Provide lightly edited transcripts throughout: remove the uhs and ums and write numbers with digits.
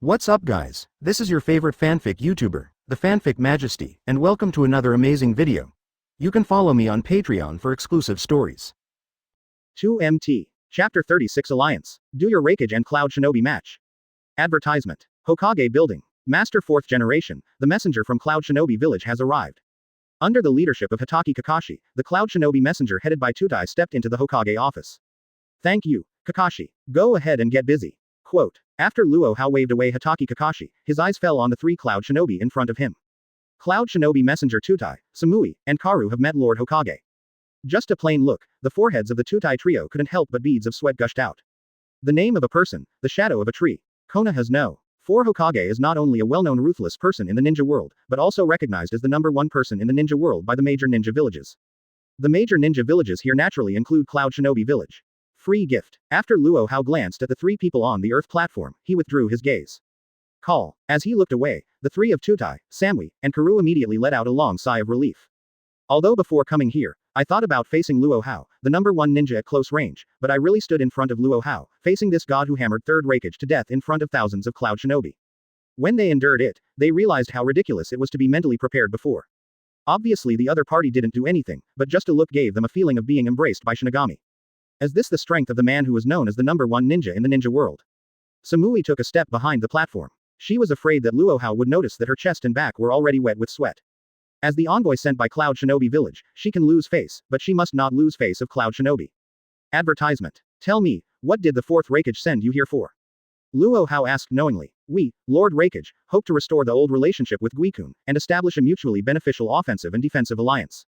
What's up guys, this is your favorite fanfic YouTuber, the Fanfic Majesty, and welcome to another amazing video. You can follow me on Patreon for exclusive stories. 2MT. Chapter 36 Alliance. Do your Hokage and Cloud Shinobi match. Advertisement. Hokage Building. Master 4th Generation, the messenger from Cloud Shinobi Village has arrived. Under the leadership of Hitaki Kakashi, the Cloud Shinobi messenger headed by Tsunade stepped into the Hokage office. Thank you, Kakashi. Go ahead and get busy. Quote. After Luo Hao waved away Hitaki Kakashi, his eyes fell on the three Cloud Shinobi in front of him. Cloud Shinobi Messenger Tsunade, Samui, and Karu have met Lord Hokage. Just a plain look, the foreheads of the Tsunade trio couldn't help but beads of sweat gushed out. The name of a person, the shadow of a tree. Konoha's no. For Hokage is not only a well-known ruthless person in the ninja world, but also recognized as the #1 person in the ninja world by the major ninja villages. The major ninja villages here naturally include Cloud Shinobi Village. Free gift. After Luo Hao glanced at the three people on the Earth platform, he withdrew his gaze. Call. As he looked away, the three of Tsunade, Samui, and Karu immediately let out a long sigh of relief. Although before coming here, I thought about facing Luo Hao, the #1 ninja at close range, but I really stood in front of Luo Hao, facing this god who hammered 3rd Hokage to death in front of thousands of Cloud Shinobi. When they endured it, they realized how ridiculous it was to be mentally prepared before. Obviously the other party didn't do anything, but just a look gave them a feeling of being embraced by Shinigami. Is this the strength of the man who was known as the #1 ninja in the ninja world? Samui took a step behind the platform. She was afraid that Luo Hao would notice that her chest and back were already wet with sweat. As the envoy sent by Cloud Shinobi Village, she can lose face, but she must not lose face of Cloud Shinobi. Advertisement. Tell me, what did the 4th Hokage send you here for? Luo Hao asked knowingly. We, Lord Hokage, hope to restore the old relationship with Guikun, and establish a mutually beneficial offensive and defensive alliance.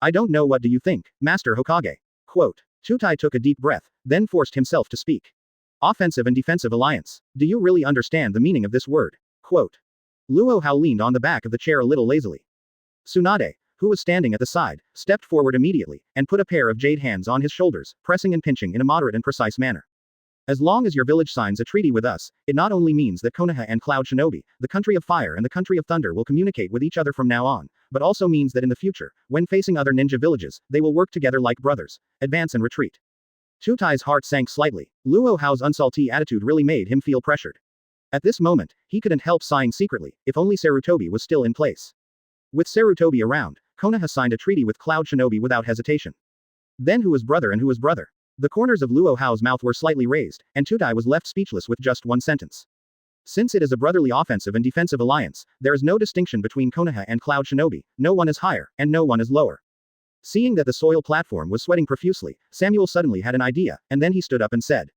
I don't know, what do you think, Master Hokage? Quote. Tsunade took a deep breath, then forced himself to speak. Offensive and defensive alliance. Do you really understand the meaning of this word? Quote. Luo Hao leaned on the back of the chair a little lazily. Tsunade, who was standing at the side, stepped forward immediately, and put a pair of jade hands on his shoulders, pressing and pinching in a moderate and precise manner. As long as your village signs a treaty with us, it not only means that Konoha and Cloud Shinobi, the country of fire and the country of thunder will communicate with each other from now on, but also means that in the future, when facing other ninja villages, they will work together like brothers, advance and retreat. Tsunade's heart sank slightly. Luo Hao's unsalty attitude really made him feel pressured. At this moment, he couldn't help sighing secretly, if only Sarutobi was still in place. With Sarutobi around, Konoha signed a treaty with Cloud Shinobi without hesitation. Then who was brother and who was brother? The corners of Luo Hao's mouth were slightly raised, and Tsunade was left speechless with just one sentence. Since it is a brotherly offensive and defensive alliance, there is no distinction between Konoha and Cloud Shinobi, no one is higher, and no one is lower. Seeing that the soil platform was sweating profusely, Samuel suddenly had an idea, and then he stood up and said.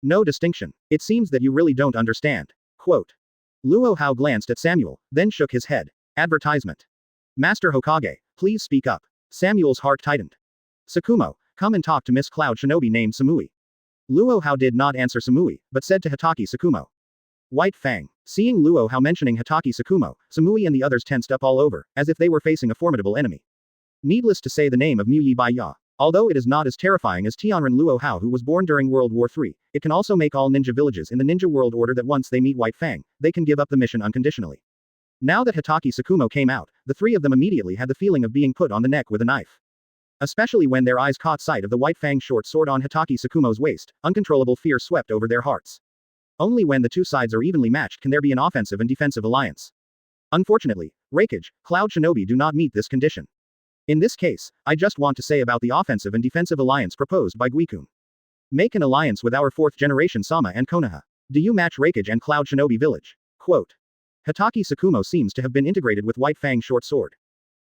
No distinction. It seems that you really don't understand. Quote. Luo Hao glanced at Samuel, then shook his head. Advertisement. Master Hokage, please speak up. Samuel's heart tightened. Sakumo, come and talk to Miss Cloud Shinobi named Samui. Luo Hao did not answer Samui, but said to Hitaki Sakumo. White Fang. Seeing Luo Hao mentioning Hitaki Sakumo, Samui and the others tensed up all over, as if they were facing a formidable enemy. Needless to say, the name of Mu Yi Bai Ya, although it is not as terrifying as Tianren Luo Hao, who was born during World War III, it can also make all ninja villages in the ninja world order that once they meet White Fang, they can give up the mission unconditionally. Now that Hitaki Sakumo came out, the three of them immediately had the feeling of being put on the neck with a knife. Especially when their eyes caught sight of the White Fang short sword on Hitaki Sakumo's waist, uncontrollable fear swept over their hearts. Only when the two sides are evenly matched can there be an offensive and defensive alliance. Unfortunately, Hokage, Cloud Shinobi do not meet this condition. In this case, I just want to say about the offensive and defensive alliance proposed by Guikun. Make an alliance with our 4th generation Sama and Konoha. Do you match Hokage and Cloud Shinobi Village? Quote. Hitaki Sakumo seems to have been integrated with White Fang short sword.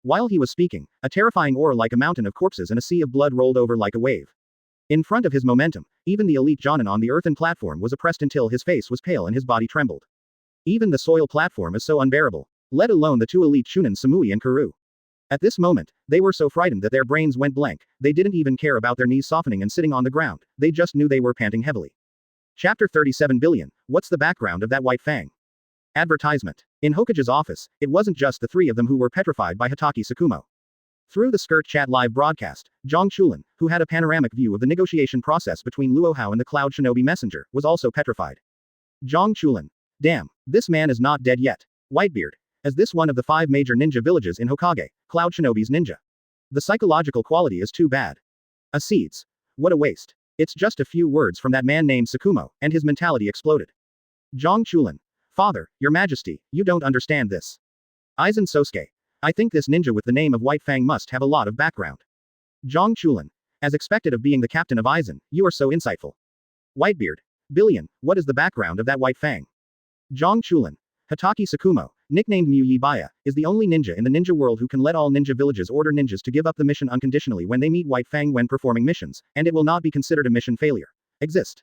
While he was speaking, a terrifying aura like a mountain of corpses and a sea of blood rolled over like a wave. In front of his momentum, even the elite Jonin on the earthen platform was oppressed until his face was pale and his body trembled. Even the soil platform is so unbearable, let alone the two elite Chunin Samui and Karu. At this moment, they were so frightened that their brains went blank, they didn't even care about their knees softening and sitting on the ground, they just knew they were panting heavily. Chapter 37 Billion, what's the background of that White Fang? Advertisement. In Hokage's office, it wasn't just the three of them who were petrified by Hitaki Sakumo. Through the Skirt Chat live broadcast, Zhang Chulin, who had a panoramic view of the negotiation process between Luo Hao and the Cloud Shinobi messenger, was also petrified. Zhang Chulin. Damn, this man is not dead yet. Whitebeard. As this one of the 5 major ninja villages in Hokage, Cloud Shinobi's ninja. The psychological quality is too bad. Acedes. What a waste. It's just a few words from that man named Sakumo, and his mentality exploded. Zhang Chulin. Father, your majesty, you don't understand this. Aizen Sosuke. I think this ninja with the name of White Fang must have a lot of background. Zhang Chulin. As expected of being the captain of Aizen, you are so insightful. Whitebeard. Billion, what is the background of that White Fang? Zhang Chulin. Hatake Sakumo, nicknamed Mu Baya, is the only ninja in the ninja world who can let all ninja villages order ninjas to give up the mission unconditionally when they meet White Fang when performing missions, and it will not be considered a mission failure. Exist.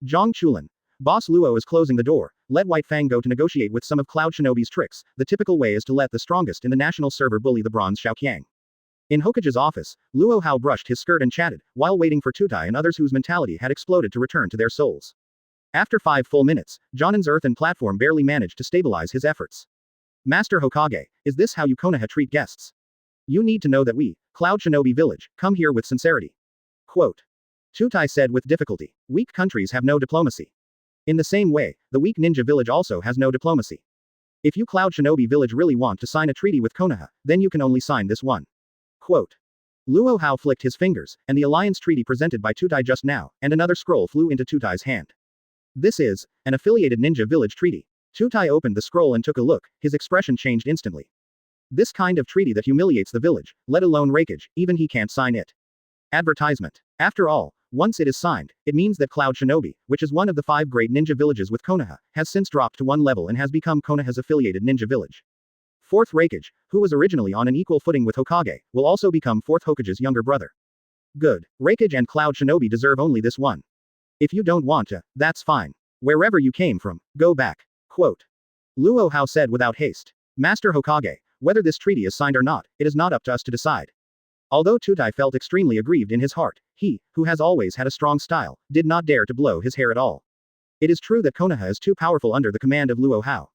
Zhang Chulin. Boss Luo is closing the door. Let White Fang go to negotiate with some of Cloud Shinobi's tricks. The typical way is to let the strongest in the national server bully the bronze Xiaoqiang. In Hokage's office, Luo Hao brushed his skirt and chatted, while waiting for Tutai and others whose mentality had exploded to return to their souls. After 5 full minutes, Jonin's earthen platform barely managed to stabilize his efforts. Master Hokage, is this how you Konoha treat guests? You need to know that we, Cloud Shinobi Village, come here with sincerity. Quote. Tutai said with difficulty. Weak countries have no diplomacy. In the same way, the weak ninja village also has no diplomacy. If you Cloud Shinobi Village really want to sign a treaty with Konoha, then you can only sign this one. Quote. Luo Hao flicked his fingers, and the alliance treaty presented by Tutai just now, and another scroll flew into Tutai's hand. This is an affiliated ninja village treaty. Tutai opened the scroll and took a look, his expression changed instantly. This kind of treaty that humiliates the village, let alone Hokage, even he can't sign it. Advertisement. After all, once it is signed, it means that Cloud Shinobi, which is one of the 5 great ninja villages with Konoha, has since dropped to 1 level and has become Konoha's affiliated ninja village. 4th Hokage, who was originally on an equal footing with Hokage, will also become 4th Hokage's younger brother. Good. Hokage and Cloud Shinobi deserve only this one. If you don't want to, that's fine. Wherever you came from, go back. Quote. Luo Hao said without haste. Master Hokage, whether this treaty is signed or not, it is not up to us to decide. Although Tutai felt extremely aggrieved in his heart, he, who has always had a strong style, did not dare to blow his hair at all. It is true that Konoha is too powerful under the command of Luo Hao.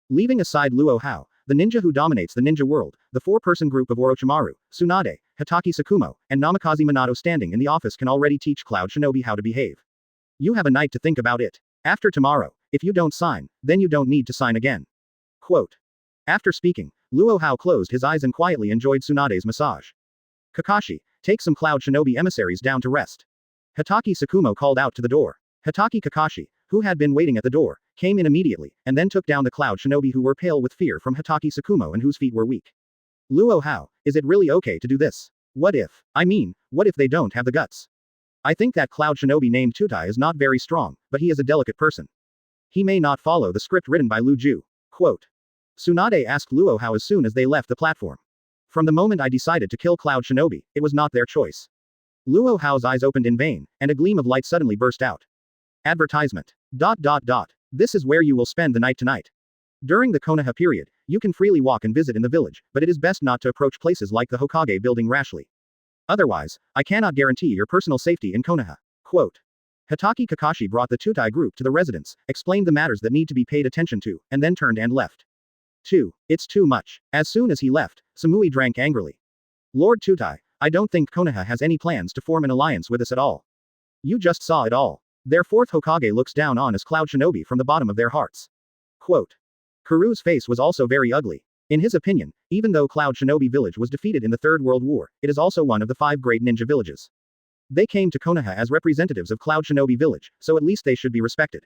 Leaving aside Luo Hao, the ninja who dominates the ninja world, the 4-person group of Orochimaru, Tsunade, Hatake Sakumo, and Namikaze Minato standing in the office can already teach Cloud Shinobi how to behave. You have a night to think about it. After tomorrow, if you don't sign, then you don't need to sign again. Quote. After speaking, Luo Hao closed his eyes and quietly enjoyed Tsunade's massage. Kakashi, take some Cloud Shinobi emissaries down to rest. Hatake Sakumo called out to the door. Hatake Kakashi, who had been waiting at the door, came in immediately, and then took down the Cloud Shinobi who were pale with fear from Hatake Sakumo and whose feet were weak. Luo Hao, is it really okay to do this? What if they don't have the guts? I think that Cloud Shinobi named Tutai is not very strong, but he is a delicate person. He may not follow the script written by Lu Ju. Quote. Tsunade asked Luo Hao as soon as they left the platform. From the moment I decided to kill Cloud Shinobi, it was not their choice. Luo Hao's eyes opened in vain, and a gleam of light suddenly burst out. Advertisement. ... This is where you will spend the night tonight. During the Konoha period, you can freely walk and visit in the village, but it is best not to approach places like the Hokage building rashly. Otherwise, I cannot guarantee your personal safety in Konoha. Quote. Hatake Kakashi brought the Tutai group to the residence, explained the matters that need to be paid attention to, and then turned and left. 2. It's too much. As soon as he left, Samui drank angrily. Lord Tutai, I don't think Konoha has any plans to form an alliance with us at all. You just saw it all. Their 4th Hokage looks down on us Cloud Shinobi from the bottom of their hearts. Quote. Kuru's face was also very ugly. In his opinion, even though Cloud Shinobi Village was defeated in the Third World War, it is also one of the 5 great ninja villages. They came to Konoha as representatives of Cloud Shinobi Village, so at least they should be respected.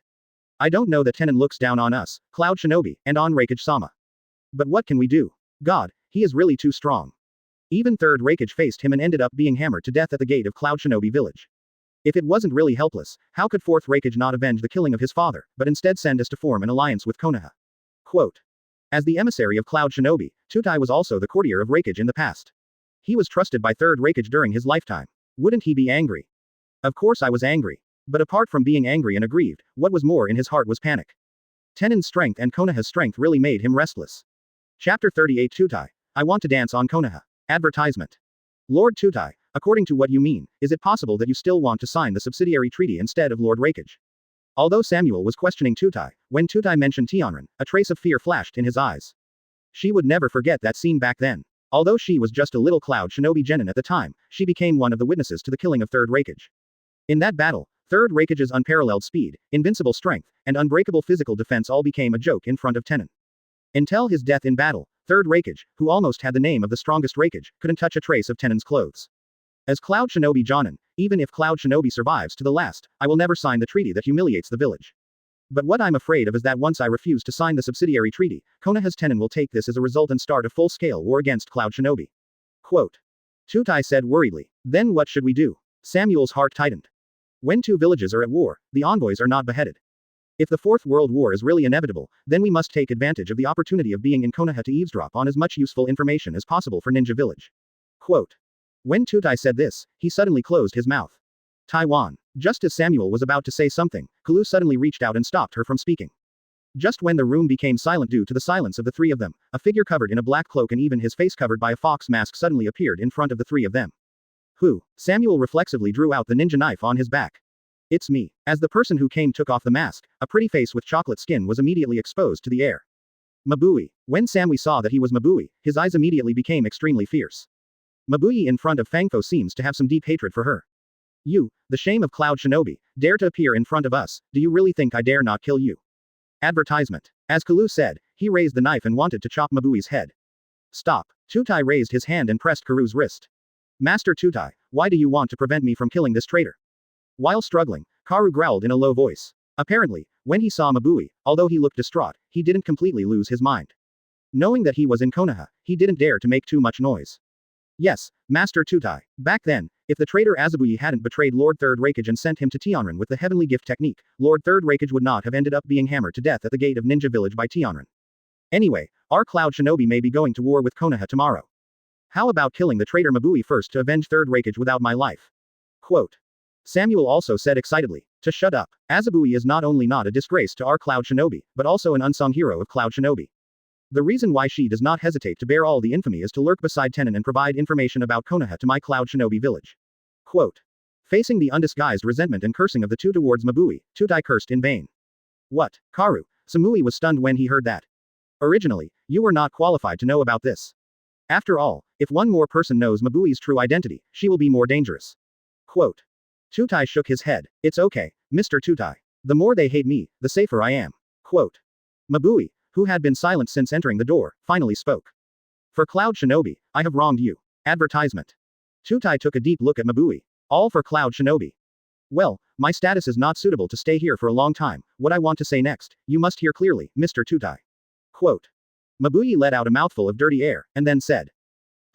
I don't know that Tenon looks down on us, Cloud Shinobi, and on Hokage-sama. But what can we do? God, he is really too strong. Even 3rd Hokage faced him and ended up being hammered to death at the gate of Cloud Shinobi Village. If it wasn't really helpless, how could 4th Hokage not avenge the killing of his father, but instead send us to form an alliance with Konoha? Quote. As the emissary of Cloud Shinobi, Tutai was also the courtier of Hokage in the past. He was trusted by 3rd Hokage during his lifetime. Wouldn't he be angry? Of course I was angry. But apart from being angry and aggrieved, what was more in his heart was panic. Tenon's strength and Konoha's strength really made him restless. Chapter 38 Tutai. I want to dance on Konoha. Advertisement. Lord Tutai, according to what you mean, is it possible that you still want to sign the subsidiary treaty instead of Lord Hokage? Although Samuel was questioning Tutai, when Tutai mentioned Tianren, a trace of fear flashed in his eyes. She would never forget that scene back then. Although she was just a little Cloud Shinobi genin at the time, she became one of the witnesses to the killing of 3rd Hokage. In that battle, 3rd Hokage's unparalleled speed, invincible strength, and unbreakable physical defense all became a joke in front of Tenon. Until his death in battle, 3rd Hokage, who almost had the name of the strongest Hokage, couldn't touch a trace of Tenon's clothes. As Cloud Shinobi Jonin, even if Cloud Shinobi survives to the last, I will never sign the treaty that humiliates the village. But what I'm afraid of is that once I refuse to sign the subsidiary treaty, Konoha's Tenon will take this as a result and start a full-scale war against Cloud Shinobi. Quote. Tsutai said worriedly. Then what should we do? Samuel's heart tightened. When two villages are at war, the envoys are not beheaded. If the Fourth World War is really inevitable, then we must take advantage of the opportunity of being in Konoha to eavesdrop on as much useful information as possible for Ninja Village. Quote. When Tsutai said this, he suddenly closed his mouth. Taiwan. Just as Samuel was about to say something, Kalu suddenly reached out and stopped her from speaking. Just when the room became silent due to the silence of the three of them, a figure covered in a black cloak and even his face covered by a fox mask suddenly appeared in front of the three of them. Who? Samuel reflexively drew out the ninja knife on his back. It's me. As the person who came took off the mask, a pretty face with chocolate skin was immediately exposed to the air. Mabui. When Samui saw that he was Mabui, his eyes immediately became extremely fierce. Mabui in front of Fangfo seems to have some deep hatred for her. You, the shame of Cloud Shinobi, dare to appear in front of us, do you really think I dare not kill you? Advertisement. As Kalu said, he raised the knife and wanted to chop Mabui's head. Stop. Tsutai raised his hand and pressed Karu's wrist. Master Tsutai, why do you want to prevent me from killing this traitor? While struggling, Karu growled in a low voice. Apparently, when he saw Mabui, although he looked distraught, he didn't completely lose his mind. Knowing that he was in Konoha, he didn't dare to make too much noise. Yes, Master Tsutai. Back then, if the traitor Azabuyi hadn't betrayed Lord Third Raikage and sent him to Tianren with the heavenly gift technique, Lord Third Raikage would not have ended up being hammered to death at the gate of Ninja Village by Tianren. Anyway, our Cloud Shinobi may be going to war with Konoha tomorrow. How about killing the traitor Mabui first to avenge Third Raikage without my life? Quote. Samuel also said excitedly, to shut up. Azabuyi is not only not a disgrace to our Cloud Shinobi, but also an unsung hero of Cloud Shinobi. The reason why she does not hesitate to bear all the infamy is to lurk beside Tenon and provide information about Konoha to my Cloud Shinobi village. Quote. Facing the undisguised resentment and cursing of the two towards Mabui, Tsutai cursed in vain. What, Karu? Samui was stunned when he heard that. Originally, you were not qualified to know about this. After all, if one more person knows Mabui's true identity, she will be more dangerous. Quote. Tsutai shook his head. It's okay, Mr. Tsutai. The more they hate me, the safer I am. Quote. Mabui, who had been silent since entering the door, finally spoke. For Cloud Shinobi, I have wronged you. Advertisement. Tsutai took a deep look at Mabui. All for Cloud Shinobi. Well, my status is not suitable to stay here for a long time. What I want to say next, you must hear clearly, Mr. Tsutai. Quote. Mabui let out a mouthful of dirty air, and then said.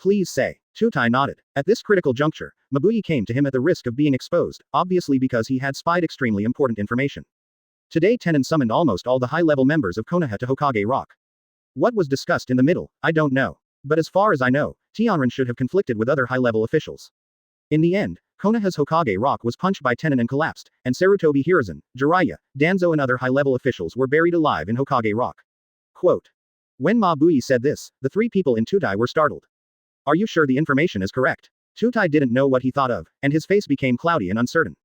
Please say. Tsutai nodded. At this critical juncture, Mabui came to him at the risk of being exposed, obviously because he had spied extremely important information. Today Tenon summoned almost all the high-level members of Konoha to Hokage Rock. What was discussed in the middle, I don't know. But as far as I know, Tianren should have conflicted with other high-level officials. In the end, Konoha's Hokage Rock was punched by Tenon and collapsed, and Sarutobi Hiruzen, Jiraiya, Danzo and other high-level officials were buried alive in Hokage Rock. Quote. When Mabui said this, the three people in Tsutai were startled. Are you sure the information is correct? Tsutai didn't know what he thought of, and his face became cloudy and uncertain.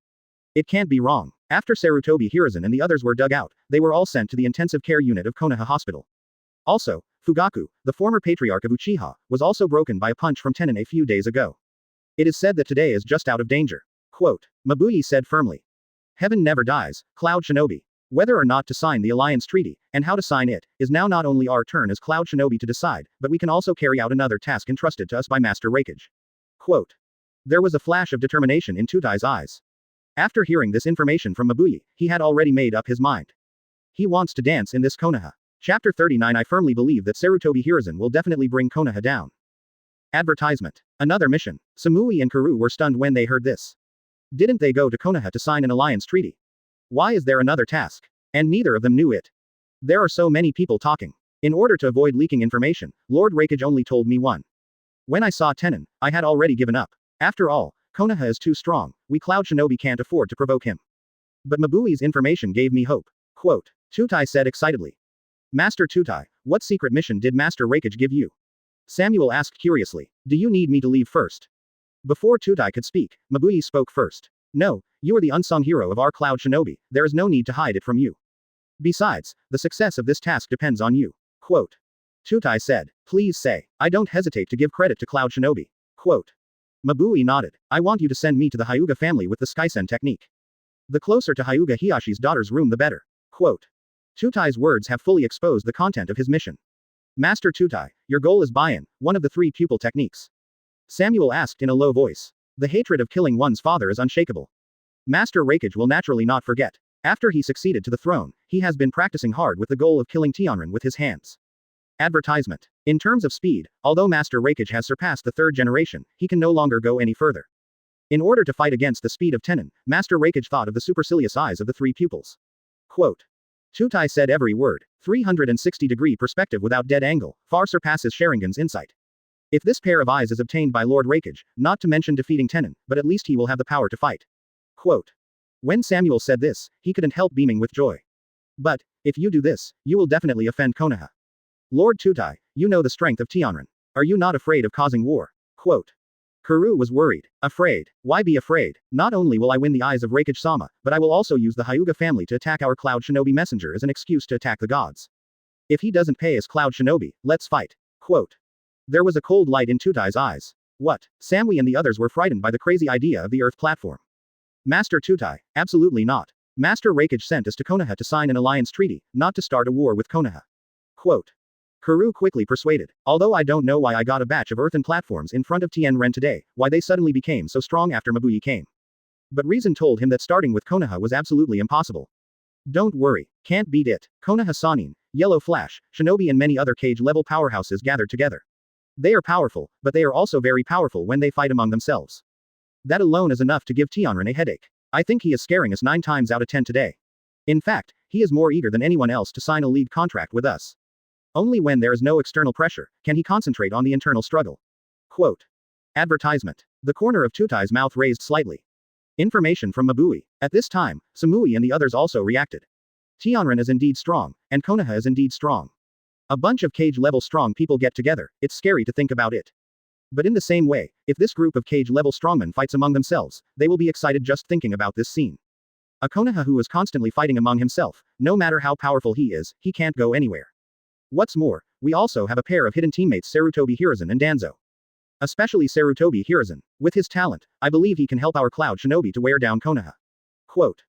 It can't be wrong. After Sarutobi Hiruzen and the others were dug out, they were all sent to the intensive care unit of Konoha Hospital. Also, Fugaku, the former patriarch of Uchiha, was also broken by a punch from Tenon a few days ago. It is said that today is just out of danger. Quote. Mabui said firmly. Heaven never dies, Cloud Shinobi. Whether or not to sign the alliance treaty, and how to sign it, is now not only our turn as Cloud Shinobi to decide, but we can also carry out another task entrusted to us by Master Raikage. Quote. There was a flash of determination in Tsutai's eyes. After hearing this information from Mabui, he had already made up his mind. He wants to dance in this Konoha. Chapter 39 I firmly believe that Sarutobi Hiruzen will definitely bring Konoha down. Advertisement. Another mission. Samui and Karu were stunned when they heard this. Didn't they go to Konoha to sign an alliance treaty? Why is there another task? And neither of them knew it. There are so many people talking. In order to avoid leaking information, Lord Raikage only told me one. When I saw Tenon, I had already given up. After all, Konoha is too strong, we Cloud Shinobi can't afford to provoke him. But Mabui's information gave me hope. Quote. Tsutai said excitedly. Master Tsutai, what secret mission did Master Raikage give you? Samuel asked curiously. Do you need me to leave first? Before Tsutai could speak, Mabui spoke first. No, you are the unsung hero of our Cloud Shinobi, there is no need to hide it from you. Besides, the success of this task depends on you. Quote. Tsutai said. Please say. I don't hesitate to give credit to Cloud Shinobi. Quote. Mabui nodded. I want you to send me to the Hyuga family with the Skysen technique. The closer to Hyuga Hiyashi's daughter's room the better. Quote. Tsutai's words have fully exposed the content of his mission. Master Tsutai, your goal is Bayan, one of the three pupil techniques. Samuel asked in a low voice. The hatred of killing one's father is unshakable. Master Raikage will naturally not forget. After he succeeded to the throne, he has been practicing hard with the goal of killing Tianren with his hands. Advertisement. In terms of speed, although Master Hokage has surpassed the third generation, he can no longer go any further. In order to fight against the speed of Tenon, Master Hokage thought of the supercilious eyes of the three pupils. Quote. Chutai said every word, 360-degree perspective without dead angle, far surpasses Sharingan's insight. If this pair of eyes is obtained by Lord Hokage, not to mention defeating Tenon, but at least he will have the power to fight. Quote. When Samuel said this, he couldn't help beaming with joy. But, if you do this, you will definitely offend Konoha. Lord Chutai, you know the strength of Tianren. Are you not afraid of causing war? Quote. Kuru was worried. Afraid? Why be afraid? Not only will I win the eyes of Hokage-sama, but I will also use the Hyuga family to attack our Cloud Shinobi messenger as an excuse to attack the gods. If he doesn't pay as Cloud Shinobi, let's fight. Quote. There was a cold light in Chutai's eyes. What? Samui and the others were frightened by the crazy idea of the Earth platform. Master Chutai, absolutely not. Master Hokage sent us to Konoha to sign an alliance treaty, not to start a war with Konoha. Quote. Kuru quickly persuaded. Although I don't know why I got a batch of earthen platforms in front of Tianren today, why they suddenly became so strong after Mabuyi came. But reason told him that starting with Konoha was absolutely impossible. Don't worry, can't beat it. Konoha Sanin, Yellow Flash, Shinobi and many other cage-level powerhouses gathered together. They are powerful, but they are also very powerful when they fight among themselves. That alone is enough to give Tianren a headache. I think he is scaring us 9 times out of 10 today. In fact, he is more eager than anyone else to sign a league contract with us. Only when there is no external pressure, can he concentrate on the internal struggle. Quote. Advertisement. The corner of Chutai's mouth raised slightly. Information from Mabuyi. At this time, Samui and the others also reacted. Tianren is indeed strong, and Konoha is indeed strong. A bunch of cage-level strong people get together, it's scary to think about it. But in the same way, if this group of cage-level strongmen fights among themselves, they will be excited just thinking about this scene. A Konoha who is constantly fighting among himself, no matter how powerful he is, he can't go anywhere. What's more, we also have a pair of hidden teammates Sarutobi Hiruzen and Danzo. Especially Sarutobi Hiruzen. With his talent, I believe he can help our Cloud Shinobi to wear down Konoha. Quote.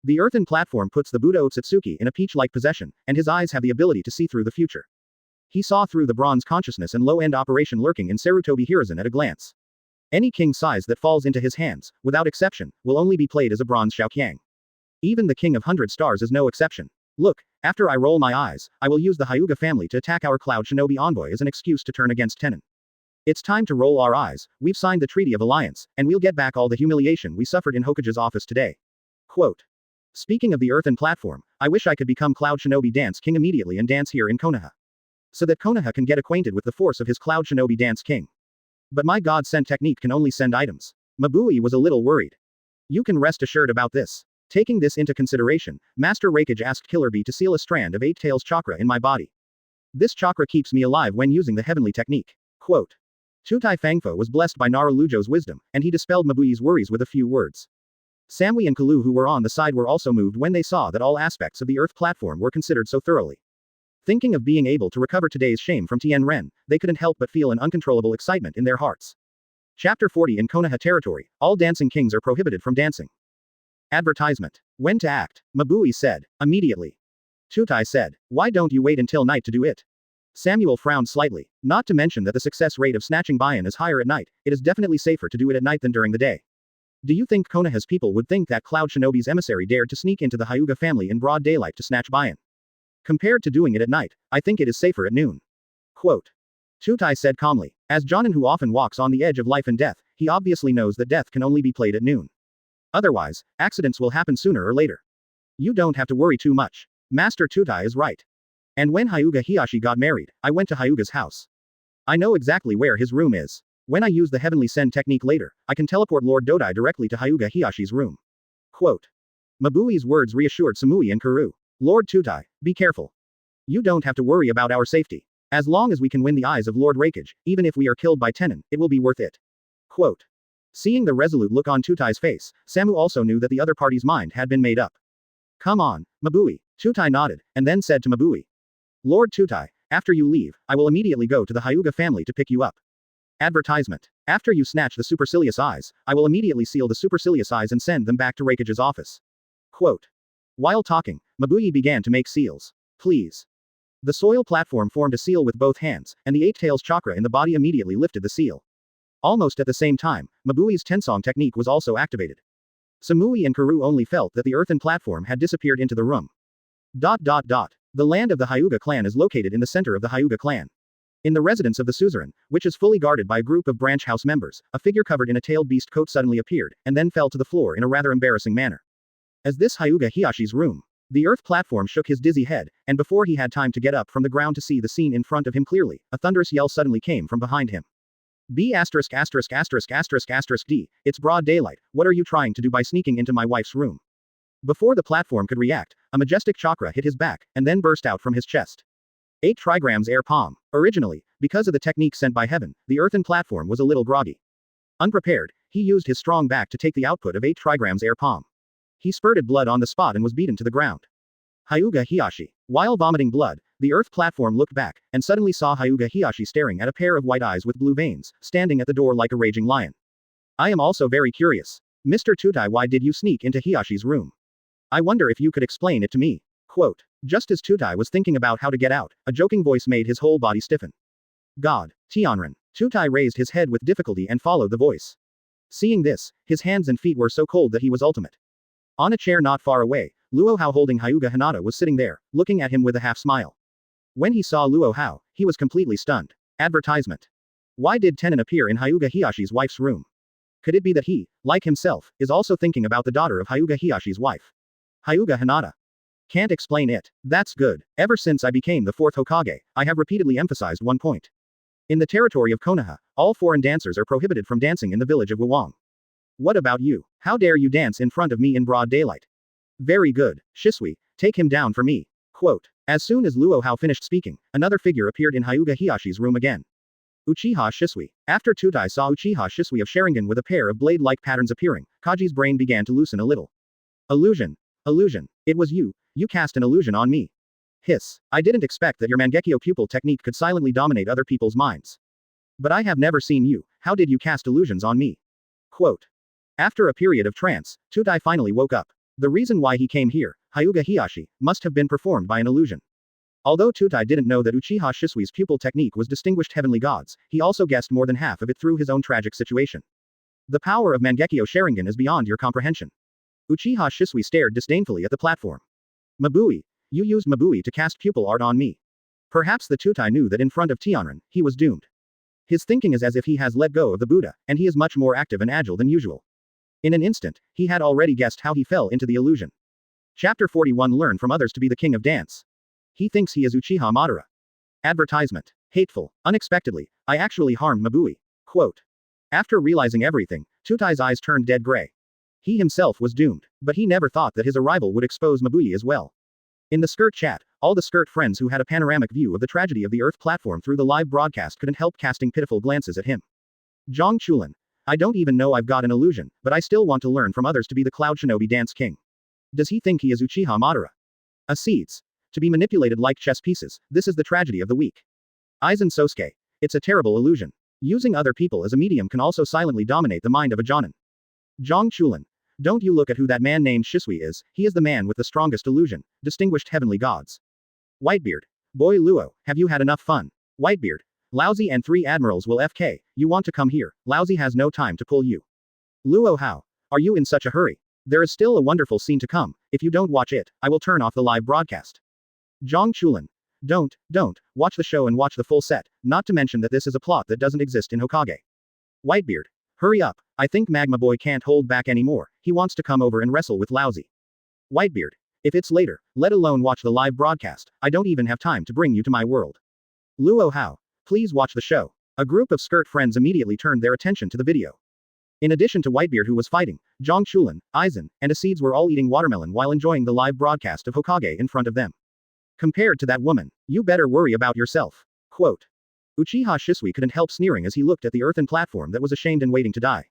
The earthen platform puts the Buddha Otsutsuki in a peach-like possession, and his eyes have the ability to see through the future. He saw through the bronze consciousness and low-end operation lurking in Sarutobi Hiruzen at a glance. Any king size that falls into his hands, without exception, will only be played as a bronze Xiaoqiang. Even the king of 100 stars is no exception. Look, after I roll my eyes, I will use the Hyuga family to attack our Cloud Shinobi envoy as an excuse to turn against Tenon. It's time to roll our eyes, we've signed the Treaty of Alliance, and we'll get back all the humiliation we suffered in Hokage's office today. Quote. Speaking of the earthen platform, I wish I could become Cloud Shinobi Dance King immediately and dance here in Konoha. So that Konoha can get acquainted with the force of his Cloud Shinobi Dance King. But my God-sent technique can only send items. Mabuyi was a little worried. You can rest assured about this. Taking this into consideration, Master Hokage asked Killer Bee to seal a strand of 8 tails chakra in my body. This chakra keeps me alive when using the heavenly technique. Quote. Chutai Fangfo was blessed by Nara Lujo's wisdom, and he dispelled Mabuyi's worries with a few words. Samui and Kalu who were on the side were also moved when they saw that all aspects of the Earth platform were considered so thoroughly. Thinking of being able to recover today's shame from Tianren, they couldn't help but feel an uncontrollable excitement in their hearts. Chapter 40 In Konoha territory, all dancing kings are prohibited from dancing. Advertisement. When to act, Mabuyi said. Immediately. Chutai said. Why don't you wait until night to do it? Samuel frowned slightly. Not to mention that the success rate of snatching Bayan is higher at night, it is definitely safer to do it at night than during the day. Do you think Konoha's people would think that Cloud Shinobi's emissary dared to sneak into the Hyuga family in broad daylight to snatch Bayan? Compared to doing it at night, I think it is safer at noon. Quote. Chutai said calmly. As Jonin who often walks on the edge of life and death, he obviously knows that death can only be played at noon. Otherwise, accidents will happen sooner or later. You don't have to worry too much. Master Chutai is right. And when Hyuga Hiyashi got married, I went to Hyuga's house. I know exactly where his room is. When I use the Heavenly Send technique later, I can teleport Lord Dodai directly to Hyuga Hiyashi's room. Quote. Mabuyi's words reassured Samui and Kuru. Lord Chutai, be careful. You don't have to worry about our safety. As long as we can win the eyes of Lord Hokage, even if we are killed by Tenon, it will be worth it. Quote. Seeing the resolute look on Chutai's face, Samu also knew that the other party's mind had been made up. Come on, Mabuyi. Chutai nodded, and then said to Mabuyi. Lord Chutai, after you leave, I will immediately go to the Hyuga family to pick you up. Advertisement. After you snatch the supercilious eyes, I will immediately seal the supercilious eyes and send them back to Hokage's office. Quote. While talking, Mabuyi began to make seals. Please. The soil platform formed a seal with both hands, and the 8 tails chakra in the body immediately lifted the seal. Almost at the same time, Mabuyi's Tensong technique was also activated. Samui and Karu only felt that the earthen platform had disappeared into the room. The land of the Hyuga clan is located in the center of the Hyuga clan. In the residence of the suzerain, which is fully guarded by a group of branch house members, a figure covered in a tailed beast coat suddenly appeared, and then fell to the floor in a rather embarrassing manner. As this Hyuga Hiyashi's room. The earth platform shook his dizzy head, and before he had time to get up from the ground to see the scene in front of him clearly, a thunderous yell suddenly came from behind him. B***************, D, it's broad daylight, what are you trying to do by sneaking into my wife's room? Before the platform could react, a majestic chakra hit his back, and then burst out from his chest. 8 trigrams air palm. Originally, because of the technique sent by heaven, the earthen platform was a little groggy. Unprepared, he used his strong back to take the output of 8 trigrams air palm. He spurted blood on the spot and was beaten to the ground. Hyuga Hiyashi. While vomiting blood, the earth platform looked back, and suddenly saw Hyuga Hiyashi staring at a pair of white eyes with blue veins, standing at the door like a raging lion. I am also very curious. Mr. Tutai, why did you sneak into Hiyashi's room? I wonder if you could explain it to me. Quote. Just as Tutai was thinking about how to get out, a joking voice made his whole body stiffen. God. Tianren. Tutai raised his head with difficulty and followed the voice. Seeing this, his hands and feet were so cold that he was ultimate. On a chair not far away, Luo Hao holding Hyuga Hinata was sitting there, looking at him with a half-smile. When he saw Luo Hao, he was completely stunned. Advertisement. Why did Tenon appear in Hyuga Hiyashi's wife's room? Could it be that he, like himself, is also thinking about the daughter of Hyuga Hiyashi's wife? Hyuga Hinata. Can't explain it. That's good. Ever since I became the 4th Hokage, I have repeatedly emphasized one point. In the territory of Konoha, all foreign dancers are prohibited from dancing in the village of Wawang. What about you? How dare you dance in front of me in broad daylight? Very good. Shisui, take him down for me. Quote. As soon as Luo Hao finished speaking, another figure appeared in Hyuga Hiyashi's room again. Uchiha Shisui. After Tutai saw Uchiha Shisui of Sharingan with a pair of blade-like patterns appearing, Kaji's brain began to loosen a little. Illusion. Illusion. It was you. You cast an illusion on me. Hiss. I didn't expect that your Mangekyo pupil technique could silently dominate other people's minds. But I have never seen you. How did you cast illusions on me? Quote. After a period of trance, Tutai finally woke up. The reason why he came here, Hyuga Hiyashi, must have been performed by an illusion. Although Tutai didn't know that Uchiha Shisui's pupil technique was distinguished heavenly gods, he also guessed more than half of it through his own tragic situation. The power of Mangekyo Sharingan is beyond your comprehension. Uchiha Shisui stared disdainfully at the platform. Mabui, you used Mabui to cast pupil art on me. Perhaps the Tutai knew that in front of Tianren, he was doomed. His thinking is as if he has let go of the Buddha, and he is much more active and agile than usual. In an instant, he had already guessed how he fell into the illusion. Chapter 41 Learn from others to be the king of dance. He thinks he is Uchiha Madara. Advertisement. Hateful. Unexpectedly, I actually harmed Mabui. Quote. After realizing everything, Tutai's eyes turned dead gray. He himself was doomed, but he never thought that his arrival would expose Mabui as well. In the skirt chat, all the skirt friends who had a panoramic view of the tragedy of the Earth platform through the live broadcast couldn't help casting pitiful glances at him. Zhang Chulin. I don't even know I've got an illusion, but I still want to learn from others to be the Cloud Shinobi Dance King. Does he think he is Uchiha Madara? Seeds. To be manipulated like chess pieces, this is the tragedy of the week. Aizen Sosuke. It's a terrible illusion. Using other people as a medium can also silently dominate the mind of a Jonin. Zhang Chulin. Don't you look at who that man named Shisui is, he is the man with the strongest illusion, distinguished heavenly gods. Whitebeard. Boy Luo, have you had enough fun? Whitebeard. Laozi and 3 admirals will FK, you want to come here, Laozi has no time to pull you. Luo Hao. Are you in such a hurry? There is still a wonderful scene to come, if you don't watch it, I will turn off the live broadcast. Zhang Chulin. Don't, watch the show and watch the full set, not to mention that this is a plot that doesn't exist in Hokage. Whitebeard. Hurry up, I think Magma Boy can't hold back anymore, he wants to come over and wrestle with Laozi. Whitebeard. If it's later, let alone watch the live broadcast, I don't even have time to bring you to my world. Luo Hao. Please watch the show. A group of skirt friends immediately turned their attention to the video. In addition to Whitebeard who was fighting, Zhang Chulin, Aizen, and Seeds were all eating watermelon while enjoying the live broadcast of Hokage in front of them. Compared to that woman, you better worry about yourself. Quote. Uchiha Shisui couldn't help sneering as he looked at the earthen platform that was ashamed and waiting to die.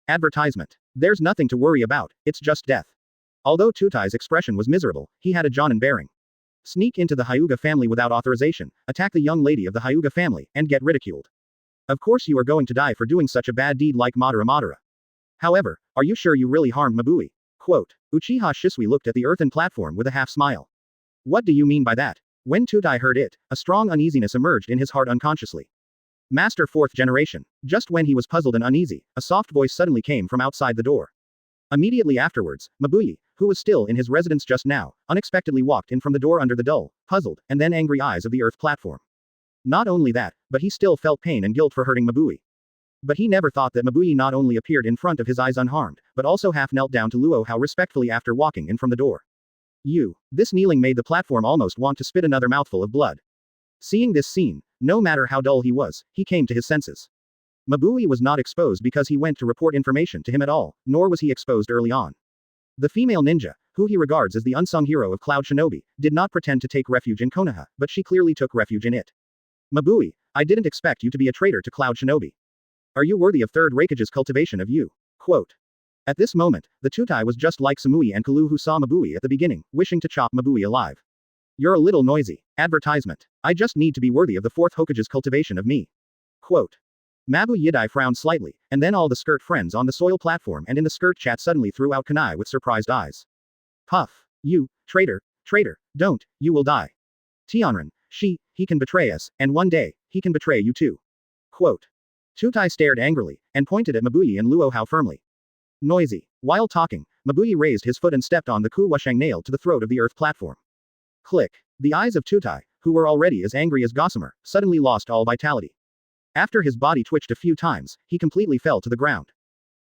Advertisement. There's nothing to worry about, it's just death. Although Tutai's expression was miserable, he had a Jonin bearing. Sneak into the Hyuga family without authorization, attack the young lady of the Hyuga family, and get ridiculed. Of course you are going to die for doing such a bad deed like Madara. However, are you sure you really harmed Mabui? Quote. Uchiha Shisui looked at the earthen platform with a half smile. What do you mean by that? When Tutai heard it, a strong uneasiness emerged in his heart unconsciously. Master 4th generation. Just when he was puzzled and uneasy, a soft voice suddenly came from outside the door. Immediately afterwards, Mabuyi, who was still in his residence just now, unexpectedly walked in from the door under the dull, puzzled, and then angry eyes of the Earth platform. Not only that, but he still felt pain and guilt for hurting Mabuyi. But he never thought that Mabuyi not only appeared in front of his eyes unharmed, but also half knelt down to Luo Hao respectfully after walking in from the door. This kneeling made the platform almost want to spit another mouthful of blood. Seeing this scene, no matter how dull he was, he came to his senses. Mabuyi was not exposed because he went to report information to him at all, nor was he exposed early on. The female ninja, who he regards as the unsung hero of Cloud Shinobi, did not pretend to take refuge in Konoha, but she clearly took refuge in it. Mabuyi, I didn't expect you to be a traitor to Cloud Shinobi. Are you worthy of Third Raikage's cultivation of you? Quote. At this moment, the Tutai was just like Samui and Kalu who saw Mabuyi at the beginning, wishing to chop Mabuyi alive. You're a little noisy. Advertisement. I just need to be worthy of the fourth Hokage's cultivation of me. Quote. Mabu Yidai frowned slightly, and then all the skirt friends on the soil platform and in the skirt chat suddenly threw out kunai with surprised eyes. Puff. You, traitor, don't, you will die. Tianren, he can betray us, and one day, he can betray you too. Quote. Tutai stared angrily, and pointed at Mabuyi and Luo Hao firmly. Noisy. While talking, Mabuyi raised his foot and stepped on the Ku Wushang nail to the throat of the earth platform. Click. The eyes of Tutai, who were already as angry as Gossamer, suddenly lost all vitality. After his body twitched a few times, he completely fell to the ground.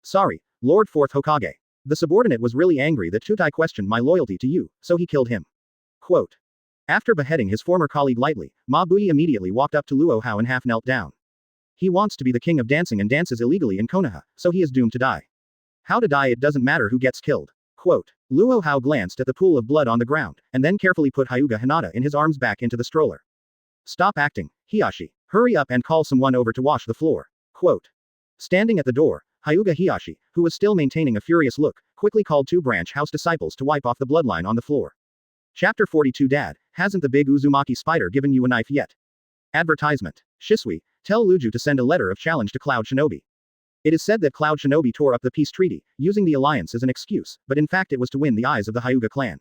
Sorry, Lord Fourth Hokage. The subordinate was really angry that Tutai questioned my loyalty to you, so he killed him. Quote. After beheading his former colleague lightly, Mabuyi immediately walked up to Luo Hao and half knelt down. He wants to be the king of dancing and dances illegally in Konoha, so he is doomed to die. How to die it doesn't matter who gets killed. Quote. Luo Hao glanced at the pool of blood on the ground, and then carefully put Hyuga Hinata in his arms back into the stroller. Stop acting, Hiyashi. Hurry up and call someone over to wash the floor. Quote. Standing at the door, Hyuga Hiyashi, who was still maintaining a furious look, quickly called two branch house disciples to wipe off the bloodline on the floor. Chapter 42 Dad, hasn't the big Uzumaki spider given you a knife yet? Advertisement. Shisui, tell Luju to send a letter of challenge to Cloud Shinobi. It is said that Cloud Shinobi tore up the peace treaty, using the alliance as an excuse, but in fact it was to win the eyes of the Hyuga clan.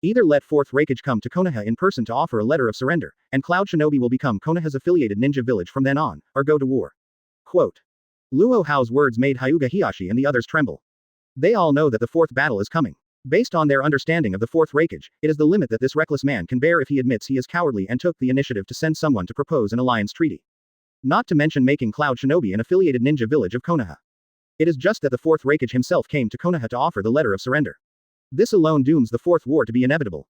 Either let 4th Raikage come to Konoha in person to offer a letter of surrender, and Cloud Shinobi will become Konoha's affiliated ninja village from then on, or go to war. Quote. Luo Hao's words made Hyuga Hiyashi and the others tremble. They all know that the 4th battle is coming. Based on their understanding of the 4th Raikage, it is the limit that this reckless man can bear if he admits he is cowardly and took the initiative to send someone to propose an alliance treaty. Not to mention making Cloud Shinobi an affiliated ninja village of Konoha. It is just that the 4th Raikage himself came to Konoha to offer the letter of surrender. This alone dooms the 4th war to be inevitable.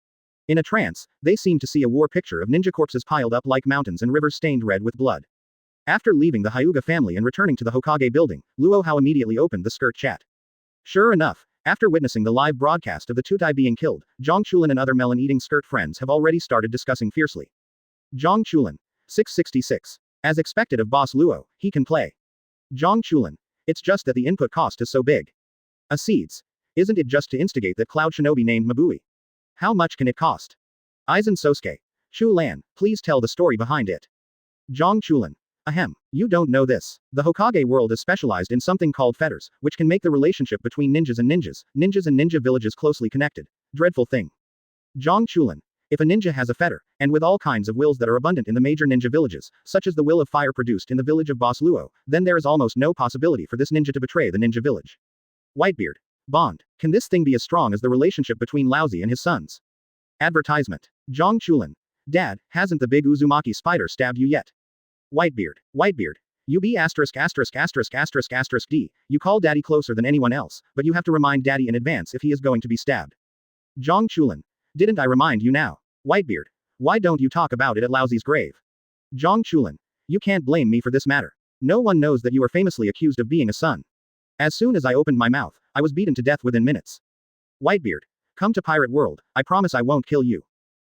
In a trance, they seem to see a war picture of ninja corpses piled up like mountains and rivers stained red with blood. After leaving the Hyuga family and returning to the Hokage building, Luo Hao immediately opened the skirt chat. Sure enough, after witnessing the live broadcast of the Tutai being killed, Zhang Chulin and other melon-eating skirt friends have already started discussing fiercely. Zhang Chulin. 666. As expected of Boss Luo, he can play. Zhang Chulin. It's just that the input cost is so big. Seeds. Isn't it just to instigate that Cloud Shinobi named Mabuyi? How much can it cost? Aizen Sosuke. Chu Lan, please tell the story behind it. Zhang Chulin. Ahem, you don't know this. The Hokage world is specialized in something called fetters, which can make the relationship between ninjas and ninja villages closely connected. Dreadful thing. Zhang Chulin. If a ninja has a fetter, and with all kinds of wills that are abundant in the major ninja villages, such as the will of fire produced in the village of Boss Luo, then there is almost no possibility for this ninja to betray the ninja village. Whitebeard. Bond. Can this thing be as strong as the relationship between Laozi and his sons? Advertisement. Zhang Chulin. Dad, hasn't the big Uzumaki spider stabbed you yet? Whitebeard. You be *******D. You call daddy closer than anyone else, but you have to remind daddy in advance if he is going to be stabbed. Zhang Chulin. Didn't I remind you now? Whitebeard. Why don't you talk about it at Laozi's grave? Zhang Chulin. You can't blame me for this matter. No one knows that you are famously accused of being a son. As soon as I opened my mouth, I was beaten to death within minutes. Whitebeard. Come to Pirate World, I promise I won't kill you.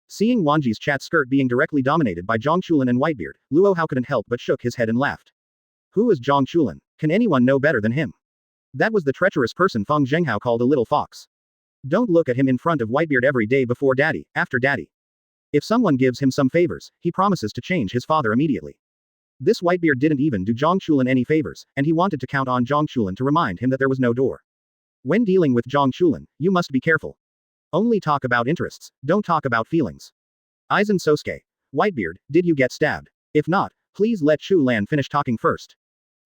Seeing Wanjie's chat skirt being directly dominated by Zhang Chulin and Whitebeard, Luo Hao couldn't help but shook his head and laughed. Who is Zhang Chulin? Can anyone know better than him? That was the treacherous person Feng Zhenghao called a little fox. Don't look at him in front of Whitebeard every day before daddy, after daddy. If someone gives him some favors, he promises to change his father immediately. This Whitebeard didn't even do Zhang Chulin any favors, and he wanted to count on Zhang Chulin to remind him that there was no door. When dealing with Zhang Chulin, you must be careful. Only talk about interests, don't talk about feelings. Aizen Sosuke. Whitebeard, did you get stabbed? If not, please let Chu Lan finish talking first.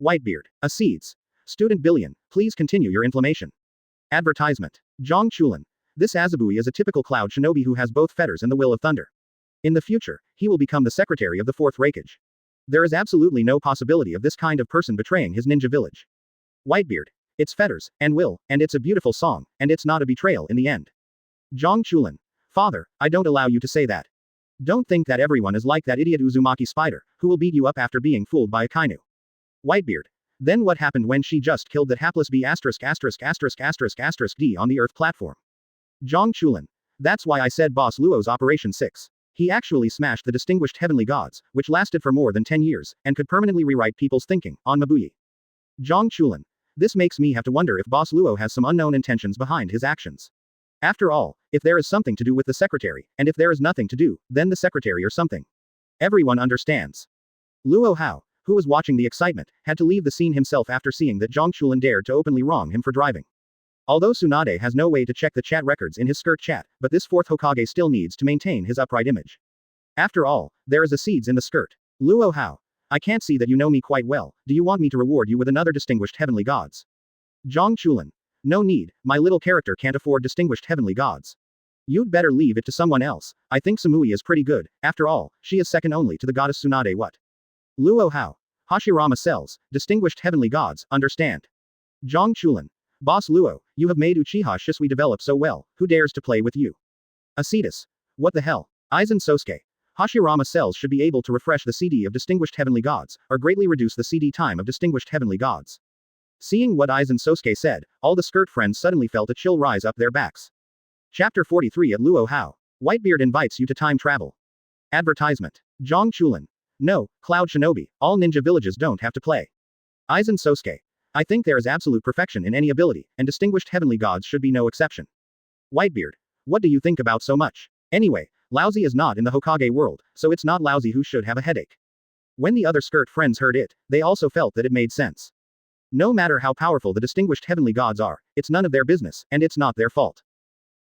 Whitebeard. Seeds. Student Billion, please continue your inflammation. Advertisement. Zhang Chulin. This Azabui is a typical cloud shinobi who has both fetters and the will of thunder. In the future, he will become the secretary of the 4th Hokage. There is absolutely no possibility of this kind of person betraying his ninja village. Whitebeard. It's fetters, and will, and it's a beautiful song, and it's not a betrayal in the end. Zhang Chulin. Father, I don't allow you to say that. Don't think that everyone is like that idiot Uzumaki spider, who will beat you up after being fooled by a kainu. Whitebeard. Then what happened when she just killed that hapless B**************** D on the Earth platform? Zhang Chulin. That's why I said Boss Luo's Operation 6. He actually smashed the distinguished heavenly gods, which lasted for more than 10 years, and could permanently rewrite people's thinking, on Mabuyi. Zhang Chulin. This makes me have to wonder if Boss Luo has some unknown intentions behind his actions. After all, if there is something to do with the secretary, and if there is nothing to do, then the secretary or something. Everyone understands. Luo Hao, who was watching the excitement, had to leave the scene himself after seeing that Zhang Chulin dared to openly wrong him for driving. Although Tsunade has no way to check the chat records in his skirt chat, but this 4th Hokage still needs to maintain his upright image. After all, there is a seeds in the skirt. Luo Hao. I can't see that you know me quite well. Do you want me to reward you with another distinguished heavenly gods? Zhang Chulin. No need, my little character can't afford distinguished heavenly gods. You'd better leave it to someone else. I think Samui is pretty good. After all, she is second only to the goddess Tsunade. What? Luo Hao. Hashirama sells, distinguished heavenly gods, understand. Zhang Chulin. Boss Luo, you have made Uchiha Shisui develop so well, who dares to play with you? Acetus. What the hell? Aizen Sosuke. Hashirama cells should be able to refresh the CD of distinguished heavenly gods, or greatly reduce the CD time of distinguished heavenly gods. Seeing what Aizen Sosuke said, all the skirt friends suddenly felt a chill rise up their backs. Chapter 43 at Luo Hao. Whitebeard invites you to time travel. Advertisement. Zhang Chulin. No, Cloud Shinobi, all ninja villages don't have to play. Aizen Sosuke. I think there is absolute perfection in any ability, and distinguished heavenly gods should be no exception. Whitebeard. What do you think about so much? Anyway, Laozi is not in the Hokage world, so it's not Laozi who should have a headache. When the other skirt friends heard it, they also felt that it made sense. No matter how powerful the distinguished heavenly gods are, it's none of their business, and it's not their fault.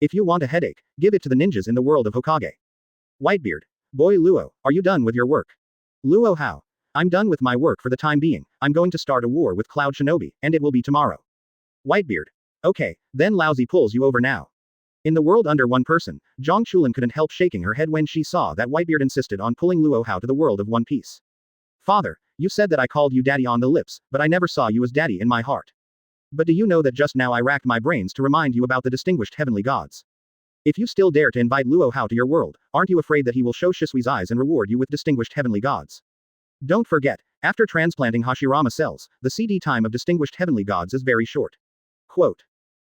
If you want a headache, give it to the ninjas in the world of Hokage. Whitebeard. Boy Luo, are you done with your work? Luo Hao. I'm done with my work for the time being. I'm going to start a war with Cloud Shinobi, and it will be tomorrow. Whitebeard. Okay, then Laozi pulls you over now. In the world under one person, Zhang Chulin couldn't help shaking her head when she saw that Whitebeard insisted on pulling Luo Hao to the world of One Piece. Father, you said that I called you daddy on the lips, but I never saw you as daddy in my heart. But do you know that just now I racked my brains to remind you about the distinguished heavenly gods? If you still dare to invite Luo Hao to your world, aren't you afraid that he will show Shisui's eyes and reward you with distinguished heavenly gods? Don't forget, after transplanting Hashirama cells, the CD time of distinguished heavenly gods is very short. Quote.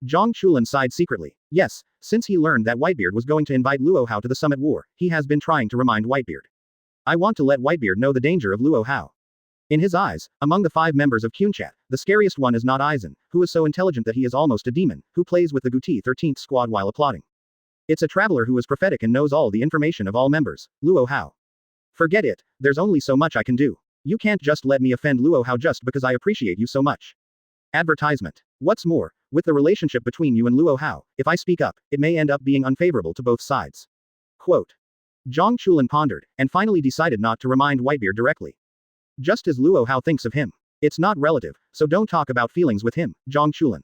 Zhang Chulin sighed secretly. Yes, since he learned that Whitebeard was going to invite Luo Hao to the summit war, he has been trying to remind Whitebeard. I want to let Whitebeard know the danger of Luo Hao. In his eyes, among the 5 members of Kunchat, the scariest one is not Aizen, who is so intelligent that he is almost a demon, who plays with the Guti 13th squad while applauding. It's a traveler who is prophetic and knows all the information of all members, Luo Hao. Forget it, there's only so much I can do. You can't just let me offend Luo Hao just because I appreciate you so much. Advertisement. What's more, with the relationship between you and Luo Hao, if I speak up, it may end up being unfavorable to both sides. Quote. Zhang Chulin pondered, and finally decided not to remind Whitebeard directly. Just as Luo Hao thinks of him. It's not relative, so don't talk about feelings with him, Zhang Chulin.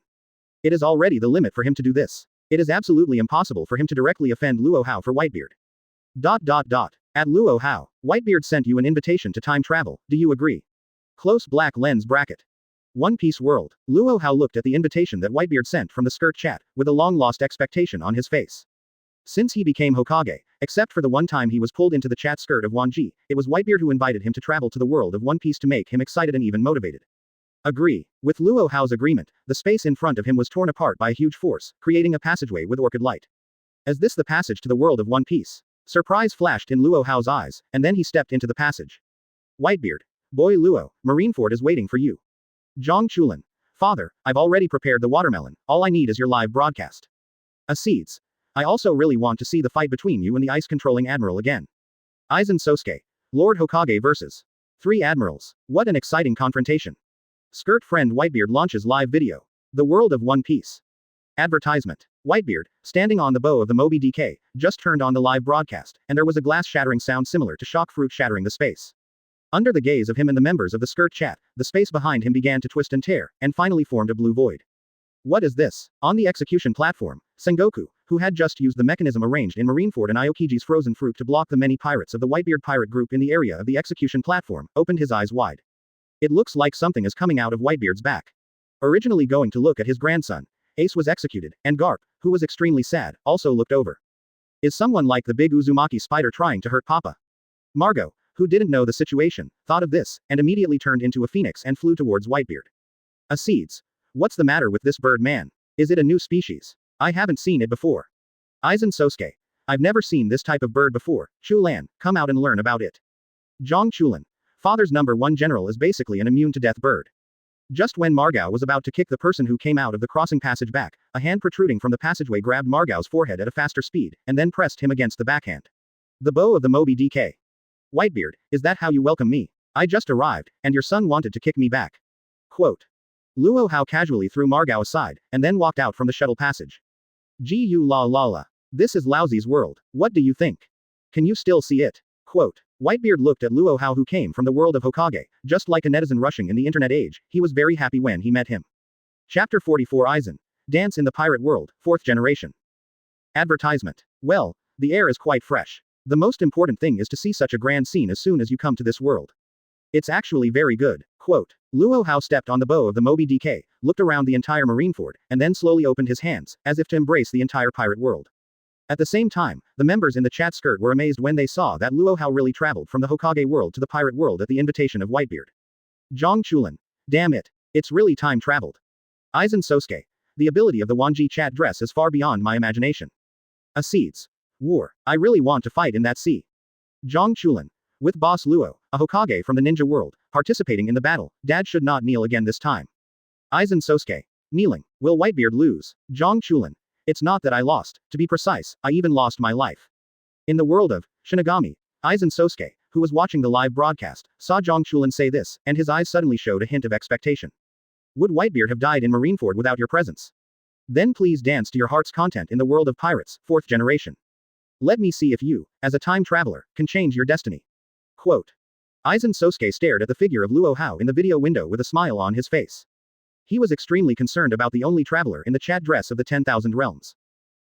It is already the limit for him to do this. It is absolutely impossible for him to directly offend Luo Hao for Whitebeard. At Luo Hao, Whitebeard sent you an invitation to time travel, do you agree? Close black lens bracket. One Piece World. Luo Hao looked at the invitation that Whitebeard sent from the skirt chat, with a long-lost expectation on his face. Since he became Hokage, except for the one time he was pulled into the chat skirt of Wanjie, it was Whitebeard who invited him to travel to the world of One Piece to make him excited and even motivated. Agree. With Luo Hao's agreement, the space in front of him was torn apart by a huge force, creating a passageway with orchid light. Is this the passage to the world of One Piece? Surprise flashed in Luo Hao's eyes, and then he stepped into the passage. Whitebeard. Boy Luo, Marineford is waiting for you. Zhang Chulin. Father, I've already prepared the watermelon, all I need is your live broadcast. Acedes. I also really want to see the fight between you and the ice-controlling Admiral again. Aizen Sosuke. Lord Hokage vs. 3 Admirals. What an exciting confrontation. Skirt friend Whitebeard launches live video. The world of One Piece. Advertisement. Whitebeard, standing on the bow of the Moby DK, just turned on the live broadcast, and there was a glass shattering sound similar to shock fruit shattering the space. Under the gaze of him and the members of the skirt chat, the space behind him began to twist and tear, and finally formed a blue void. What is this? On the execution platform, Sengoku, who had just used the mechanism arranged in Marineford and Aokiji's frozen fruit to block the many pirates of the Whitebeard pirate group in the area of the execution platform, opened his eyes wide. It looks like something is coming out of Whitebeard's back. Originally going to look at his grandson, Ace was executed, and Garp, who was extremely sad, also looked over. Is someone like the big Uzumaki spider trying to hurt Papa? Margot, who didn't know the situation, thought of this, and immediately turned into a phoenix and flew towards Whitebeard. Seeds. What's the matter with this bird, man? Is it a new species? I haven't seen it before. Aizen Sosuke. I've never seen this type of bird before. Chulan, come out and learn about it. Zhang Chulan. Father's #1 general is basically an immune-to-death bird. Just when Margao was about to kick the person who came out of the crossing passage back, a hand protruding from the passageway grabbed Margao's forehead at a faster speed, and then pressed him against the backhand. The bow of the Moby DK. Whitebeard, is that how you welcome me? I just arrived, and your son wanted to kick me back. Quote. Luo Hao casually threw Margao aside, and then walked out from the shuttle passage. Gu la la la. This is Laozi's world. What do you think? Can you still see it? Quote. Whitebeard looked at Luo Hao, who came from the world of Hokage, just like a netizen rushing in the internet age. He was very happy when he met him. Chapter 44 Aizen. Dance in the Pirate World, 4th Generation. Advertisement. Well, the air is quite fresh. The most important thing is to see such a grand scene as soon as you come to this world. It's actually very good. Quote. Luo Hao stepped on the bow of the Moby DK, looked around the entire Marineford, and then slowly opened his hands, as if to embrace the entire pirate world. At the same time, the members in the chat skirt were amazed when they saw that Luo Hao really traveled from the Hokage world to the pirate world at the invitation of Whitebeard. Zhang Chulan. Damn it. It's really time traveled. Aizen Sosuke. The ability of the Wanjie chat dress is far beyond my imagination. Seeds. War. I really want to fight in that sea. Zhang Chulan. With Boss Luo, a Hokage from the ninja world, participating in the battle, Dad should not kneel again this time. Aizen Sosuke. Kneeling. Will Whitebeard lose? Zhang Chulan. It's not that I lost, to be precise, I even lost my life. In the world of Shinigami, Aizen Sosuke, who was watching the live broadcast, saw Zhang Chulan say this, and his eyes suddenly showed a hint of expectation. Would Whitebeard have died in Marineford without your presence? Then please dance to your heart's content in the world of pirates, 4th generation. Let me see if you, as a time traveler, can change your destiny. Quote. Aizen Sosuke stared at the figure of Luo Hao in the video window with a smile on his face. He was extremely concerned about the only traveler in the chat dress of the 10,000 realms.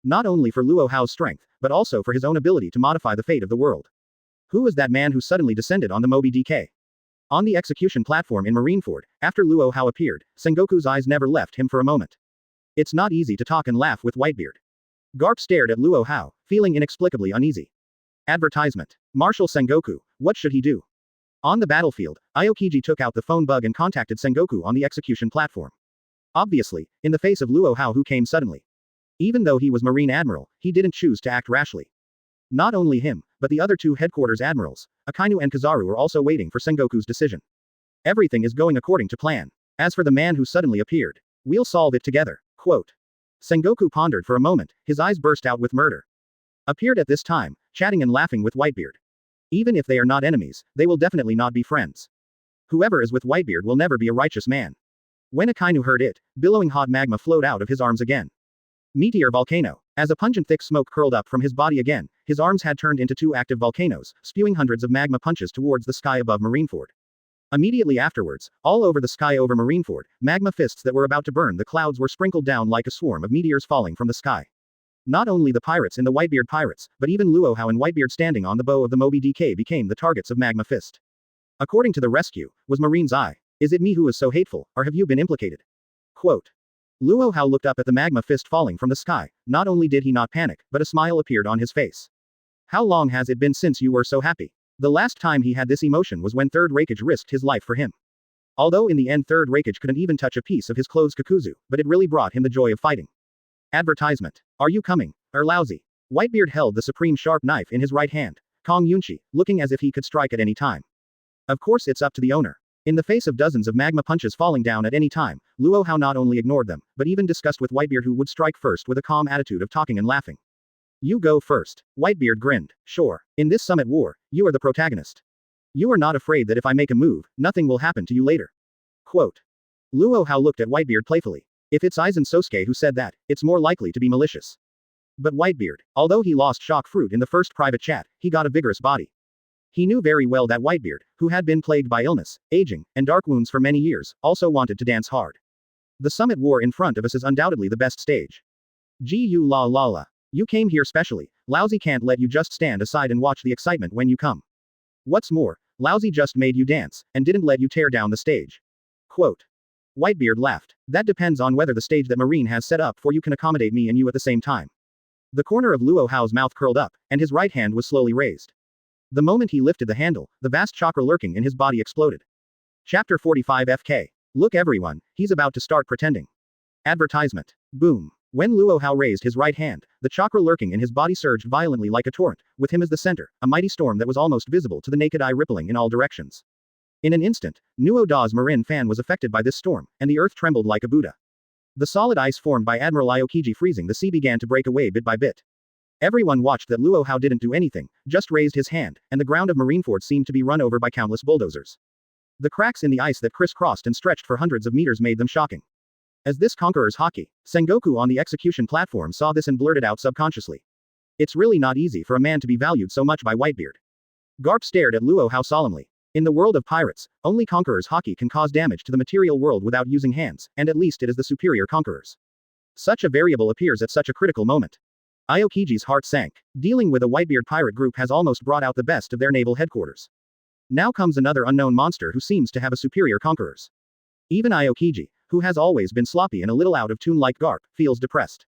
Not only for Luo Hao's strength, but also for his own ability to modify the fate of the world. Who was that man who suddenly descended on the Moby DK? On the execution platform in Marineford, after Luo Hao appeared, Sengoku's eyes never left him for a moment. It's not easy to talk and laugh with Whitebeard. Garp stared at Luo Hao, feeling inexplicably uneasy. Advertisement. Marshal Sengoku, what should he do? On the battlefield, Aokiji took out the phone bug and contacted Sengoku on the execution platform. Obviously, in the face of Luo Hao, who came suddenly. Even though he was Marine Admiral, he didn't choose to act rashly. Not only him, but the other 2 headquarters admirals, Akainu and Kizaru, were also waiting for Sengoku's decision. Everything is going according to plan. As for the man who suddenly appeared, we'll solve it together. Quote. Sengoku pondered for a moment, his eyes burst out with murder. Appeared at this time, chatting and laughing with Whitebeard. Even if they are not enemies, they will definitely not be friends. Whoever is with Whitebeard will never be a righteous man. When Akainu heard it, billowing hot magma flowed out of his arms again. Meteor volcano. As a pungent thick smoke curled up from his body again, his arms had turned into 2 active volcanoes, spewing hundreds of magma punches towards the sky above Marineford. Immediately afterwards, all over the sky over Marineford, magma fists that were about to burn the clouds were sprinkled down like a swarm of meteors falling from the sky. Not only the pirates in the Whitebeard pirates, but even Luo Hao and Whitebeard standing on the bow of the Moby DK became the targets of magma fist. According to the rescue, was Marine's eye. Is it me who is so hateful, or have you been implicated? Quote. Luo Hao looked up at the magma fist falling from the sky. Not only did he not panic, but a smile appeared on his face. How long has it been since you were so happy? The last time he had this emotion was when 3rd Raikage risked his life for him. Although in the end 3rd Raikage couldn't even touch a piece of his clothes Kakuzu, but it really brought him the joy of fighting. Advertisement. Are you coming? Laozi. Whitebeard held the supreme sharp knife in his right hand. Kong Yunchi, looking as if he could strike at any time. Of course it's up to the owner. In the face of dozens of magma punches falling down at any time, Luo Hao not only ignored them, but even discussed with Whitebeard who would strike first with a calm attitude of talking and laughing. You go first. Whitebeard grinned. Sure. In this summit war, you are the protagonist. You are not afraid that if I make a move, nothing will happen to you later. Quote. Luo Hao looked at Whitebeard playfully. If it's Aizen Sosuke who said that, it's more likely to be malicious. But Whitebeard, although he lost shock fruit in the first private chat, he got a vigorous body. He knew very well that Whitebeard, who had been plagued by illness, aging, and dark wounds for many years, also wanted to dance hard. The summit war in front of us is undoubtedly the best stage. Gu la la la. You came here specially. Laozi can't let you just stand aside and watch the excitement when you come. What's more, Laozi just made you dance, and didn't let you tear down the stage. Quote. Whitebeard laughed. That depends on whether the stage that Marine has set up for you can accommodate me and you at the same time. The corner of Luo Hao's mouth curled up, and his right hand was slowly raised. The moment he lifted the handle, the vast chakra lurking in his body exploded. Chapter 45 FK. Look everyone, he's about to start pretending. Advertisement. Boom. When Luo Hao raised his right hand, the chakra lurking in his body surged violently like a torrent, with him as the center, a mighty storm that was almost visible to the naked eye rippling in all directions. In an instant, Nuo Da's Marin fan was affected by this storm, and the earth trembled like a Buddha. The solid ice formed by Admiral Hokage freezing the sea began to break away bit by bit. Everyone watched that Luo Hao didn't do anything, just raised his hand, and the ground of Marineford seemed to be run over by countless bulldozers. The cracks in the ice that crisscrossed and stretched for hundreds of meters made them shocking. As this conqueror's haki, Sengoku on the execution platform saw this and blurted out subconsciously. It's really not easy for a man to be valued so much by Whitebeard. Garp stared at Luo Hao solemnly. In the world of pirates, only conqueror's haki can cause damage to the material world without using hands, and at least it is the superior conquerors. Such a variable appears at such a critical moment. Aokiji's heart sank. Dealing with a Whitebeard pirate group has almost brought out the best of their naval headquarters. Now comes another unknown monster who seems to have a superior conquerors. Even Aokiji, who has always been sloppy and a little out of tune like Garp, feels depressed.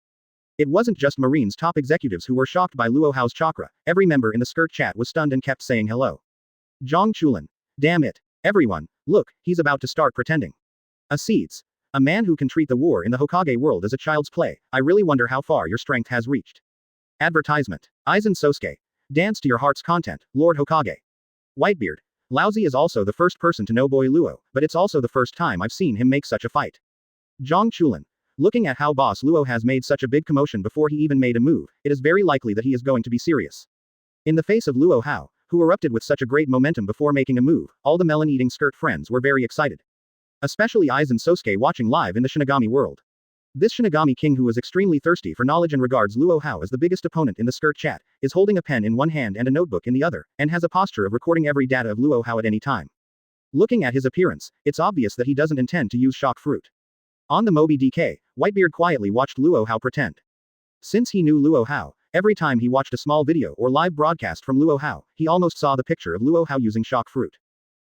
It wasn't just Marine's top executives who were shocked by Luo Hao's chakra, every member in the skirt chat was stunned and kept saying hello. Zhang Chulin. Damn it. Everyone, look, he's about to start pretending. Acedes. A man who can treat the war in the Hokage world as a child's play, I really wonder how far your strength has reached. Advertisement. Aizen Sosuke. Dance to your heart's content, Lord Hokage. Whitebeard. Laozi is also the first person to know Boy Luo, but it's also the first time I've seen him make such a fight. Zhang Chulin. Looking at how boss Luo has made such a big commotion before he even made a move, it is very likely that he is going to be serious. In the face of Luo Hao, who erupted with such a great momentum before making a move, all the melon-eating skirt friends were very excited. Especially Aizen Sosuke watching live in the Shinigami world. This Shinigami king who was extremely thirsty for knowledge and regards Luo Hao as the biggest opponent in the skirt chat, is holding a pen in one hand and a notebook in the other, and has a posture of recording every data of Luo Hao at any time. Looking at his appearance, it's obvious that he doesn't intend to use shock fruit. On the Moby DK, Whitebeard quietly watched Luo Hao pretend. Since he knew Luo Hao, every time he watched a small video or live broadcast from Luo Hao, he almost saw the picture of Luo Hao using shock fruit.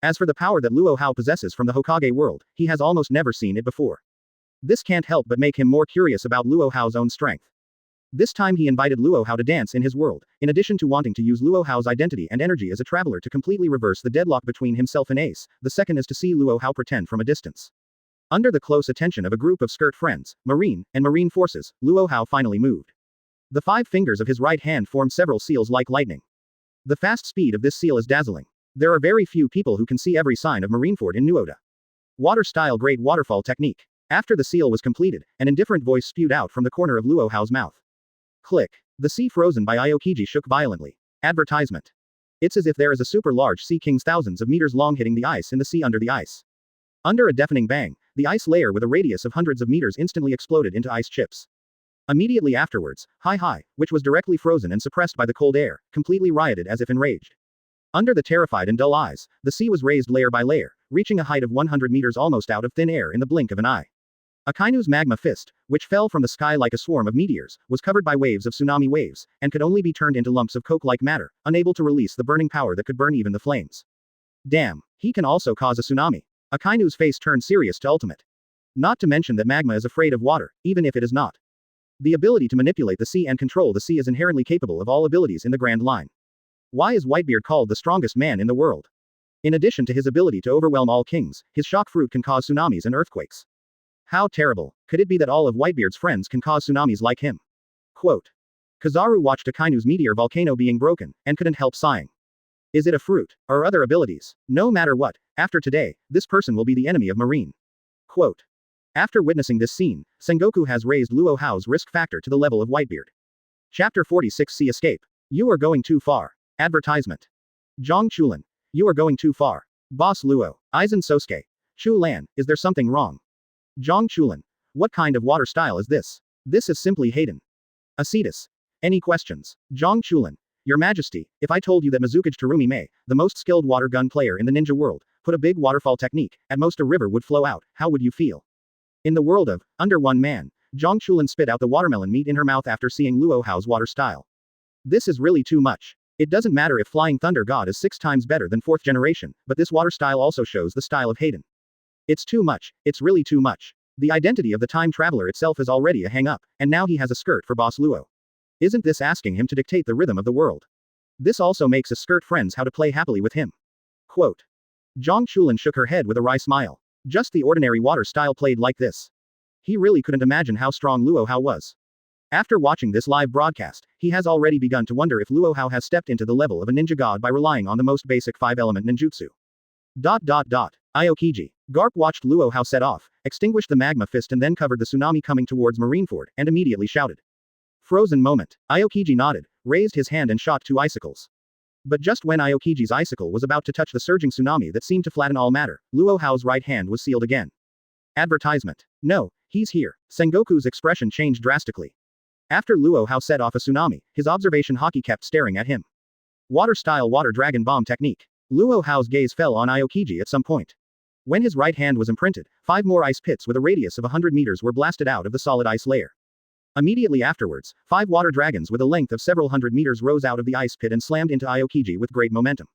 As for the power that Luo Hao possesses from the Hokage world, he has almost never seen it before. This can't help but make him more curious about Luo Hao's own strength. This time he invited Luo Hao to dance in his world, in addition to wanting to use Luo Hao's identity and energy as a traveler to completely reverse the deadlock between himself and Ace. The second is to see Luo Hao pretend from a distance. Under the close attention of a group of skirt friends, Marine, and Marine forces, Luo Hao finally moved. The 5 fingers of his right hand formed several seals like lightning. The fast speed of this seal is dazzling. There are very few people who can see every sign of Marineford in Nuoda. Water-style great waterfall technique. After the seal was completed, an indifferent voice spewed out from the corner of Luo Hao's mouth. Click. The sea frozen by Aokiji shook violently. Advertisement. It's as if there is a super large sea king's thousands of meters long hitting the ice in the sea under the ice. Under a deafening bang, the ice layer with a radius of hundreds of meters instantly exploded into ice chips. Immediately afterwards, Hi, which was directly frozen and suppressed by the cold air, completely rioted as if enraged. Under the terrified and dull eyes, the sea was raised layer by layer, reaching a height of 100 meters almost out of thin air in the blink of an eye. Akainu's magma fist, which fell from the sky like a swarm of meteors, was covered by waves of tsunami waves, and could only be turned into lumps of coke-like matter, unable to release the burning power that could burn even the flames. Damn, he can also cause a tsunami. Akainu's face turned serious to ultimate. Not to mention that magma is afraid of water, even if it is not. The ability to manipulate the sea and control the sea is inherently capable of all abilities in the Grand Line. Why is Whitebeard called the strongest man in the world? In addition to his ability to overwhelm all kings, his shock fruit can cause tsunamis and earthquakes. How terrible. Could it be that all of Whitebeard's friends can cause tsunamis like him? Quote. Kizaru watched Akainu's meteor volcano being broken, and couldn't help sighing. Is it a fruit, or other abilities? No matter what, after today, this person will be the enemy of Marine. Quote. After witnessing this scene, Sengoku has raised Luo Hao's risk factor to the level of Whitebeard. Chapter 46 See Escape. You are going too far. Advertisement. Zhang Chulin. You are going too far. Boss Luo. Aizen Sosuke. Chu Lan, is there something wrong? Zhang Chulin. What kind of water style is this? This is simply Hayden. Acetus. Any questions? Zhang Chulin. Your Majesty, if I told you that Mizukage Terumi Mei, the most skilled water gun player in the ninja world, put a big waterfall technique, at most a river would flow out, how would you feel? In the world of Under One Man, Zhang Chulin spit out the watermelon meat in her mouth after seeing Luo Hao's water style. This is really too much. It doesn't matter if Flying Thunder God is 6 times better than 4th generation, but this water style also shows the style of Hayden. It's too much, it's really too much. The identity of the time traveler itself is already a hang-up, and now he has a skirt for Boss Luo. Isn't this asking him to dictate the rhythm of the world? This also makes us skirt friends how to play happily with him. Quote. Zhang Chulin shook her head with a wry smile. Just the ordinary water style played like this. He really couldn't imagine how strong Luo Hao was. After watching this live broadcast, he has already begun to wonder if Luo Hao has stepped into the level of a ninja god by relying on the most basic 5-element ninjutsu. Aokiji. Garp watched Luo Hao set off, extinguished the magma fist and then covered the tsunami coming towards Marineford, and immediately shouted. Frozen moment. Aokiji nodded, raised his hand and shot 2 icicles. But just when Aokiji's icicle was about to touch the surging tsunami that seemed to flatten all matter, Luo Hao's right hand was sealed again. Advertisement. No, he's here. Sengoku's expression changed drastically. After Luo Hao set off a tsunami, his observation Haki kept staring at him. Water-style water dragon bomb technique. Luo Hao's gaze fell on Aokiji at some point. When his right hand was imprinted, 5 more ice pits with a radius of 100 meters were blasted out of the solid ice layer. Immediately afterwards, 5 water dragons with a length of several hundred meters rose out of the ice pit and slammed into Aokiji with great momentum.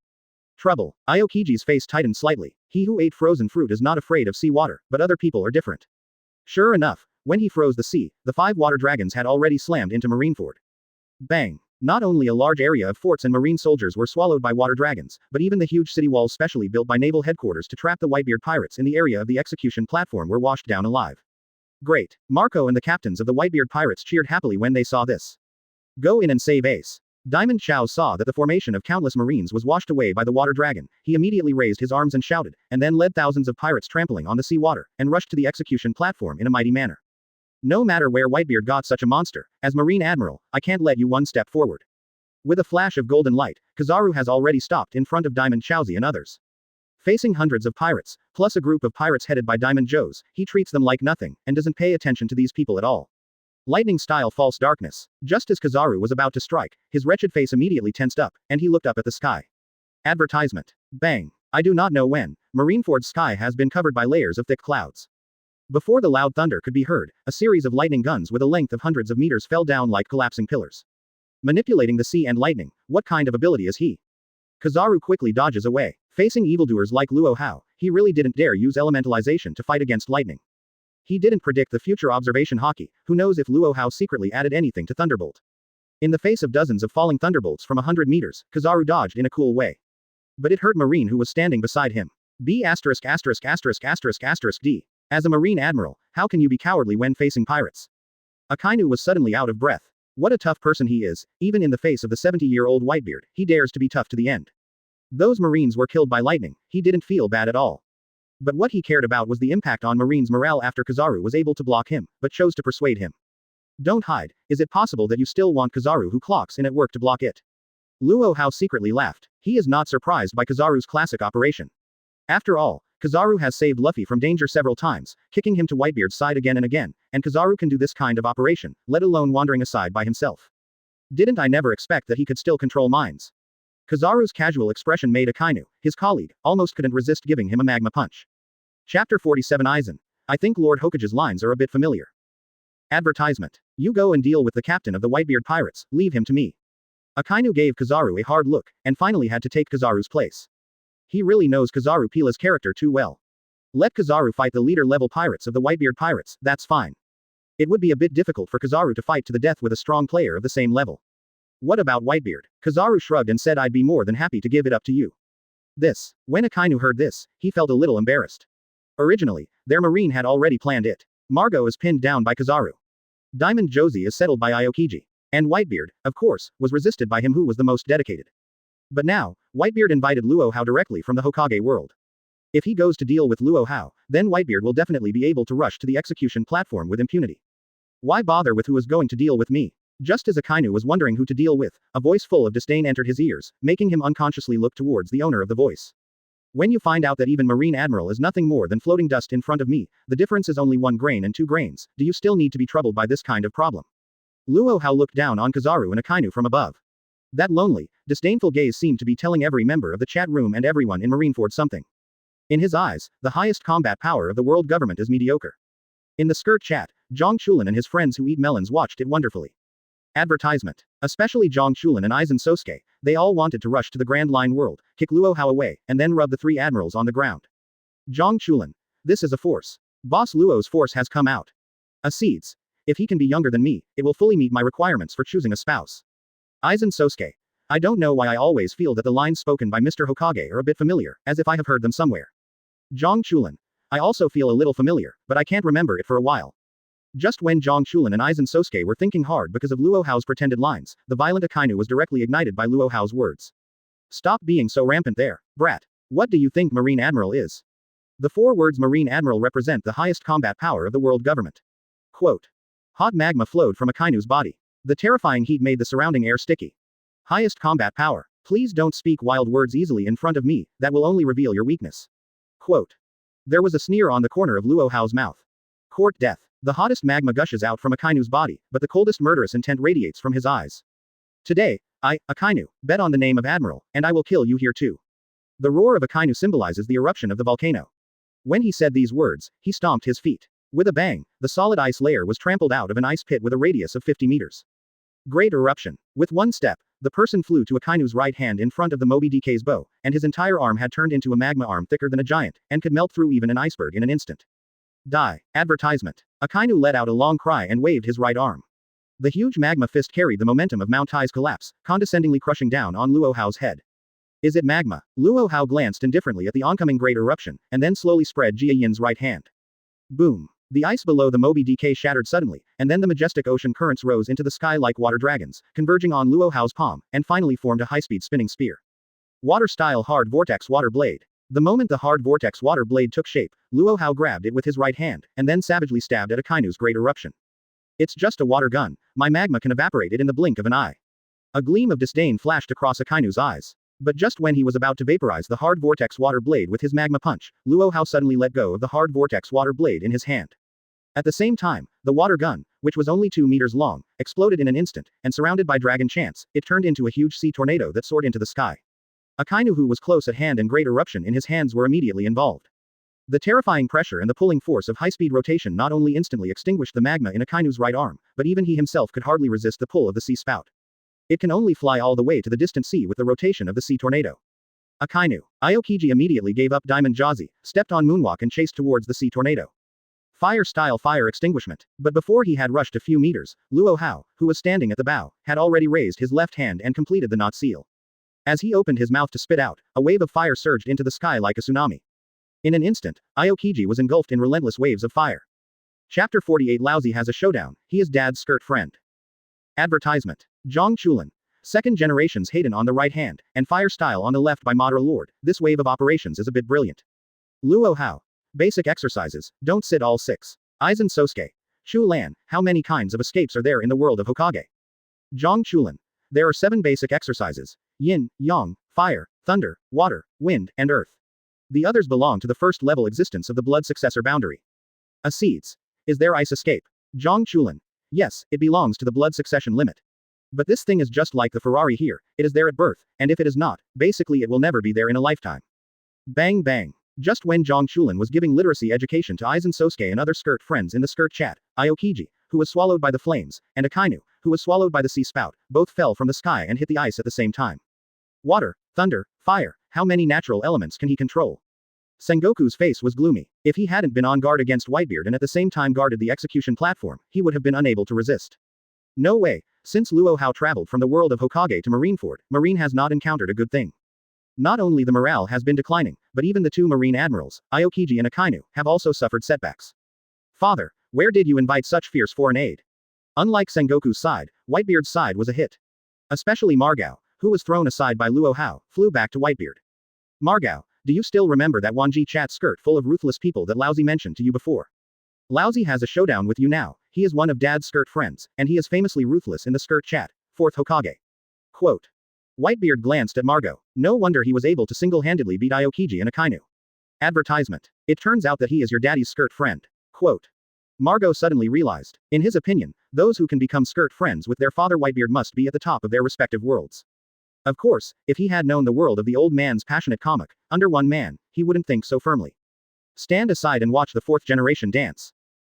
Trouble. Aokiji's face tightened slightly. He who ate frozen fruit is not afraid of sea water, but other people are different. Sure enough, when he froze the sea, the 5 water dragons had already slammed into Marineford. Bang. Not only a large area of forts and marine soldiers were swallowed by water dragons, but even the huge city walls specially built by Naval Headquarters to trap the Whitebeard pirates in the area of the execution platform were washed down alive. Great. Marco and the captains of the Whitebeard pirates cheered happily when they saw this. Go in and save Ace. Diamond Chow saw that the formation of countless marines was washed away by the water dragon. He immediately raised his arms and shouted, and then led thousands of pirates trampling on the sea water, and rushed to the execution platform in a mighty manner. No matter where Whitebeard got such a monster, as Marine Admiral, I can't let you one step forward. With a flash of golden light, Kizaru has already stopped in front of Diamond Chowzi and others. Facing hundreds of pirates, plus a group of pirates headed by Diamond Joes, he treats them like nothing, and doesn't pay attention to these people at all. Lightning-style false darkness. Just as Kizaru was about to strike, his wretched face immediately tensed up, and he looked up at the sky. Advertisement. Bang. I do not know when, Marineford's sky has been covered by layers of thick clouds. Before the loud thunder could be heard, a series of lightning guns with a length of hundreds of meters fell down like collapsing pillars. Manipulating the sea and lightning, what kind of ability is he? Kizaru quickly dodges away. Facing evildoers like Luo Hao, he really didn't dare use elementalization to fight against lightning. He didn't predict the future observation Haki, who knows if Luo Hao secretly added anything to Thunderbolt. In the face of dozens of falling thunderbolts from 100 meters, Kizaru dodged in a cool way. But it hurt Marine who was standing beside him. D. As a Marine Admiral, how can you be cowardly when facing pirates? Akainu was suddenly out of breath. What a tough person he is, even in the face of the 70-year-old Whitebeard, he dares to be tough to the end. Those Marines were killed by lightning, he didn't feel bad at all. But what he cared about was the impact on Marines' morale after Kizaru was able to block him, but chose to persuade him. Don't hide, is it possible that you still want Kizaru who clocks in at work to block it? Luo Hao secretly laughed. He is not surprised by Kizaru's classic operation. After all, Kizaru has saved Luffy from danger several times, kicking him to Whitebeard's side again and again, and Kizaru can do this kind of operation, let alone wandering aside by himself. Didn't I never expect that he could still control minds? Kizaru's casual expression made Akainu, his colleague, almost couldn't resist giving him a magma punch. Chapter 47 Aizen. I think Lord Hokage's lines are a bit familiar. Advertisement. You go and deal with the captain of the Whitebeard pirates, leave him to me. Akainu gave Kizaru a hard look, and finally had to take Kizaru's place. He really knows Kizaru Pila's character too well. Let Kizaru fight the leader-level pirates of the Whitebeard pirates, that's fine. It would be a bit difficult for Kizaru to fight to the death with a strong player of the same level. What about Whitebeard? Kizaru shrugged and said I'd be more than happy to give it up to you. When Akainu heard this, he felt a little embarrassed. Originally, their marine had already planned it. Margot is pinned down by Kizaru. Diamond Josie is settled by Aokiji. And Whitebeard, of course, was resisted by him who was the most dedicated. But now, Whitebeard invited Luo Hao directly from the Hokage world. If he goes to deal with Luo Hao, then Whitebeard will definitely be able to rush to the execution platform with impunity. Why bother with who is going to deal with me? Just as Akainu was wondering who to deal with, a voice full of disdain entered his ears, making him unconsciously look towards the owner of the voice. When you find out that even Marine Admiral is nothing more than floating dust in front of me, the difference is only 1 grain and 2 grains, do you still need to be troubled by this kind of problem? Luo Hao looked down on Kizaru and Akainu from above. That lonely, disdainful gaze seemed to be telling every member of the chat room and everyone in Marineford something. In his eyes, the highest combat power of the world government is mediocre. In the skirt chat, Zhang Chulin and his friends who eat melons watched it wonderfully. Advertisement. Especially Zhang Chulin and Aizen Sosuke, they all wanted to rush to the Grand Line world, kick Luo Hao away, and then rub the three admirals on the ground. Zhang Chulin. This is a force. Boss Luo's force has come out. Acedes. If he can be younger than me, it will fully meet my requirements for choosing a spouse. Aizen Sosuke. I don't know why I always feel that the lines spoken by Mr. Hokage are a bit familiar, as if I have heard them somewhere. Zhang Chulin. I also feel a little familiar, but I can't remember it for a while. Just when Zhang Chulin and Aizen Sosuke were thinking hard because of Luo Hao's pretended lines, the violent Akainu was directly ignited by Luo Hao's words. Stop being so rampant there, brat. What do you think Marine Admiral is? The 4 words Marine Admiral represent the highest combat power of the world government. Quote. Hot magma flowed from Akainu's body. The terrifying heat made the surrounding air sticky. Highest combat power. Please don't speak wild words easily in front of me, that will only reveal your weakness. Quote. There was a sneer on the corner of Luo Hao's mouth. Court death. The hottest magma gushes out from Akainu's body, but the coldest murderous intent radiates from his eyes. Today, I, Akainu, bet on the name of Admiral, and I will kill you here too. The roar of Akainu symbolizes the eruption of the volcano. When he said these words, he stomped his feet. With a bang, the solid ice layer was trampled out of an ice pit with a radius of 50 meters. Great eruption. With one step, the person flew to Akainu's right hand in front of the Moby DK's bow, and his entire arm had turned into a magma arm thicker than a giant, and could melt through even an iceberg in an instant. Die. Advertisement. Akainu let out a long cry and waved his right arm. The huge magma fist carried the momentum of Mount Tai's collapse, condescendingly crushing down on Luo Hao's head. Is it magma? Luo Hao glanced indifferently at the oncoming great eruption, and then slowly spread Jia Yin's right hand. Boom. The ice below the Moby DK shattered suddenly, and then the majestic ocean currents rose into the sky like water dragons, converging on Luo Hao's palm, and finally formed a high-speed spinning spear. Water-style hard vortex water blade. The moment the hard vortex water blade took shape, Luo Hao grabbed it with his right hand, and then savagely stabbed at Akainu's great eruption. It's just a water gun. My magma can evaporate it in the blink of an eye. A gleam of disdain flashed across Akainu's eyes. But just when he was about to vaporize the hard vortex water blade with his magma punch, Luo Hao suddenly let go of the hard vortex water blade in his hand. At the same time, the water gun, which was only 2 meters long, exploded in an instant, and surrounded by dragon chants, it turned into a huge sea tornado that soared into the sky. Akainu, who was close at hand and great eruption in his hands, were immediately involved. The terrifying pressure and the pulling force of high-speed rotation not only instantly extinguished the magma in Akainu's right arm, but even he himself could hardly resist the pull of the sea spout. It can only fly all the way to the distant sea with the rotation of the sea tornado. Akainu. Aokiji immediately gave up Diamond Jazi, stepped on Moonwalk and chased towards the sea tornado. Fire-style fire extinguishment. But before he had rushed a few meters, Luo Hao, who was standing at the bow, had already raised his left hand and completed the knot seal. As he opened his mouth to spit out, a wave of fire surged into the sky like a tsunami. In an instant, Aokiji was engulfed in relentless waves of fire. Chapter 48. Laozi has a showdown. He is Dad's skirt friend. Advertisement. Zhang Chulin. Second generation's Hayden on the right hand, and Fire Style on the left by Madara Lord. This wave of operations is a bit brilliant. Luo Hao. Basic exercises. Don't sit all 6. Aizen Sosuke. Chu Lan. How many kinds of escapes are there in the world of Hokage? Zhang Chulin. There are 7 basic exercises. Yin, Yang, Fire, Thunder, Water, Wind, and Earth. The others belong to the first level existence of the blood successor boundary. Acedes. Is there ice escape? Zhang Chulin. Yes, it belongs to the blood succession limit. But this thing is just like the Ferrari here, it is there at birth, and if it is not, basically it will never be there in a lifetime. Bang bang. Just when Zhang Chulin was giving literacy education to Aizen Sosuke and other skirt friends in the skirt chat, Aokiji, who was swallowed by the flames, and Akainu, who was swallowed by the sea spout, both fell from the sky and hit the ice at the same time. Water, thunder, fire, how many natural elements can he control? Sengoku's face was gloomy. If he hadn't been on guard against Whitebeard and at the same time guarded the execution platform, he would have been unable to resist. No way. Since Luo Hao traveled from the world of Hokage to Marineford, Marine has not encountered a good thing. Not only the morale has been declining, but even the 2 Marine Admirals, Aokiji and Akainu, have also suffered setbacks. Father, where did you invite such fierce foreign aid? Unlike Sengoku's side, Whitebeard's side was a hit. Especially Margao, who was thrown aside by Luo Hao, flew back to Whitebeard. Margao, do you still remember that Wanjie chat skirt full of ruthless people that Laozi mentioned to you before? Laozi has a showdown with you now. He is one of Dad's skirt friends, and he is famously ruthless in the skirt chat. 4th Hokage. Quote. Whitebeard glanced at Margao. No wonder he was able to single-handedly beat Aokiji and Akainu. Advertisement. It turns out that he is your daddy's skirt friend. Quote. Margao suddenly realized. In his opinion, those who can become skirt friends with their father Whitebeard must be at the top of their respective worlds. Of course, if he had known the world of the old man's passionate comic, Under One Man, he wouldn't think so firmly. Stand aside and watch the 4th generation dance.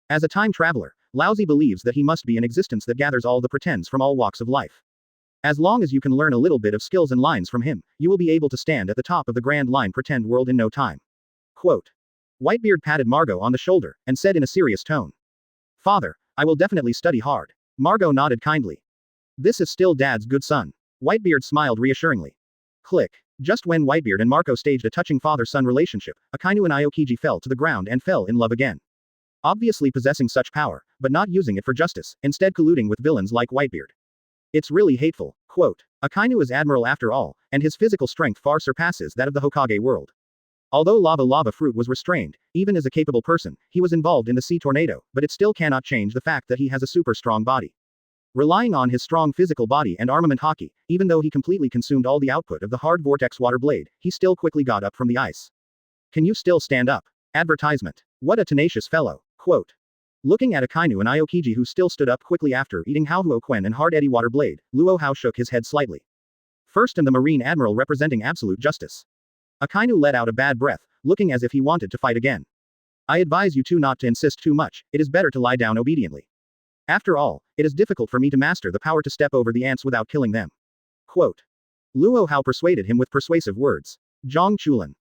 As a time traveler, Laozi believes that he must be an existence that gathers all the pretends from all walks of life. As long as you can learn a little bit of skills and lines from him, you will be able to stand at the top of the Grand Line pretend world in no time. Quote. Whitebeard patted Margot on the shoulder, and said in a serious tone. Father, I will definitely study hard. Margot nodded kindly. This is still Dad's good son. Whitebeard smiled reassuringly. Click. Just when Whitebeard and Marco staged a touching father-son relationship, Akainu and Aokiji fell to the ground and fell in love again. Obviously possessing such power, but not using it for justice, instead colluding with villains like Whitebeard. It's really hateful. Quote. Akainu is Admiral after all, and his physical strength far surpasses that of the Hokage world. Although lava fruit was restrained, even as a capable person, he was involved in the sea tornado, but it still cannot change the fact that he has a super strong body. Relying on his strong physical body and armament haki, even though he completely consumed all the output of the hard vortex water blade, he still quickly got up from the ice. Can you still stand up? Advertisement. What a tenacious fellow. Quote. Looking at Akainu and Aokiji who still stood up quickly after eating Haohuo Quen and hard eddy water blade, Luo Hao shook his head slightly. First and the Marine Admiral representing absolute justice. Akainu let out a bad breath, looking as if he wanted to fight again. I advise you two not to insist too much, it is better to lie down obediently. After all, it is difficult for me to master the power to step over the ants without killing them. Quote. Luo Hao persuaded him with persuasive words. Zhang Chulin.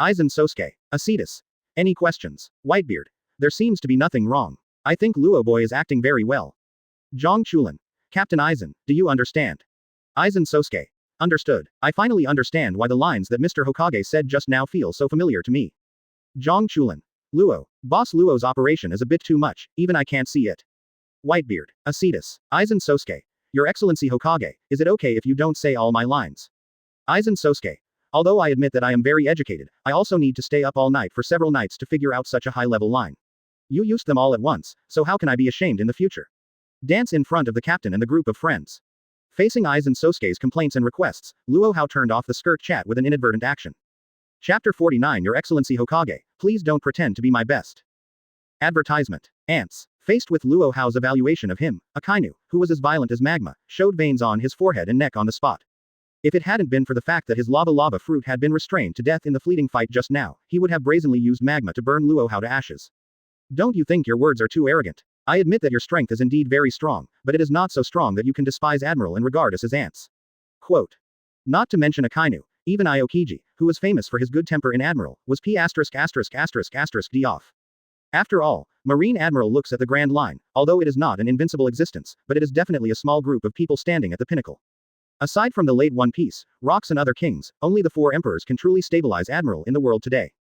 Aizen Sosuke. Acetus. Any questions? Whitebeard. There seems to be nothing wrong. I think Luo boy is acting very well. Zhang Chulin. Captain Aizen, do you understand? Aizen Sosuke. Understood. I finally understand why the lines that Mr. Hokage said just now feel so familiar to me. Zhang Chulin. Luo. Boss Luo's operation is a bit too much, even I can't see it. Whitebeard. Acetus. Aizen Sosuke. Your Excellency Hokage, is it okay if you don't say all my lines? Aizen Sosuke. Although I admit that I am very educated, I also need to stay up all night for several nights to figure out such a high-level line. You used them all at once, so how can I be ashamed in the future? Dance in front of the captain and the group of friends. Facing Aizen Sosuke's complaints and requests, Luo Hao turned off the skirt chat with an inadvertent action. Chapter 49 Your Excellency Hokage, please don't pretend to be my best. Advertisement. Ants. Faced with Luo Hao's evaluation of him, Akainu, who was as violent as magma, showed veins on his forehead and neck on the spot. If it hadn't been for the fact that his lava fruit had been restrained to death in the fleeting fight just now, he would have brazenly used magma to burn Luo Hao to ashes. Don't you think your words are too arrogant? I admit that your strength is indeed very strong, but it is not so strong that you can despise Admiral and regard us as ants. Quote. Not to mention Akainu, even Aokiji, who was famous for his good temper in Admiral, was d off. After all, Marine Admiral looks at the Grand Line, although it is not an invincible existence, but it is definitely a small group of people standing at the pinnacle. Aside from the late One Piece, Rocks and other kings, only the 4 emperors can truly stabilize Admiral in the world today.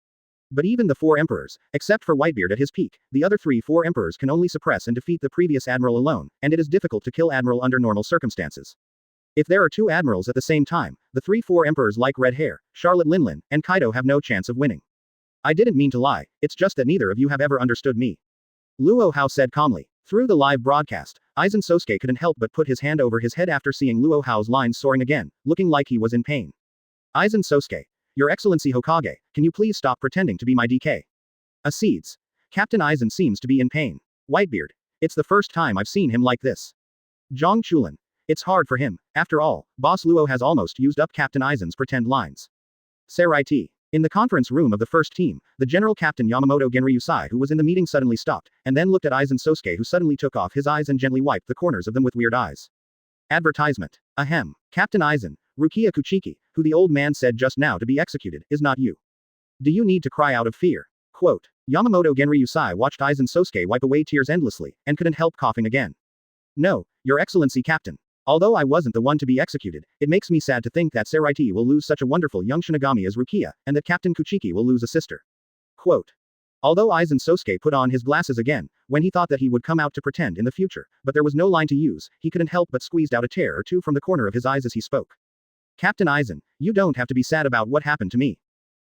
But even the 4 emperors, except for Whitebeard at his peak, the other 4 emperors can only suppress and defeat the previous Admiral alone, and it is difficult to kill Admiral under normal circumstances. If there are 2 admirals at the same time, the 4 emperors like Red Hair, Charlotte Linlin, and Kaido have no chance of winning. I didn't mean to lie, it's just that neither of you have ever understood me. Luo Hao said calmly. Through the live broadcast, Aizen Sosuke couldn't help but put his hand over his head after seeing Luo Hao's lines soaring again, looking like he was in pain. Aizen Sosuke. Your Excellency Hokage, can you please stop pretending to be my DK? Acedes. Captain Aizen seems to be in pain. Whitebeard. It's the first time I've seen him like this. Zhang Chulin. It's hard for him, after all, Boss Luo has almost used up Captain Aizen's pretend lines. Seraiti. In the conference room of the first team, the General Captain Yamamoto Genryusai who was in the meeting suddenly stopped, and then looked at Aizen Sosuke who suddenly took off his eyes and gently wiped the corners of them with weird eyes. Advertisement. Ahem. Captain Aizen, Rukia Kuchiki, who the old man said just now to be executed, is not you. Do you need to cry out of fear? Quote. Yamamoto Genryusai watched Aizen Sosuke wipe away tears endlessly, and couldn't help coughing again. No, Your Excellency Captain. Although I wasn't the one to be executed, it makes me sad to think that Seraiti will lose such a wonderful young Shinigami as Rukia, and that Captain Kuchiki will lose a sister. Quote. Although Aizen Sosuke put on his glasses again, when he thought that he would come out to pretend in the future, but there was no line to use, he couldn't help but squeezed out a tear or two from the corner of his eyes as he spoke. Captain Aizen, you don't have to be sad about what happened to me.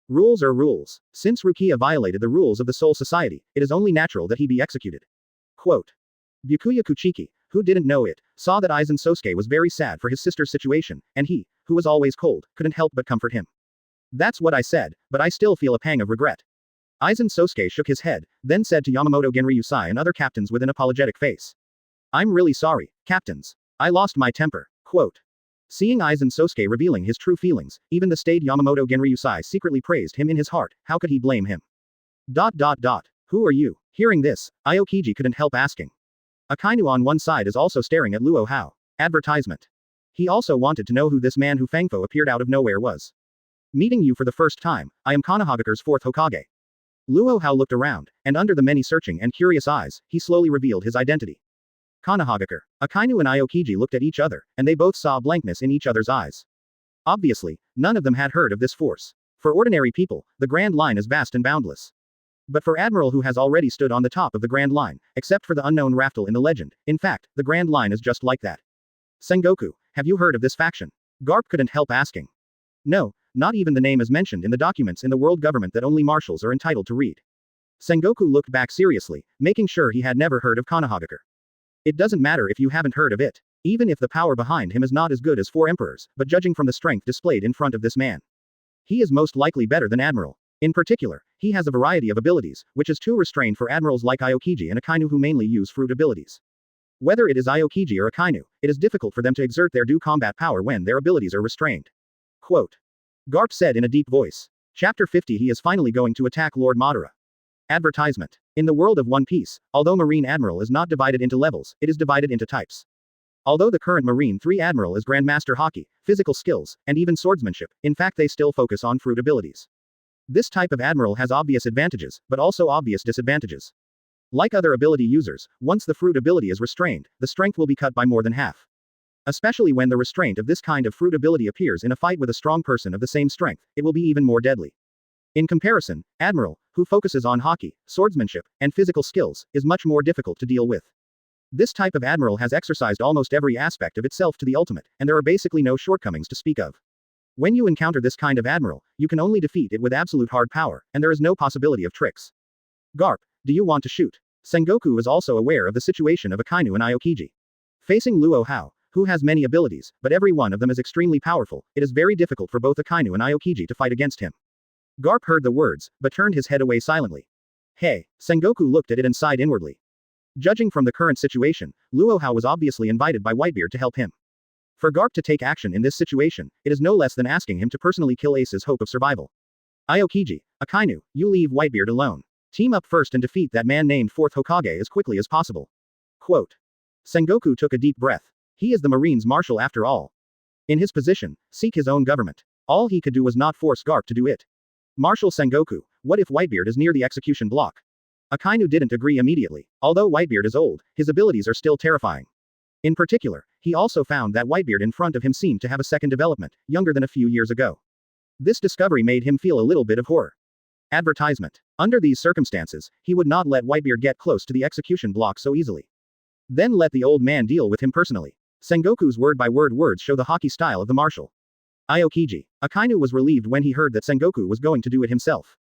Rules are rules. Since Rukia violated the rules of the Soul Society, it is only natural that he be executed. Quote. Byakuya Kuchiki, who didn't know it, saw that Aizen Sosuke was very sad for his sister's situation, and he, who was always cold, couldn't help but comfort him. That's what I said, but I still feel a pang of regret. Aizen Sosuke shook his head, then said to Yamamoto Genryusai and other captains with an apologetic face. I'm really sorry, captains. I lost my temper. Quote. Seeing Aizen Sosuke revealing his true feelings, even the staid Yamamoto Genryusai secretly praised him in his heart, how could he blame him? Who are you? Hearing this, Aokiji couldn't help asking. Akainu on one side is also staring at Luo Hao. Advertisement. He also wanted to know who this man who Fangfo appeared out of nowhere was. Meeting you for the first time, I am Konohagakure's fourth Hokage. Luo Hao looked around, and under the many searching and curious eyes, he slowly revealed his identity. Konohagakure. Akainu and Aokiji looked at each other, and they both saw a blankness in each other's eyes. Obviously, none of them had heard of this force. For ordinary people, the Grand Line is vast and boundless. But for Admiral who has already stood on the top of the Grand Line, except for the unknown Raftel in the legend, in fact, the Grand Line is just like that. Sengoku, have you heard of this faction? Garp couldn't help asking. No, not even the name is mentioned in the documents in the world government that only marshals are entitled to read. Sengoku looked back seriously, making sure he had never heard of Konohagakure. It doesn't matter if you haven't heard of it. Even if the power behind him is not as good as 4 emperors, but judging from the strength displayed in front of this man, he is most likely better than Admiral. In particular, he has a variety of abilities, which is too restrained for admirals like Aokiji and Akainu who mainly use fruit abilities. Whether it is Aokiji or Akainu, it is difficult for them to exert their due combat power when their abilities are restrained. Quote. Garp said in a deep voice. Chapter 50. He is finally going to attack Lord Madara. Advertisement. In the world of One Piece, although Marine Admiral is not divided into levels, it is divided into types. Although the current Marine 3 Admiral is Grandmaster Haki, physical skills, and even swordsmanship, in fact they still focus on fruit abilities. This type of Admiral has obvious advantages, but also obvious disadvantages. Like other ability users, once the fruit ability is restrained, the strength will be cut by more than half. Especially when the restraint of this kind of fruit ability appears in a fight with a strong person of the same strength, it will be even more deadly. In comparison, Admiral, who focuses on Haki, swordsmanship, and physical skills, is much more difficult to deal with. This type of Admiral has exercised almost every aspect of itself to the ultimate, and there are basically no shortcomings to speak of. When you encounter this kind of Admiral, you can only defeat it with absolute hard power, and there is no possibility of tricks. Garp, do you want to shoot? Sengoku is also aware of the situation of Akainu and Aokiji. Facing Luo Hao, who has many abilities, but every one of them is extremely powerful, it is very difficult for both Akainu and Aokiji to fight against him. Garp heard the words, but turned his head away silently. Hey, Sengoku looked at it and sighed inwardly. Judging from the current situation, Luo Hao was obviously invited by Whitebeard to help him. For Garp to take action in this situation, it is no less than asking him to personally kill Ace's hope of survival. Aokiji, Akainu, you leave Whitebeard alone. Team up first and defeat that man named 4th Hokage as quickly as possible. Quote. Sengoku took a deep breath. He is the Marines' marshal after all. In his position, seek his own government. All he could do was not force Garp to do it. Marshal Sengoku, what if Whitebeard is near the execution block? Akainu didn't agree immediately. Although Whitebeard is old, his abilities are still terrifying. In particular, he also found that Whitebeard in front of him seemed to have a second development, younger than a few years ago. This discovery made him feel a little bit of horror. Advertisement. Under these circumstances, he would not let Whitebeard get close to the execution block so easily. Then let the old man deal with him personally. Sengoku's word-by-word words show the Haki style of the marshal. Aokiji. Akainu was relieved when he heard that Sengoku was going to do it himself.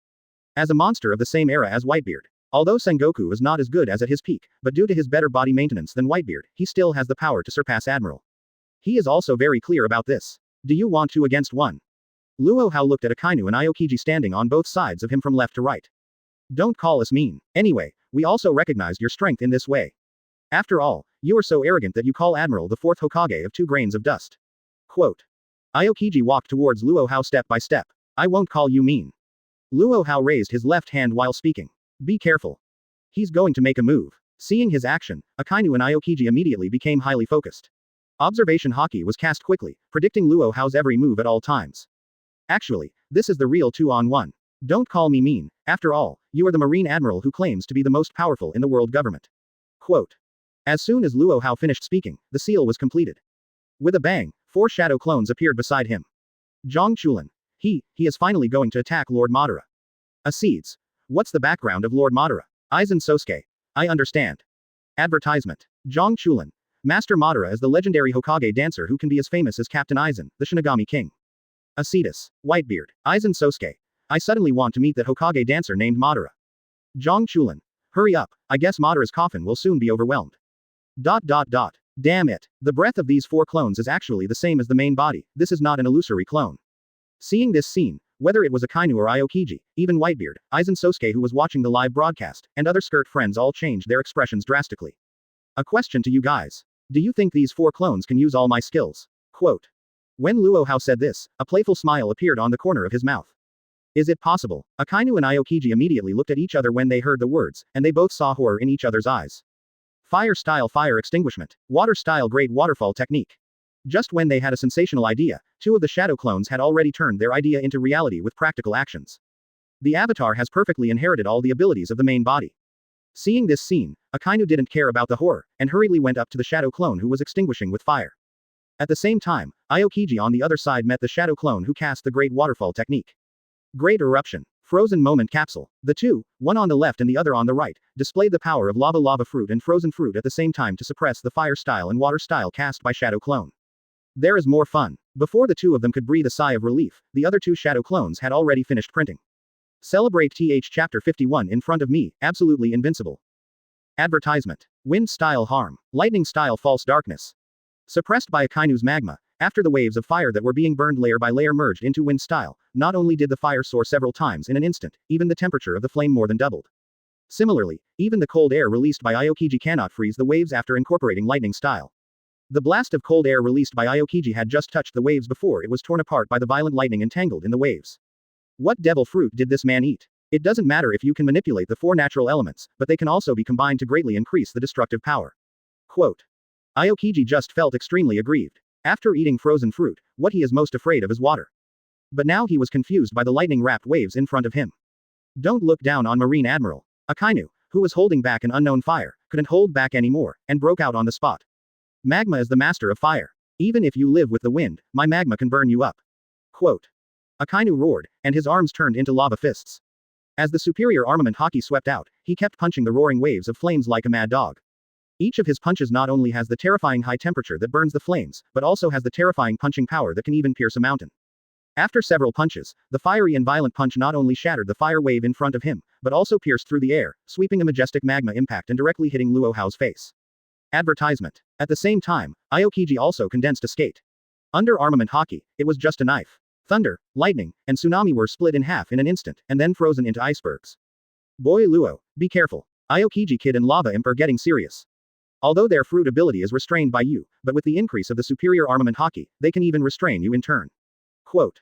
As a monster of the same era as Whitebeard, although Sengoku is not as good as at his peak, but due to his better body maintenance than Whitebeard, he still has the power to surpass Admiral. He is also very clear about this. Do you want 2 against 1? Luo Hao looked at Akainu and Aokiji standing on both sides of him from left to right. Don't call us mean. Anyway, we also recognized your strength in this way. After all, you are so arrogant that you call Admiral the 4th Hokage of 2 grains of dust. Quote. Aokiji walked towards Luo Hao step by step. I won't call you mean. Luo Hao raised his left hand while speaking. Be careful. He's going to make a move. Seeing his action, Akainu and Aokiji immediately became highly focused. Observation Haki was cast quickly, predicting Luo Hao's every move at all times. Actually, this is the real 2-on-1. Don't call me mean. After all, you are the Marine Admiral who claims to be the most powerful in the world government. Quote. As soon as Luo Hao finished speaking, the seal was completed. With a bang, 4 shadow clones appeared beside him. Zhang Chulin. He is finally going to attack Lord Madara. Acedes. What's the background of Lord Madara? Aizen Sosuke. I understand. Advertisement. Zhang Chulin. Master Madara is the legendary Hokage dancer who can be as famous as Captain Aizen, the Shinigami King. Acedes. Whitebeard. Aizen Sosuke. I suddenly want to meet that Hokage dancer named Madara. Zhang Chulin. Hurry up, I guess Madara's coffin will soon be overwhelmed. ... Damn it. The breath of these 4 clones is actually the same as the main body, this is not an illusory clone. Seeing this scene, whether it was Akainu or Aokiji, even Whitebeard, Aizen Sosuke who was watching the live broadcast, and other skirt friends all changed their expressions drastically. A question to you guys. Do you think these 4 clones can use all my skills? Quote. When Luo Hao said this, a playful smile appeared on the corner of his mouth. Is it possible? Akainu and Aokiji immediately looked at each other when they heard the words, and they both saw horror in each other's eyes. Fire-style fire extinguishment. Water-style great waterfall technique. Just when they had a sensational idea, two of the shadow clones had already turned their idea into reality with practical actions. The avatar has perfectly inherited all the abilities of the main body. Seeing this scene, Akainu didn't care about the horror, and hurriedly went up to the shadow clone who was extinguishing with fire. At the same time, Aokiji on the other side met the shadow clone who cast the great waterfall technique. Great eruption. Frozen moment capsule. The two, one on the left and the other on the right, displayed the power of lava fruit and frozen fruit at the same time to suppress the fire style and water style cast by shadow clone. There is more fun. Before the two of them could breathe a sigh of relief, the other two shadow clones had already finished printing. Celebrate Chapter 51 in front of me, absolutely invincible. Advertisement. Wind style harm. Lightning style false darkness. Suppressed by Akainu's magma, after the waves of fire that were being burned layer by layer merged into wind style, not only did the fire soar several times in an instant, even the temperature of the flame more than doubled. Similarly, even the cold air released by Aokiji cannot freeze the waves after incorporating lightning style. The blast of cold air released by Aokiji had just touched the waves before it was torn apart by the violent lightning entangled in the waves. What devil fruit did this man eat? It doesn't matter if you can manipulate the four natural elements, but they can also be combined to greatly increase the destructive power. Quote. Aokiji just felt extremely aggrieved. After eating frozen fruit, what he is most afraid of is water. But now he was confused by the lightning-wrapped waves in front of him. Don't look down on Marine Admiral. Akainu, who was holding back an unknown fire, couldn't hold back anymore, and broke out on the spot. Magma is the master of fire. Even if you live with the wind, my magma can burn you up. Quote. Akainu roared, and his arms turned into lava fists. As the superior armament Haki swept out, he kept punching the roaring waves of flames like a mad dog. Each of his punches not only has the terrifying high temperature that burns the flames, but also has the terrifying punching power that can even pierce a mountain. After several punches, the fiery and violent punch not only shattered the fire wave in front of him, but also pierced through the air, sweeping a majestic magma impact and directly hitting Luo Hao's face. Advertisement. At the same time, Aokiji also condensed a skate. Under armament Haki, it was just a knife. Thunder, lightning, and tsunami were split in half in an instant, and then frozen into icebergs. Boy Luo, be careful. Aokiji Kid and Lava Imp are getting serious. Although their fruit ability is restrained by you, but with the increase of the superior armament Haki, they can even restrain you in turn. Quote.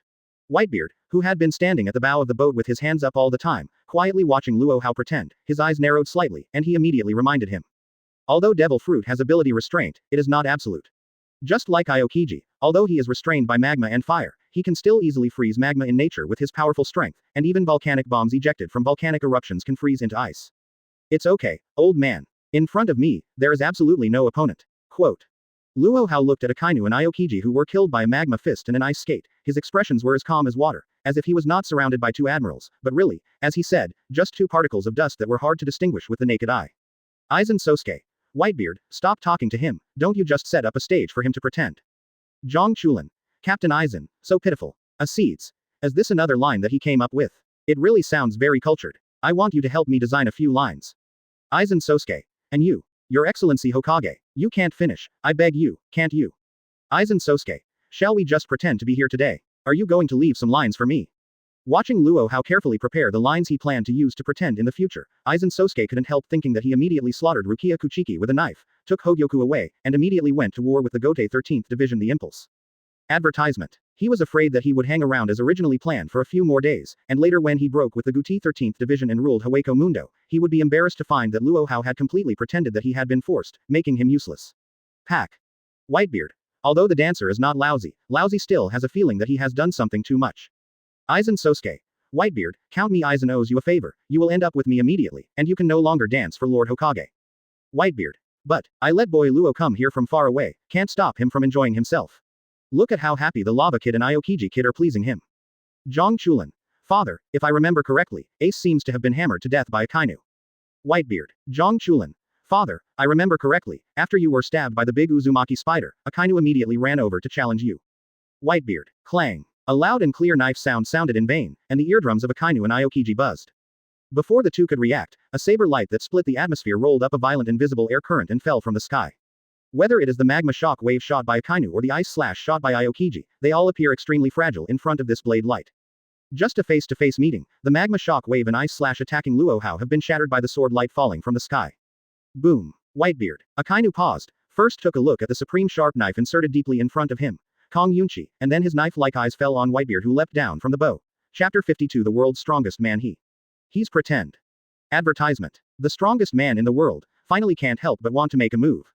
Whitebeard, who had been standing at the bow of the boat with his hands up all the time, quietly watching Luo Hao pretend, his eyes narrowed slightly, and he immediately reminded him. Although devil fruit has ability restraint, it is not absolute. Just like Aokiji, although he is restrained by magma and fire, he can still easily freeze magma in nature with his powerful strength, and even volcanic bombs ejected from volcanic eruptions can freeze into ice. It's okay, old man. In front of me, there is absolutely no opponent. Quote. Luo Hao looked at Akainu and Aokiji who were killed by a magma fist and an ice skate. His expressions were as calm as water, as if he was not surrounded by two admirals, but really, as he said, just two particles of dust that were hard to distinguish with the naked eye. Aizen Sosuke. Whitebeard, stop talking to him, don't you just set up a stage for him to pretend. Zhang Chulin. Captain Aizen, so pitiful. Acedes. Is this another line that he came up with? It really sounds very cultured. I want you to help me design a few lines. Aizen Sosuke. And you. Your Excellency Hokage. You can't finish, I beg you, can't you? Aizen Sosuke. Shall we just pretend to be here today? Are you going to leave some lines for me? Watching Luo Hao carefully prepare the lines he planned to use to pretend in the future, Aizen Sosuke couldn't help thinking that he immediately slaughtered Rukia Kuchiki with a knife, took Hogyoku away, and immediately went to war with the Gote 13th Division the Impulse. Advertisement. He was afraid that he would hang around as originally planned for a few more days, and later when he broke with the Guti 13th Division and ruled Hueco Mundo, he would be embarrassed to find that Luo Hao had completely pretended that he had been forced, making him useless. Pack. Whitebeard. Although the dancer is not Laozi, Laozi still has a feeling that he has done something too much. Aizen Sosuke. Whitebeard, count me. Aizen owes you a favor, you will end up with me immediately, and you can no longer dance for Lord Hokage. Whitebeard. But, I let boy Luo come here from far away, can't stop him from enjoying himself. Look at how happy the Lava Kid and Aokiji Kid are pleasing him. Zhang Chulin. Father, if I remember correctly, Ace seems to have been hammered to death by Akainu. Whitebeard. Zhang Chulin. Father, I remember correctly, after you were stabbed by the big Uzumaki spider, Akainu immediately ran over to challenge you. Whitebeard. Clang. A loud and clear knife sound sounded in vain, and the eardrums of Akainu and Aokiji buzzed. Before the two could react, a saber light that split the atmosphere rolled up a violent invisible air current and fell from the sky. Whether it is the magma shock wave shot by Akainu or the ice slash shot by Aokiji, they all appear extremely fragile in front of this blade light. Just a face-to-face meeting, the magma shock wave and ice slash attacking Luo Hao have been shattered by the sword light falling from the sky. Boom. Whitebeard. Akainu paused, first took a look at the supreme sharp knife inserted deeply in front of him, Kong Yunchi, and then his knife-like eyes fell on Whitebeard who leapt down from the bow. Chapter 52 The World's Strongest Man He's pretend. Advertisement. The strongest man in the world, finally can't help but want to make a move.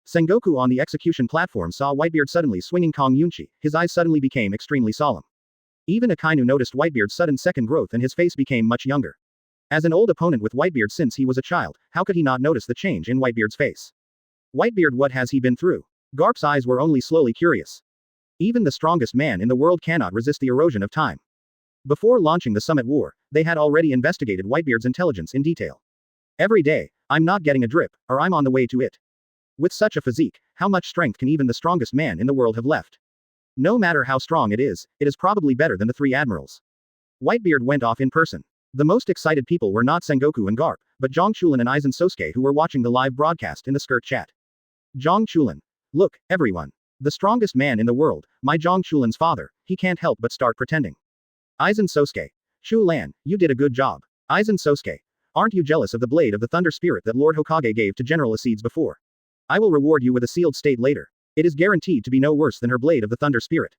Sengoku on the execution platform saw Whitebeard suddenly swinging Kong Yunchi, his eyes suddenly became extremely solemn. Even Akainu noticed Whitebeard's sudden second growth and his face became much younger. As an old opponent with Whitebeard since he was a child, how could he not notice the change in Whitebeard's face? Whitebeard, what has he been through? Garp's eyes were only slowly curious. Even the strongest man in the world cannot resist the erosion of time. Before launching the Summit War, they had already investigated Whitebeard's intelligence in detail. Every day, I'm not getting a drip, or I'm on the way to it. With such a physique, how much strength can even the strongest man in the world have left? No matter how strong it is probably better than the 3 admirals. Whitebeard went off in person. The most excited people were not Sengoku and Garp, but Zhang Chulin and Aizen Sosuke who were watching the live broadcast in the skirt chat. Zhang Chulin. Look, everyone. The strongest man in the world, my Zhang Chulin's father, he can't help but start pretending. Aizen Sosuke. Chu Lan, you did a good job. Aizen Sosuke. Aren't you jealous of the blade of the thunder spirit that Lord Hokage gave to General Acedes before? I will reward you with a sealed state later. It is guaranteed to be no worse than her blade of the thunder spirit.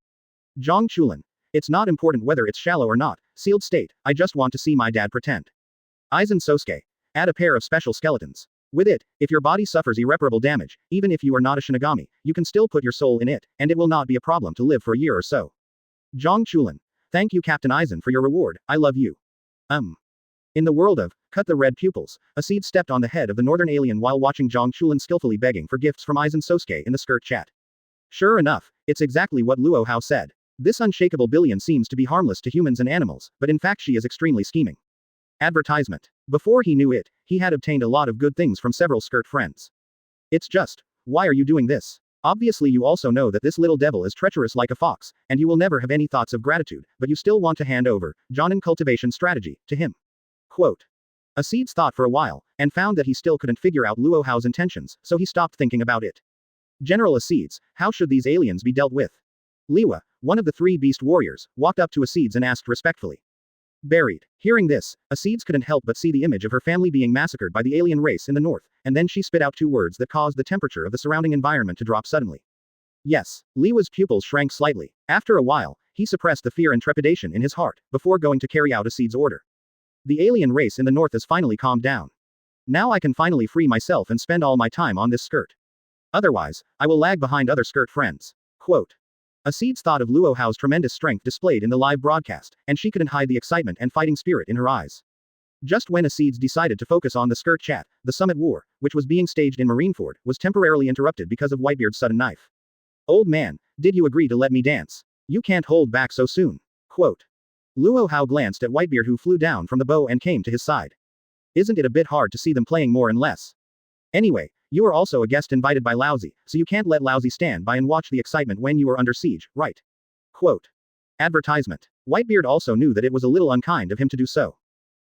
Zhang Chulin. It's not important whether it's shallow or not, sealed state, I just want to see my dad pretend. Aizen Sosuke. Add a pair of special skeletons. With it, if your body suffers irreparable damage, even if you are not a Shinigami, you can still put your soul in it, and it will not be a problem to live for a year or so. Zhang Chulin. Thank you Captain Aizen for your reward, I love you. In the world of, cut the red pupils, Acedes stepped on the head of the northern alien while watching Zhang Chulin skillfully begging for gifts from Aizen Sosuke in the skirt chat. Sure enough, it's exactly what Luo Hao said. This unshakable billion seems to be harmless to humans and animals, but in fact she is extremely scheming. Advertisement. Before he knew it, he had obtained a lot of good things from several skirt friends. It's just, why are you doing this? Obviously you also know that this little devil is treacherous like a fox, and you will never have any thoughts of gratitude, but you still want to hand over, Jonin cultivation strategy, to him. Quote. Acedes thought for a while, and found that he still couldn't figure out Luo Hao's intentions, so he stopped thinking about it. General Acedes, how should these aliens be dealt with? Liwa, one of the 3 beast warriors, walked up to Acedes and asked respectfully. Buried. Hearing this, Acedes couldn't help but see the image of her family being massacred by the alien race in the north, and then she spit out 2 words that caused the temperature of the surrounding environment to drop suddenly. Yes. Liwa's pupils shrank slightly. After a while, he suppressed the fear and trepidation in his heart, before going to carry out Acedes' order. The alien race in the north has finally calmed down. Now I can finally free myself and spend all my time on this skirt. Otherwise, I will lag behind other skirt friends. Quote. Acedes thought of Luo Hao's tremendous strength displayed in the live broadcast, and she couldn't hide the excitement and fighting spirit in her eyes. Just when Acedes decided to focus on the skirt chat, the Summit War, which was being staged in Marineford, was temporarily interrupted because of Whitebeard's sudden knife. Old man, did you agree to let me dance? You can't hold back so soon. Quote. Luo Hao glanced at Whitebeard who flew down from the bow and came to his side. Isn't it a bit hard to see them playing more and less? Anyway, you are also a guest invited by Laozi, so you can't let Laozi stand by and watch the excitement when you are under siege, right? Quote. Advertisement. Whitebeard also knew that it was a little unkind of him to do so.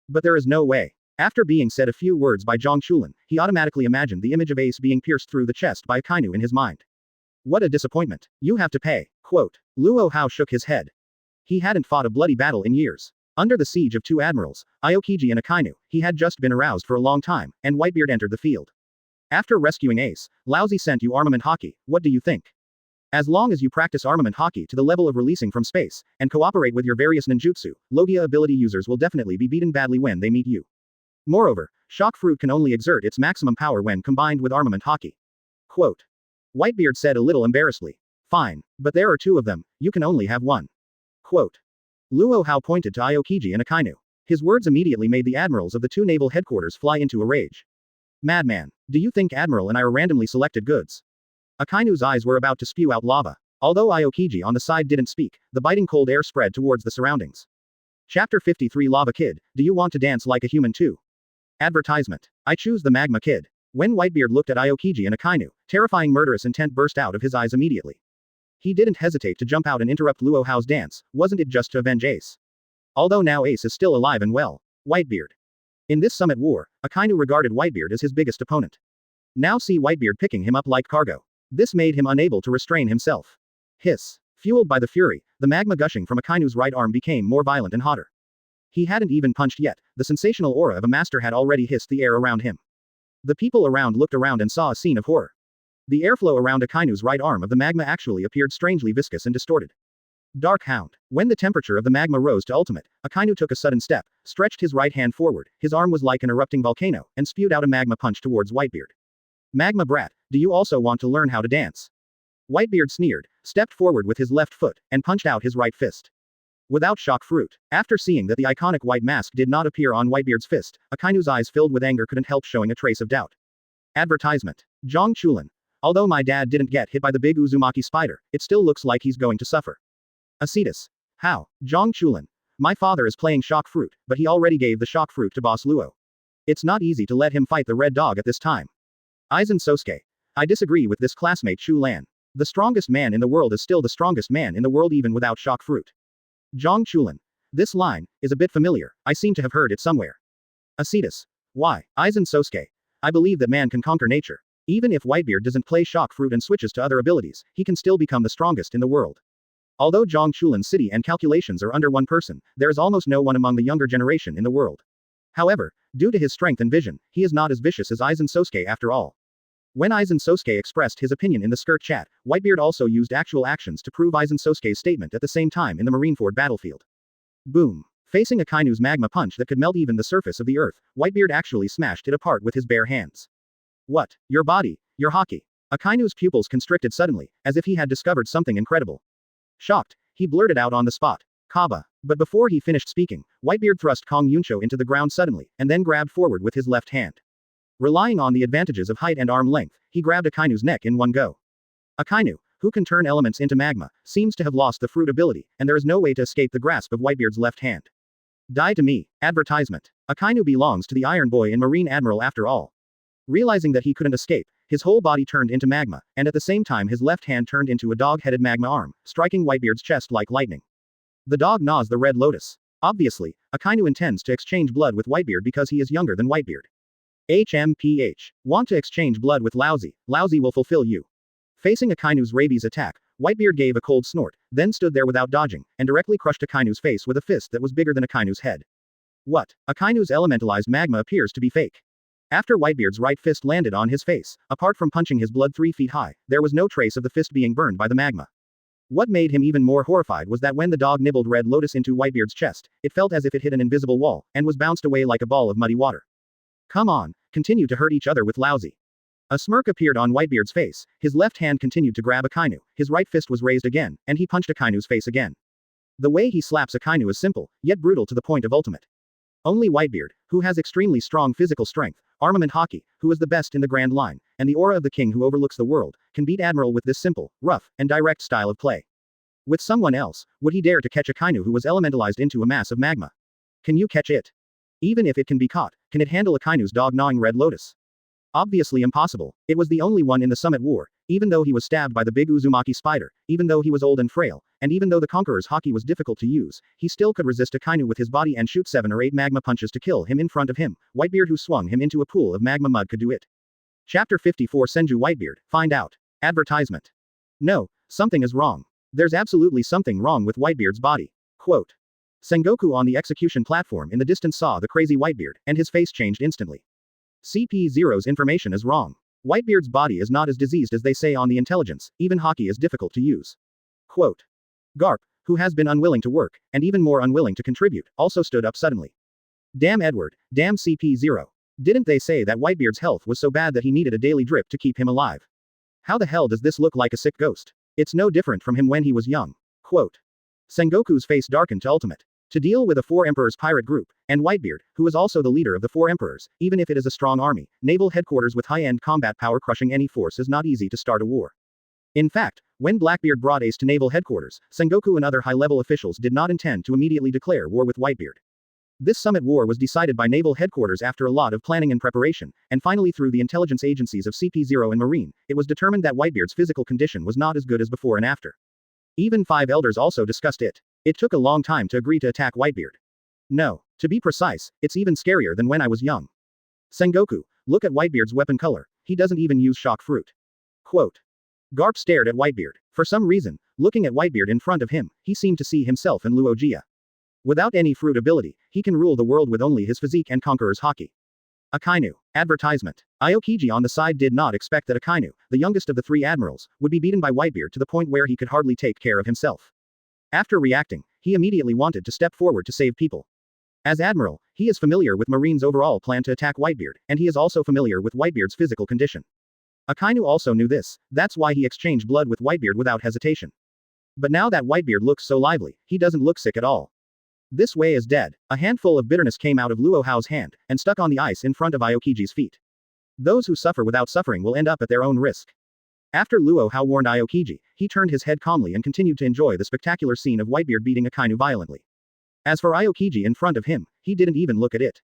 But there is no way. After being said a few words by Zhang Chulin, he automatically imagined the image of Ace being pierced through the chest by Akainu in his mind. What a disappointment. You have to pay. Quote. Luo Hao shook his head. He hadn't fought a bloody battle in years. Under the siege of 2 admirals, Aokiji and Akainu, he had just been aroused for a long time, and Whitebeard entered the field. After rescuing Ace, Laozi sent you armament hockey, what do you think? As long as you practice armament hockey to the level of releasing from space, and cooperate with your various ninjutsu, Logia ability users will definitely be beaten badly when they meet you. Moreover, Shock Fruit can only exert its maximum power when combined with armament hockey. Quote. Whitebeard said a little embarrassedly. Fine, but there are 2 of them, you can only have one. Quote. Luo Hao pointed to Aokiji and Akainu. His words immediately made the admirals of the 2 naval headquarters fly into a rage. Madman, do you think Admiral and I are randomly selected goods? Akainu's eyes were about to spew out lava. Although Aokiji on the side didn't speak, the biting cold air spread towards the surroundings. Chapter 53 Lava Kid, do you want to dance like a human too? Advertisement. I choose the Magma Kid. When Whitebeard looked at Aokiji and Akainu, terrifying murderous intent burst out of his eyes immediately. He didn't hesitate to jump out and interrupt Luo Hao's dance, wasn't it just to avenge Ace? Although now Ace is still alive and well. Whitebeard. In this Summit War, Akainu regarded Whitebeard as his biggest opponent. Now see Whitebeard picking him up like cargo. This made him unable to restrain himself. Hiss. Fueled by the fury, the magma gushing from Akainu's right arm became more violent and hotter. He hadn't even punched yet, the sensational aura of a master had already hissed the air around him. The people around looked around and saw a scene of horror. The airflow around Akainu's right arm of the magma actually appeared strangely viscous and distorted. Dark Hound. When the temperature of the magma rose to ultimate, Akainu took a sudden step, stretched his right hand forward, his arm was like an erupting volcano, and spewed out a magma punch towards Whitebeard. Magma brat, do you also want to learn how to dance? Whitebeard sneered, stepped forward with his left foot, and punched out his right fist. Without shock fruit. After seeing that the iconic white mask did not appear on Whitebeard's fist, Akainu's eyes filled with anger couldn't help showing a trace of doubt. Advertisement. Zhang Chulin. Although my dad didn't get hit by the big Uzumaki spider, it still looks like he's going to suffer. Acetus. How? Zhang Chulin. My father is playing shock fruit, but he already gave the shock fruit to boss Luo. It's not easy to let him fight the red dog at this time. Aizen Sosuke. I disagree with this classmate Chu Lan. The strongest man in the world is still the strongest man in the world even without shock fruit. Zhang Chulin. This line is a bit familiar, I seem to have heard it somewhere. Acetus. Why? Aizen Sosuke. I believe that man can conquer nature. Even if Whitebeard doesn't play shock fruit and switches to other abilities, he can still become the strongest in the world. Although Zhang Chulin's city and calculations are under one person, there is almost no one among the younger generation in the world. However, due to his strength and vision, he is not as vicious as Aizen Sosuke after all. When Aizen Sosuke expressed his opinion in the skirt chat, Whitebeard also used actual actions to prove Aizen Sosuke's statement at the same time in the Marineford battlefield. Boom. Facing Akainu's magma punch that could melt even the surface of the earth, Whitebeard actually smashed it apart with his bare hands. What? Your body, your hockey. Akainu's pupils constricted suddenly, as if he had discovered something incredible. Shocked, he blurted out on the spot. Kaba. But before he finished speaking, Whitebeard thrust Kong Yunsho into the ground suddenly, and then grabbed forward with his left hand. Relying on the advantages of height and arm length, he grabbed Akainu's neck in one go. Akainu, who can turn elements into magma, seems to have lost the fruit ability, and there is no way to escape the grasp of Whitebeard's left hand. Die to me. Advertisement. Akainu belongs to the Iron Boy and Marine Admiral after all. Realizing that he couldn't escape, his whole body turned into magma, and at the same time his left hand turned into a dog-headed magma arm, striking Whitebeard's chest like lightning. The dog gnaws the red lotus. Obviously, Akainu intends to exchange blood with Whitebeard because he is younger than Whitebeard. HMPH. Want to exchange blood with Laozi, Laozi will fulfill you. Facing Akainu's rabies attack, Whitebeard gave a cold snort, then stood there without dodging, and directly crushed Akainu's face with a fist that was bigger than Akainu's head. What? Akainu's elementalized magma appears to be fake. After Whitebeard's right fist landed on his face, apart from punching his blood 3 feet high, there was no trace of the fist being burned by the magma. What made him even more horrified was that when the dog nibbled Red Lotus into Whitebeard's chest, it felt as if it hit an invisible wall, and was bounced away like a ball of muddy water. Come on, continue to hurt each other with Laozi. A smirk appeared on Whitebeard's face, his left hand continued to grab Akainu, his right fist was raised again, and he punched Akainu's face again. The way he slaps Akainu is simple, yet brutal to the point of ultimate. Only Whitebeard, who has extremely strong physical strength, armament hockey, who is the best in the Grand Line, and the aura of the king who overlooks the world, can beat Admiral with this simple, rough, and direct style of play. With someone else, would he dare to catch Akainu who was elementalized into a mass of magma? Can you catch it? Even if it can be caught, can it handle Akainu's dog-gnawing Red Lotus? Obviously impossible. It was the only one in the Summit War, even though he was stabbed by the big Uzumaki spider, even though he was old and frail, and even though the Conqueror's hockey was difficult to use, he still could resist Akainu with his body and shoot 7 or 8 magma punches to kill him in front of him. Whitebeard who swung him into a pool of magma mud could do it. Chapter 54 Senju Whitebeard, find out. Advertisement. No, something is wrong. There's absolutely something wrong with Whitebeard's body. Quote. Sengoku on the execution platform in the distance saw the crazy Whitebeard, and his face changed instantly. CP0's information is wrong. Whitebeard's body is not as diseased as they say on the intelligence, even hockey is difficult to use. Quote. Garp, who has been unwilling to work, and even more unwilling to contribute, also stood up suddenly. Damn Edward, damn CP0. Didn't they say that Whitebeard's health was so bad that he needed a daily drip to keep him alive? How the hell does this look like a sick ghost? It's no different from him when he was young. Quote. Sengoku's face darkened to ultimate. To deal with a 4 Emperors pirate group, and Whitebeard, who is also the leader of the 4 Emperors, even if it is a strong army, Naval Headquarters with high-end combat power crushing any force is not easy to start a war. In fact, when Blackbeard brought Ace to Naval Headquarters, Sengoku and other high-level officials did not intend to immediately declare war with Whitebeard. This summit war was decided by Naval Headquarters after a lot of planning and preparation, and finally through the intelligence agencies of CP0 and Marine, it was determined that Whitebeard's physical condition was not as good as before and after. Even 5 elders also discussed it. It took a long time to agree to attack Whitebeard. No, to be precise, it's even scarier than when I was young. Sengoku, look at Whitebeard's weapon color, he doesn't even use shock fruit. Quote. Garp stared at Whitebeard. For some reason, looking at Whitebeard in front of him, he seemed to see himself in Luo Hao. Without any fruit ability, he can rule the world with only his physique and Conqueror's hockey. Akainu. Advertisement. Aokiji on the side did not expect that Akainu, the youngest of the 3 admirals, would be beaten by Whitebeard to the point where he could hardly take care of himself. After reacting, he immediately wanted to step forward to save people. As Admiral, he is familiar with Marine's overall plan to attack Whitebeard, and he is also familiar with Whitebeard's physical condition. Akainu also knew this, that's why he exchanged blood with Whitebeard without hesitation. But now that Whitebeard looks so lively, he doesn't look sick at all. This way is dead. A handful of bitterness came out of Luo Hao's hand, and stuck on the ice in front of Aokiji's feet. Those who suffer without suffering will end up at their own risk. After Luo Hao warned Aokiji, he turned his head calmly and continued to enjoy the spectacular scene of Whitebeard beating Akainu violently. As for Aokiji in front of him, he didn't even look at it.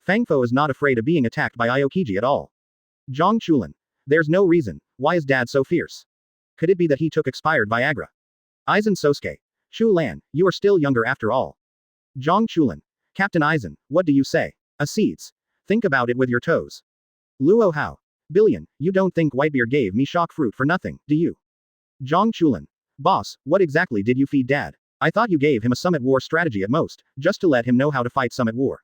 Fangfo is not afraid of being attacked by Aokiji at all. Zhang Chulin. There's no reason. Why is Dad so fierce? Could it be that he took expired Viagra? Aizen Sosuke. Chu Lan, you are still younger after all. Zhang Chulin. Captain Aizen, what do you say? Acedes. Think about it with your toes. Luo Hao. Billion, you don't think Whitebeard gave me shock fruit for nothing, do you? Zhang Chulin. Boss, what exactly did you feed Dad? I thought you gave him a summit war strategy at most, just to let him know how to fight summit war.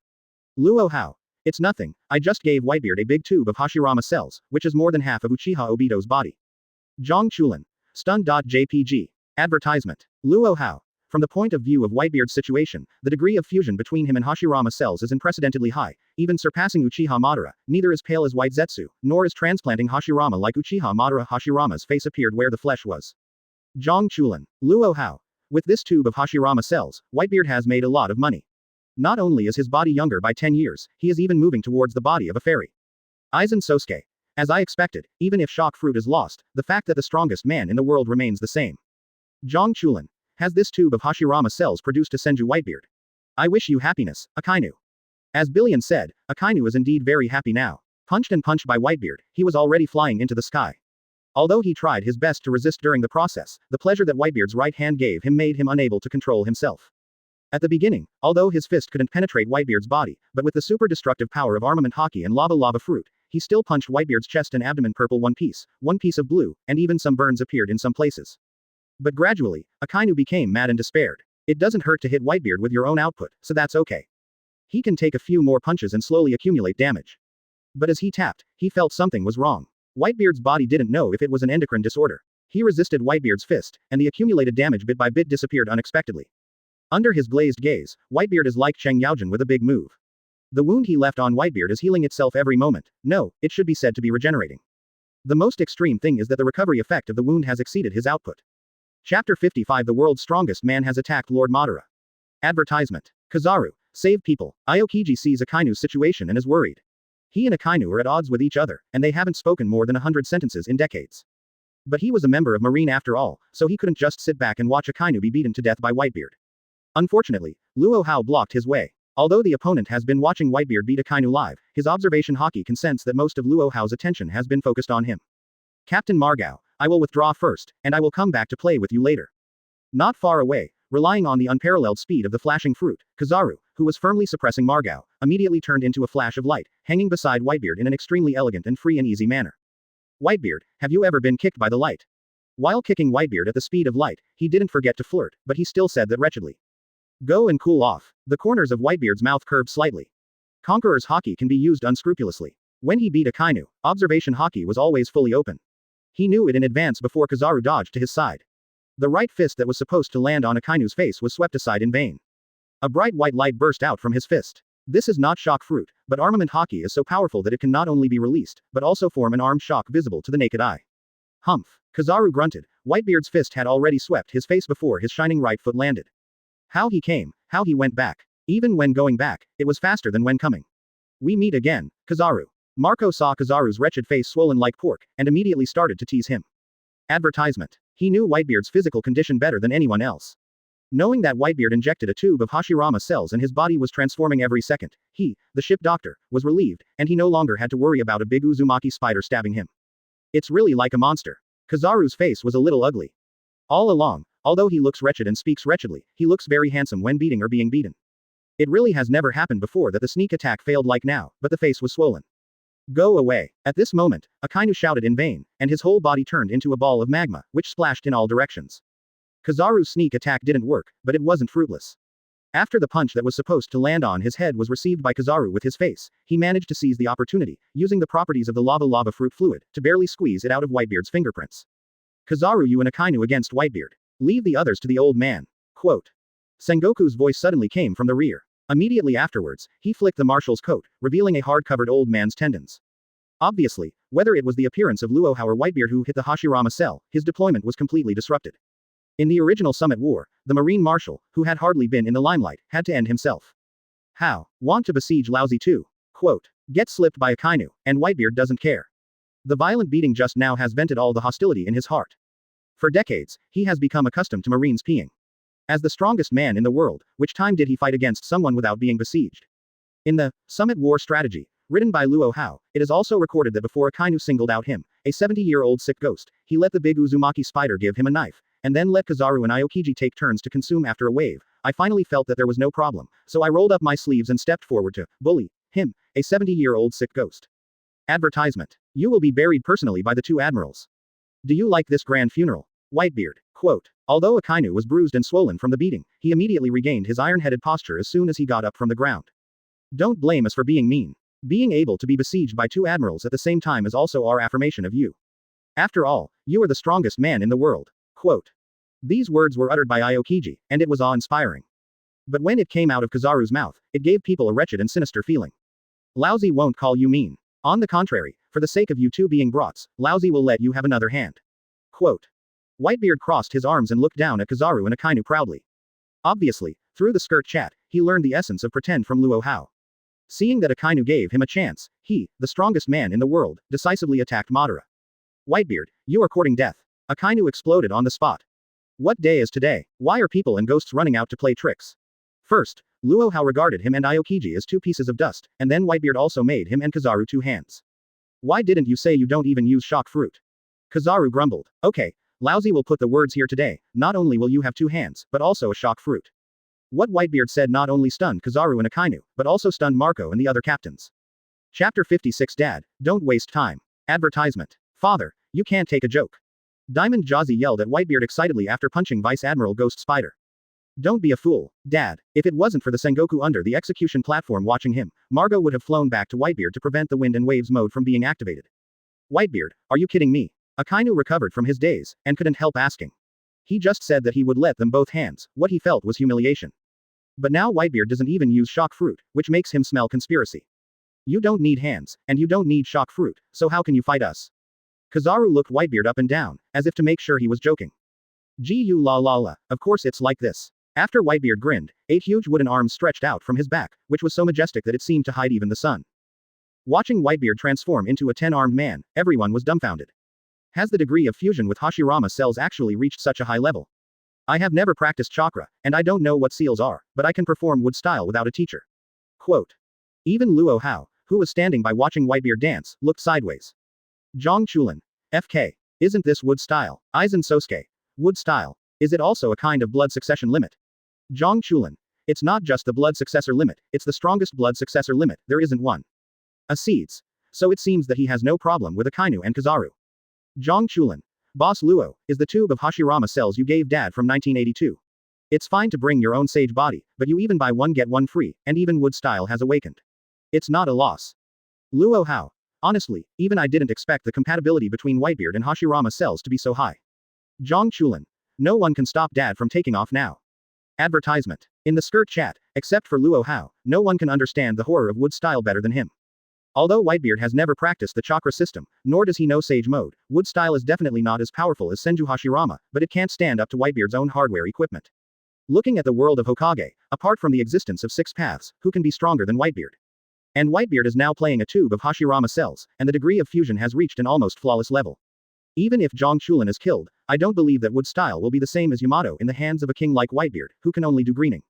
Luo Hao. It's nothing, I just gave Whitebeard a big tube of Hashirama cells, which is more than half of Uchiha Obito's body. Zhang Chulin. Stun.jpg. Advertisement. Luo Hao. From the point of view of Whitebeard's situation, the degree of fusion between him and Hashirama cells is unprecedentedly high, even surpassing Uchiha Madara. Neither is pale as White Zetsu, nor is transplanting Hashirama like Uchiha Madara. Hashirama's face appeared where the flesh was. Zhang Chulin. Luo Hao. With this tube of Hashirama cells, Whitebeard has made a lot of money. Not only is his body younger by 10 years, he is even moving towards the body of a fairy. Aizen Sosuke. As I expected, even if shock fruit is lost, the fact that the strongest man in the world remains the same. Zhang Chulin. Has this tube of Hashirama cells produced a Senju Whitebeard? I wish you happiness, Akainu. As Billion said, Akainu is indeed very happy now. Punched and punched by Whitebeard, he was already flying into the sky. Although he tried his best to resist during the process, the pleasure that Whitebeard's right hand gave him made him unable to control himself. At the beginning, although his fist couldn't penetrate Whitebeard's body, but with the super destructive power of armament hockey and lava fruit, he still punched Whitebeard's chest and abdomen purple one piece of blue, and even some burns appeared in some places. But gradually, Akainu became mad and despaired. It doesn't hurt to hit Whitebeard with your own output, so that's okay. He can take a few more punches and slowly accumulate damage. But as he tapped, he felt something was wrong. Whitebeard's body didn't know if it was an endocrine disorder. He resisted Whitebeard's fist, and the accumulated damage bit by bit disappeared unexpectedly. Under his glazed gaze, Whitebeard is like Cheng Yaojin with a big move. The wound he left on Whitebeard is healing itself every moment. No, it should be said to be regenerating. The most extreme thing is that the recovery effect of the wound has exceeded his output. Chapter 55. The world's strongest man has attacked Lord Madara. Advertisement. Kizaru. Save people. Aokiji sees Akainu's situation and is worried. He and Akainu are at odds with each other, and they haven't spoken more than 100 sentences in decades. But he was a member of Marine after all, so he couldn't just sit back and watch Akainu be beaten to death by Whitebeard. Unfortunately, Luo Hao blocked his way. Although the opponent has been watching Whitebeard beat Akainu live, his observation hockey can sense that most of Luo Hao's attention has been focused on him. Captain Margao, I will withdraw first, and I will come back to play with you later. Not far away, relying on the unparalleled speed of the flashing fruit, Kizaru, who was firmly suppressing Margao, immediately turned into a flash of light, hanging beside Whitebeard in an extremely elegant and free and easy manner. Whitebeard, have you ever been kicked by the light? While kicking Whitebeard at the speed of light, he didn't forget to flirt, but he still said that wretchedly. Go and cool off. The corners of Whitebeard's mouth curved slightly. Conqueror's hockey can be used unscrupulously. When he beat Akainu, observation hockey was always fully open. He knew it in advance before Kizaru dodged to his side. The right fist that was supposed to land on Akainu's face was swept aside in vain. A bright white light burst out from his fist. This is not shock fruit, but armament hockey is so powerful that it can not only be released, but also form an armed shock visible to the naked eye. Humph. Kizaru grunted. Whitebeard's fist had already swept his face before his shining right foot landed. How he came, how he went back. Even when going back, it was faster than when coming. We meet again, Kizaru. Marco saw Kizaru's wretched face swollen like pork, and immediately started to tease him. Advertisement. He knew Whitebeard's physical condition better than anyone else. Knowing that Whitebeard injected a tube of Hashirama cells and his body was transforming every second, he, the ship doctor, was relieved, and he no longer had to worry about a big Uzumaki spider stabbing him. It's really like a monster. Kizaru's face was a little ugly. All along, although he looks wretched and speaks wretchedly, he looks very handsome when beating or being beaten. It really has never happened before that the sneak attack failed like now, but the face was swollen. Go away. At this moment, Akainu shouted in vain, and his whole body turned into a ball of magma, which splashed in all directions. Kizaru's sneak attack didn't work, but it wasn't fruitless. After the punch that was supposed to land on his head was received by Kizaru with his face, he managed to seize the opportunity, using the properties of the lava fruit fluid, to barely squeeze it out of Whitebeard's fingerprints. Kizaru, you and Akainu against Whitebeard. Leave the others to the old man. Quote. Sengoku's voice suddenly came from the rear. Immediately afterwards, he flicked the marshal's coat, revealing a hard-covered old man's tendons. Obviously, whether it was the appearance of Luo Hao or Whitebeard who hit the Hashirama cell, his deployment was completely disrupted. In the original Summit War, the Marine Marshal, who had hardly been in the limelight, had to end himself. How? Want to besiege Laozi too? Quote. Get slipped by Akainu, and Whitebeard doesn't care. The violent beating just now has vented all the hostility in his heart. For decades, he has become accustomed to Marines peeing. As the strongest man in the world, which time did he fight against someone without being besieged? In the Summit War Strategy, written by Luo Hao, it is also recorded that before Akainu singled out him, a 70-year-old sick ghost, he let the big Uzumaki spider give him a knife, and then let Kizaru and Aokiji take turns to consume after a wave. I finally felt that there was no problem, so I rolled up my sleeves and stepped forward to bully him, a 70-year-old sick ghost. Advertisement. You will be buried personally by the two admirals. Do you like this grand funeral? Whitebeard. Quote. Although Akainu was bruised and swollen from the beating, he immediately regained his iron-headed posture as soon as he got up from the ground. Don't blame us for being mean. Being able to be besieged by two admirals at the same time is also our affirmation of you. After all, you are the strongest man in the world. Quote. These words were uttered by Aokiji, and it was awe-inspiring. But when it came out of Kizaru's mouth, it gave people a wretched and sinister feeling. Laozi won't call you mean. On the contrary, for the sake of you two being brats, Laozi will let you have another hand. Quote. Whitebeard crossed his arms and looked down at Kizaru and Akainu proudly. Obviously, through the skirt chat, he learned the essence of pretend from Luo Hao. Seeing that Akainu gave him a chance, he, the strongest man in the world, decisively attacked Madara. Whitebeard, you are courting death. Akainu exploded on the spot. What day is today? Why are people and ghosts running out to play tricks? First, Luo Hao regarded him and Aokiji as two pieces of dust, and then Whitebeard also made him and Kizaru two hands. Why didn't you say you don't even use shock fruit? Kizaru grumbled. Okay, Laozi will put the words here today, not only will you have two hands, but also a shock fruit. What Whitebeard said not only stunned Kizaru and Akainu, but also stunned Marco and the other captains. Chapter 56 Dad, don't waste time. Advertisement. Father, you can't take a joke. Diamond Jazzy yelled at Whitebeard excitedly after punching Vice Admiral Ghost Spider. Don't be a fool, Dad. If it wasn't for the Sengoku under the execution platform watching him, Margo would have flown back to Whitebeard to prevent the wind and waves mode from being activated. Whitebeard, are you kidding me? Akainu recovered from his daze, and couldn't help asking. He just said that he would let them both hands, what he felt was humiliation. But now Whitebeard doesn't even use shock fruit, which makes him smell conspiracy. You don't need hands, and you don't need shock fruit, so how can you fight us? Kizaru looked Whitebeard up and down, as if to make sure he was joking. Gu la la la, of course it's like this. After Whitebeard grinned, 8 huge wooden arms stretched out from his back, which was so majestic that it seemed to hide even the sun. Watching Whitebeard transform into a 10-armed man, everyone was dumbfounded. Has the degree of fusion with Hashirama cells actually reached such a high level? I have never practiced chakra, and I don't know what seals are, but I can perform wood style without a teacher. Quote. Even Luo Hao, who was standing by watching Whitebeard dance, looked sideways. Zhang Chulin. FK. Isn't this wood style? Aizen Sosuke. Wood style. Is it also a kind of blood succession limit? Zhang Chulin. It's not just the blood successor limit, it's the strongest blood successor limit, there isn't one. Seeds. So it seems that he has no problem with Akainu and Kizaru. Zhang Chulin. Boss Luo, is the tube of Hashirama cells you gave Dad from 1982. It's fine to bring your own sage body, but you even buy one get one free, and even wood style has awakened. It's not a loss. Luo Hao. Honestly, even I didn't expect the compatibility between Whitebeard and Hashirama cells to be so high. Zhang Chulin. No one can stop Dad from taking off now. Advertisement. In the skirt chat, except for Luo Hao, no one can understand the horror of wood style better than him. Although Whitebeard has never practiced the chakra system, nor does he know sage mode, wood style is definitely not as powerful as Senju Hashirama, but it can't stand up to Whitebeard's own hardware equipment. Looking at the world of Hokage, apart from the existence of 6 paths, who can be stronger than Whitebeard? And Whitebeard is now playing a tube of Hashirama cells, and the degree of fusion has reached an almost flawless level. Even if Zhang Chulin is killed, I don't believe that wood style will be the same as Yamato in the hands of a king like Whitebeard, who can only do greening.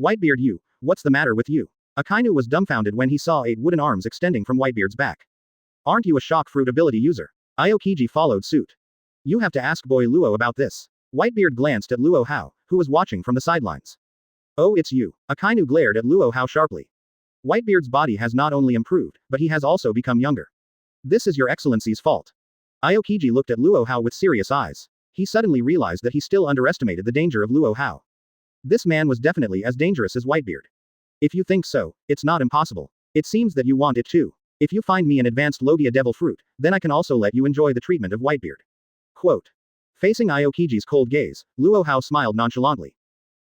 Whitebeard, you, what's the matter with you? Akainu was dumbfounded when he saw 8 wooden arms extending from Whitebeard's back. Aren't you a shock fruit ability user? Aokiji followed suit. You have to ask boy Luo about this. Whitebeard glanced at Luo Hao, who was watching from the sidelines. Oh, it's you. Akainu glared at Luo Hao sharply. Whitebeard's body has not only improved, but he has also become younger. This is your excellency's fault. Aokiji looked at Luo Hao with serious eyes. He suddenly realized that he still underestimated the danger of Luo Hao. This man was definitely as dangerous as Whitebeard. If you think so, it's not impossible. It seems that you want it too. If you find me an advanced Logia devil fruit, then I can also let you enjoy the treatment of Whitebeard. Quote. Facing Aokiji's cold gaze, Luo Hao smiled nonchalantly.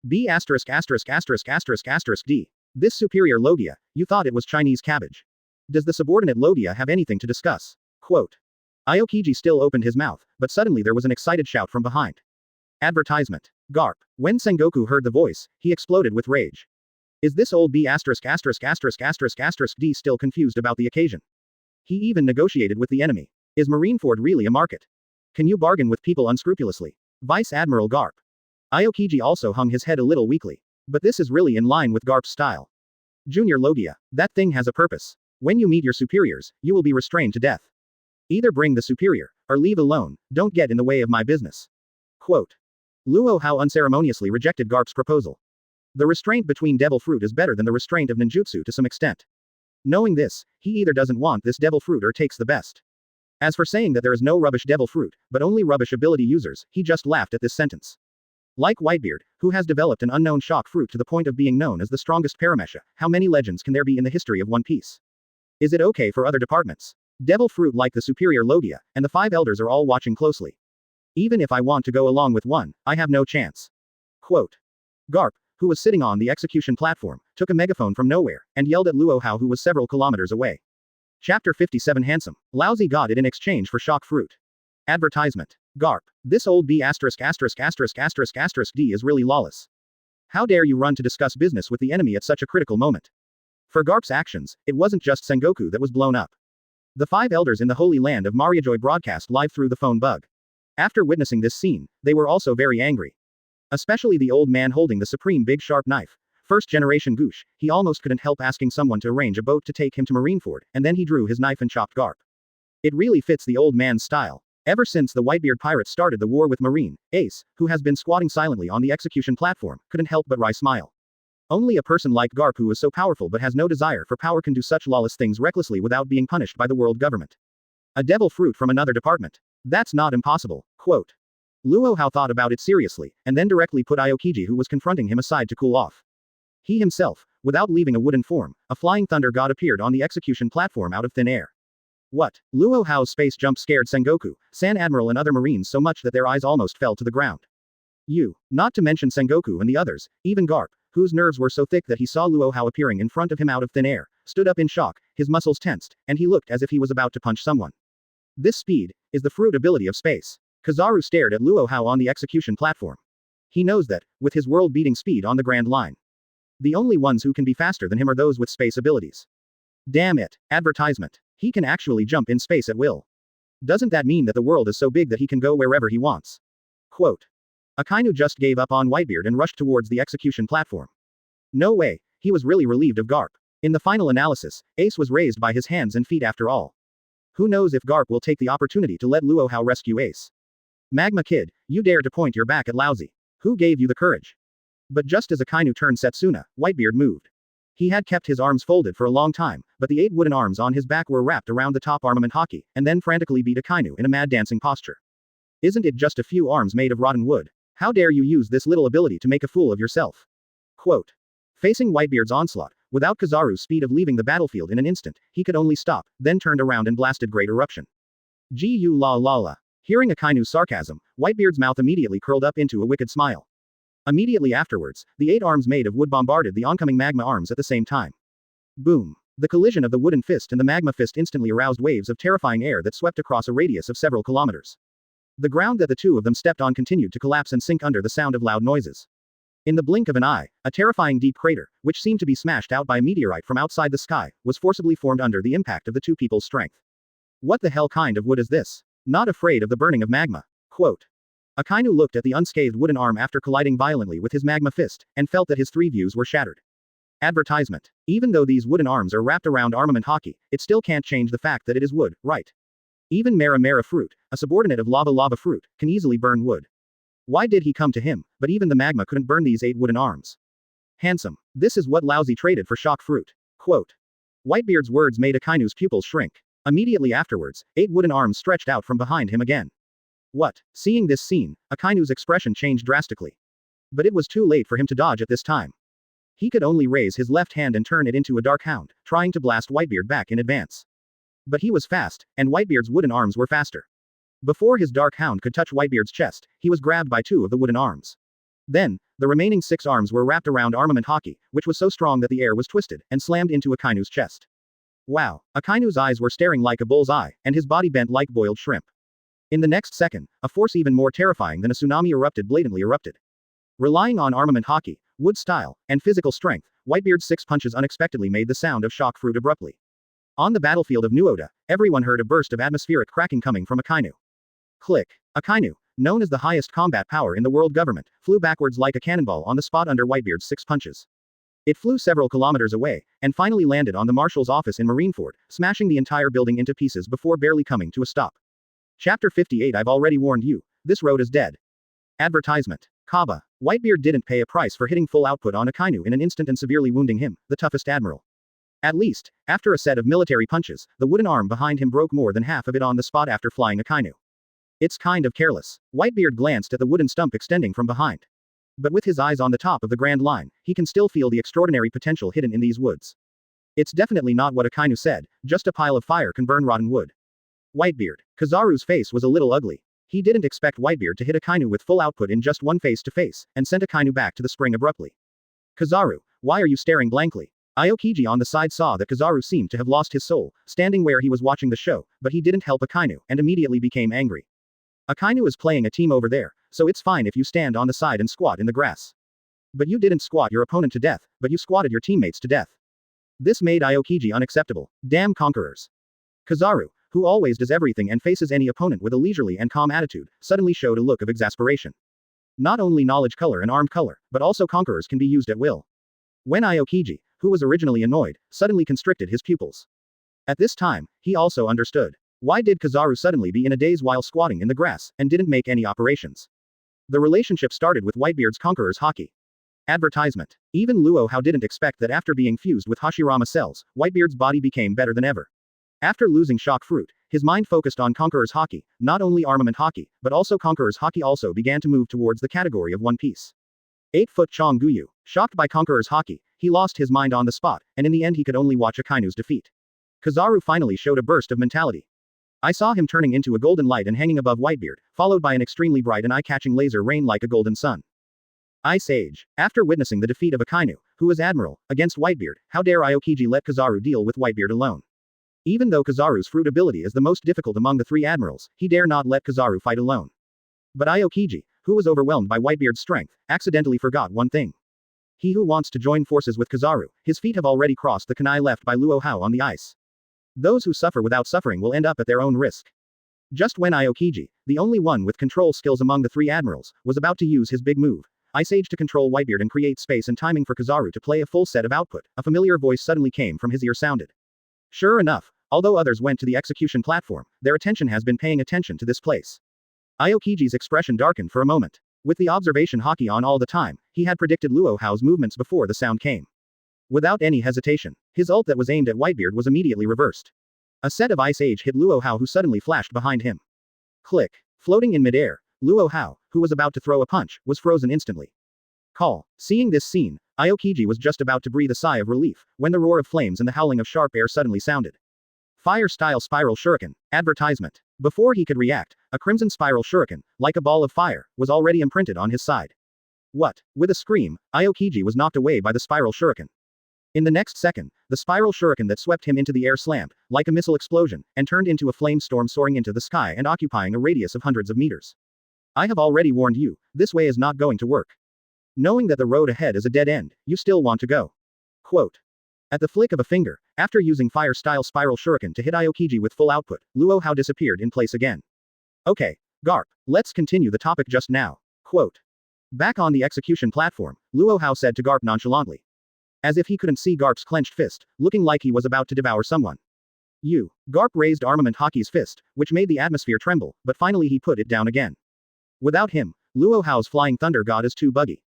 B asterisk asterisk asterisk asterisk asterisk D. This superior Logia, you thought it was Chinese cabbage. Does the subordinate Logia have anything to discuss? Quote. Aokiji still opened his mouth, but suddenly there was an excited shout from behind. Advertisement. Garp. When Sengoku heard the voice, he exploded with rage. Is this old B asterisk asterisk asterisk asterisk asterisk D still confused about the occasion? He even negotiated with the enemy. Is Marineford really a market? Can you bargain with people unscrupulously? Vice Admiral Garp. Aokiji also hung his head a little weakly. But this is really in line with Garp's style. Junior Logia, that thing has a purpose. When you meet your superiors, you will be restrained to death. Either bring the superior, or leave alone, don't get in the way of my business. Quote. Luo Hao unceremoniously rejected Garp's proposal. The restraint between devil fruit is better than the restraint of ninjutsu to some extent. Knowing this, he either doesn't want this devil fruit or takes the best. As for saying that there is no rubbish devil fruit, but only rubbish ability users, he just laughed at this sentence. Like Whitebeard, who has developed an unknown shock fruit to the point of being known as the strongest paramesha, how many legends can there be in the history of One Piece? Is it okay for other departments? Devil fruit like the superior Logia, and the 5 elders are all watching closely. Even if I want to go along with one, I have no chance. Quote. Garp, who was sitting on the execution platform, took a megaphone from nowhere, and yelled at Luo Hao who was several kilometers away. Chapter 57 Handsome. Laozi got it in exchange for shock fruit. Advertisement. Garp. This old B asterisk asterisk asterisk asterisk asterisk D is really lawless. How dare you run to discuss business with the enemy at such a critical moment? For Garp's actions, it wasn't just Sengoku that was blown up. The 5 elders in the Holy Land of Mariajoy broadcast live through the phone bug. After witnessing this scene, they were also very angry. Especially the old man holding the supreme big sharp knife. First generation Goosh, he almost couldn't help asking someone to arrange a boat to take him to Marineford, and then he drew his knife and chopped Garp. It really fits the old man's style. Ever since the Whitebeard pirates started the war with Marine, Ace, who has been squatting silently on the execution platform, couldn't help but wry smile. Only a person like Garp who is so powerful but has no desire for power can do such lawless things recklessly without being punished by the world government. A devil fruit from another department. That's not impossible. Quote. Luo Hao thought about it seriously, and then directly put Aokiji who was confronting him aside to cool off. He himself, without leaving a wooden form, a flying thunder god appeared on the execution platform out of thin air. What? Luo Hao's space jump scared Sengoku, San Admiral and other marines so much that their eyes almost fell to the ground. Not to mention Sengoku and the others, even Garp, whose nerves were so thick that he saw Luo Hao appearing in front of him out of thin air, stood up in shock, his muscles tensed, and he looked as if he was about to punch someone. This speed is the fruit ability of space. Kizaru stared at Luo Hao on the execution platform. He knows that, with his world-beating speed on the Grand Line, the only ones who can be faster than him are those with space abilities. Damn it. Advertisement. He can actually jump in space at will. Doesn't that mean that the world is so big that he can go wherever he wants? Quote. Akainu just gave up on Whitebeard and rushed towards the execution platform. No way, he was really relieved of Garp. In the final analysis, Ace was raised by his hands and feet after all. Who knows if Garp will take the opportunity to let Luo Hao rescue Ace. Magma Kid, you dare to point your back at Laozi. Who gave you the courage? But just as Akainu turned Setsuna, Whitebeard moved. He had kept his arms folded for a long time, but the 8 wooden arms on his back were wrapped around the top armament hockey, and then frantically beat Akainu in a mad dancing posture. Isn't it just a few arms made of rotten wood? How dare you use this little ability to make a fool of yourself? Quote. Facing Whitebeard's onslaught, without Kizaru's speed of leaving the battlefield in an instant, he could only stop, then turned around and blasted Great Eruption. Gu la la la. Hearing Akainu's sarcasm, Whitebeard's mouth immediately curled up into a wicked smile. Immediately afterwards, the 8 arms made of wood bombarded the oncoming magma arms at the same time. Boom. The collision of the wooden fist and the magma fist instantly aroused waves of terrifying air that swept across a radius of several kilometers. The ground that the two of them stepped on continued to collapse and sink under the sound of loud noises. In the blink of an eye, a terrifying deep crater, which seemed to be smashed out by a meteorite from outside the sky, was forcibly formed under the impact of the two people's strength. What the hell kind of wood is this? Not afraid of the burning of magma. Quote. Akainu looked at the unscathed wooden arm after colliding violently with his magma fist, and felt that his 3 views were shattered. Advertisement. Even though these wooden arms are wrapped around armament hockey, it still can't change the fact that it is wood, right? Even Mera Mera fruit, a subordinate of Lava Lava fruit, can easily burn wood. Why did he come to him, but even the magma couldn't burn these 8 wooden arms? Handsome. This is what Laozi traded for shock fruit. Quote. Whitebeard's words made Akainu's pupils shrink. Immediately afterwards, 8 wooden arms stretched out from behind him again. What? Seeing this scene, Akainu's expression changed drastically. But it was too late for him to dodge at this time. He could only raise his left hand and turn it into a dark hound, trying to blast Whitebeard back in advance. But he was fast, and Whitebeard's wooden arms were faster. Before his dark hound could touch Whitebeard's chest, he was grabbed by 2 of the wooden arms. Then, the remaining 6 arms were wrapped around armament Haki, which was so strong that the air was twisted, and slammed into Akainu's chest. Wow! Akainu's eyes were staring like a bull's eye, and his body bent like boiled shrimp. In the next second, a force even more terrifying than a tsunami blatantly erupted. Relying on armament Haki, wood style, and physical strength, Whitebeard's 6 punches unexpectedly made the sound of shock fruit abruptly. On the battlefield of Nuoda, everyone heard a burst of atmospheric cracking coming from Akainu. Click. Akainu, known as the highest combat power in the world government, flew backwards like a cannonball on the spot under Whitebeard's 6 punches. It flew several kilometers away, and finally landed on the Marshal's office in Marineford, smashing the entire building into pieces before barely coming to a stop. Chapter 58. I've already warned you, this road is dead. Advertisement. Kaba. Whitebeard didn't pay a price for hitting full output on Akainu in an instant and severely wounding him, the toughest admiral. At least, after a set of military punches, the wooden arm behind him broke more than half of it on the spot after flying Akainu. It's kind of careless. Whitebeard glanced at the wooden stump extending from behind. But with his eyes on the top of the Grand Line, he can still feel the extraordinary potential hidden in these woods. It's definitely not what Akainu said, just a pile of fire can burn rotten wood. Whitebeard. Kizaru's face was a little ugly. He didn't expect Whitebeard to hit Akainu with full output in just one face-to-face, and sent Akainu back to the spring abruptly. Kizaru, why are you staring blankly? Aokiji on the side saw that Kizaru seemed to have lost his soul, standing where he was watching the show, but he didn't help Akainu, and immediately became angry. Akainu is playing a team over there, so it's fine if you stand on the side and squat in the grass. But you didn't squat your opponent to death, but you squatted your teammates to death. This made Aokiji unacceptable. Damn conquerors. Kizaru, who always does everything and faces any opponent with a leisurely and calm attitude, suddenly showed a look of exasperation. Not only knowledge color and armed color, but also conquerors can be used at will. When Aokiji, who was originally annoyed, suddenly constricted his pupils. At this time, he also understood. Why did Kizaru suddenly be in a daze while squatting in the grass, and didn't make any operations? The relationship started with Whitebeard's conqueror's Haki. Advertisement. Even Luo Hao didn't expect that after being fused with Hashirama cells, Whitebeard's body became better than ever. After losing shock fruit, his mind focused on Conqueror's Haki, not only armament Haki, but also Conqueror's Haki also began to move towards the category of One Piece. 8-foot Chong Guyu, shocked by Conqueror's Haki, he lost his mind on the spot, and in the end he could only watch Akainu's defeat. Kizaru finally showed a burst of mentality. I saw him turning into a golden light and hanging above Whitebeard, followed by an extremely bright and eye-catching laser rain like a golden sun. Ice Age. After witnessing the defeat of Akainu, who was Admiral, against Whitebeard, how dare Aokiji let Kizaru deal with Whitebeard alone? Even though Kizaru's fruit ability is the most difficult among the 3 admirals, he dare not let Kizaru fight alone. But Aokiji, who was overwhelmed by Whitebeard's strength, accidentally forgot one thing. He who wants to join forces with Kizaru, his feet have already crossed the kanai left by Luo Hao on the ice. Those who suffer without suffering will end up at their own risk. Just when Aokiji, the only one with control skills among the 3 admirals, was about to use his big move, Ice Age to control Whitebeard and create space and timing for Kizaru to play a full set of output, a familiar voice suddenly came from his ear sounded. Sure enough, although others went to the execution platform, their attention has been paying attention to this place. Aokiji's expression darkened for a moment. With the observation Haki on all the time, he had predicted Luo Hao's movements before the sound came. Without any hesitation, his ult that was aimed at Whitebeard was immediately reversed. A set of Ice Age hit Luo Hao, who suddenly flashed behind him. Click. Floating in midair, Luo Hao, who was about to throw a punch, was frozen instantly. Call. Seeing this scene, Aokiji was just about to breathe a sigh of relief, when the roar of flames and the howling of sharp air suddenly sounded. Fire-style spiral shuriken. Advertisement. Before he could react, a crimson spiral shuriken, like a ball of fire, was already imprinted on his side. What? With a scream, Aokiji was knocked away by the spiral shuriken. In the next second, the spiral shuriken that swept him into the air slammed, like a missile explosion, and turned into a flame storm soaring into the sky and occupying a radius of hundreds of meters. I have already warned you, this way is not going to work. Knowing that the road ahead is a dead end, you still want to go. Quote. At the flick of a finger, after using fire-style spiral shuriken to hit Aokiji with full output, Luo Hao disappeared in place again. Okay, Garp, let's continue the topic just now. Quote. Back on the execution platform, Luo Hao said to Garp nonchalantly. As if he couldn't see Garp's clenched fist, looking like he was about to devour someone. Garp raised armament Haki's fist, which made the atmosphere tremble, but finally he put it down again. Without him, Luo Hao's flying thunder god is too buggy.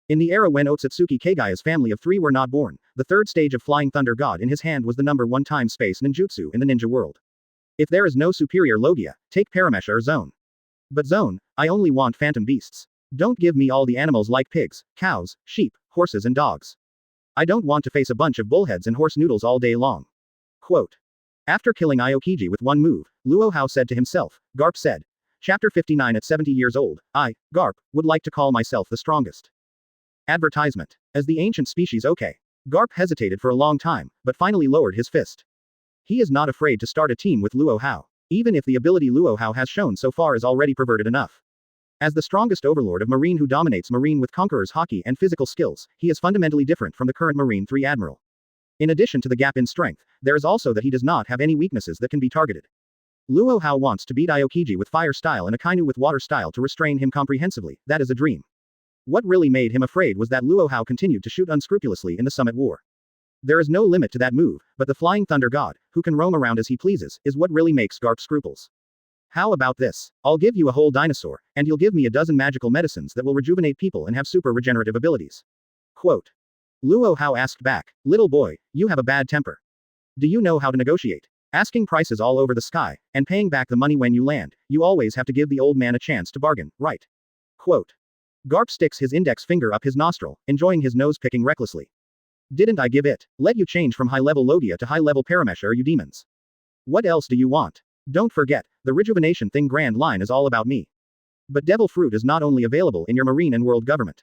In the era when Otsutsuki Kagaya's family of 3 were not born, the 3rd stage of Flying Thunder God in his hand was the number 1 time space ninjutsu in the ninja world. If there is no superior Logia, take Paramesh or Zone. But Zone, I only want phantom beasts. Don't give me all the animals like pigs, cows, sheep, horses and dogs. I don't want to face a bunch of bullheads and horse noodles all day long. Quote. After killing Aokiji with one move, Luo Hao said to himself, Garp said, Chapter 59. At 70 years old, I, Garp, would like to call myself the strongest. Advertisement. As the ancient species okay. Garp hesitated for a long time, but finally lowered his fist. He is not afraid to start a team with Luo Hao, even if the ability Luo Hao has shown so far is already perverted enough. As the strongest overlord of Marine who dominates Marine with conqueror's haki and physical skills, he is fundamentally different from the current Marine 3 Admiral. In addition to the gap in strength, there is also that he does not have any weaknesses that can be targeted. Luo Hao wants to beat Aokiji with fire style and Akainu with water style to restrain him comprehensively, that is a dream. What really made him afraid was that Luo Hao continued to shoot unscrupulously in the Summit War. There is no limit to that move, but the Flying Thunder God, who can roam around as he pleases, is what really makes Garp scruples. How about this? I'll give you a whole dinosaur, and you'll give me a dozen magical medicines that will rejuvenate people and have super regenerative abilities. Quote. Luo Hao asked back, little boy, you have a bad temper. Do you know how to negotiate? Asking prices all over the sky, and paying back the money when you land, you always have to give the old man a chance to bargain, right? Quote. Garp sticks his index finger up his nostril, enjoying his nose picking recklessly. Didn't I give it? Let you change from high-level Logia to high-level Paramesh or you demons? What else do you want? Don't forget, the rejuvenation thing grand line is all about me. But devil fruit is not only available in your Marine and world government.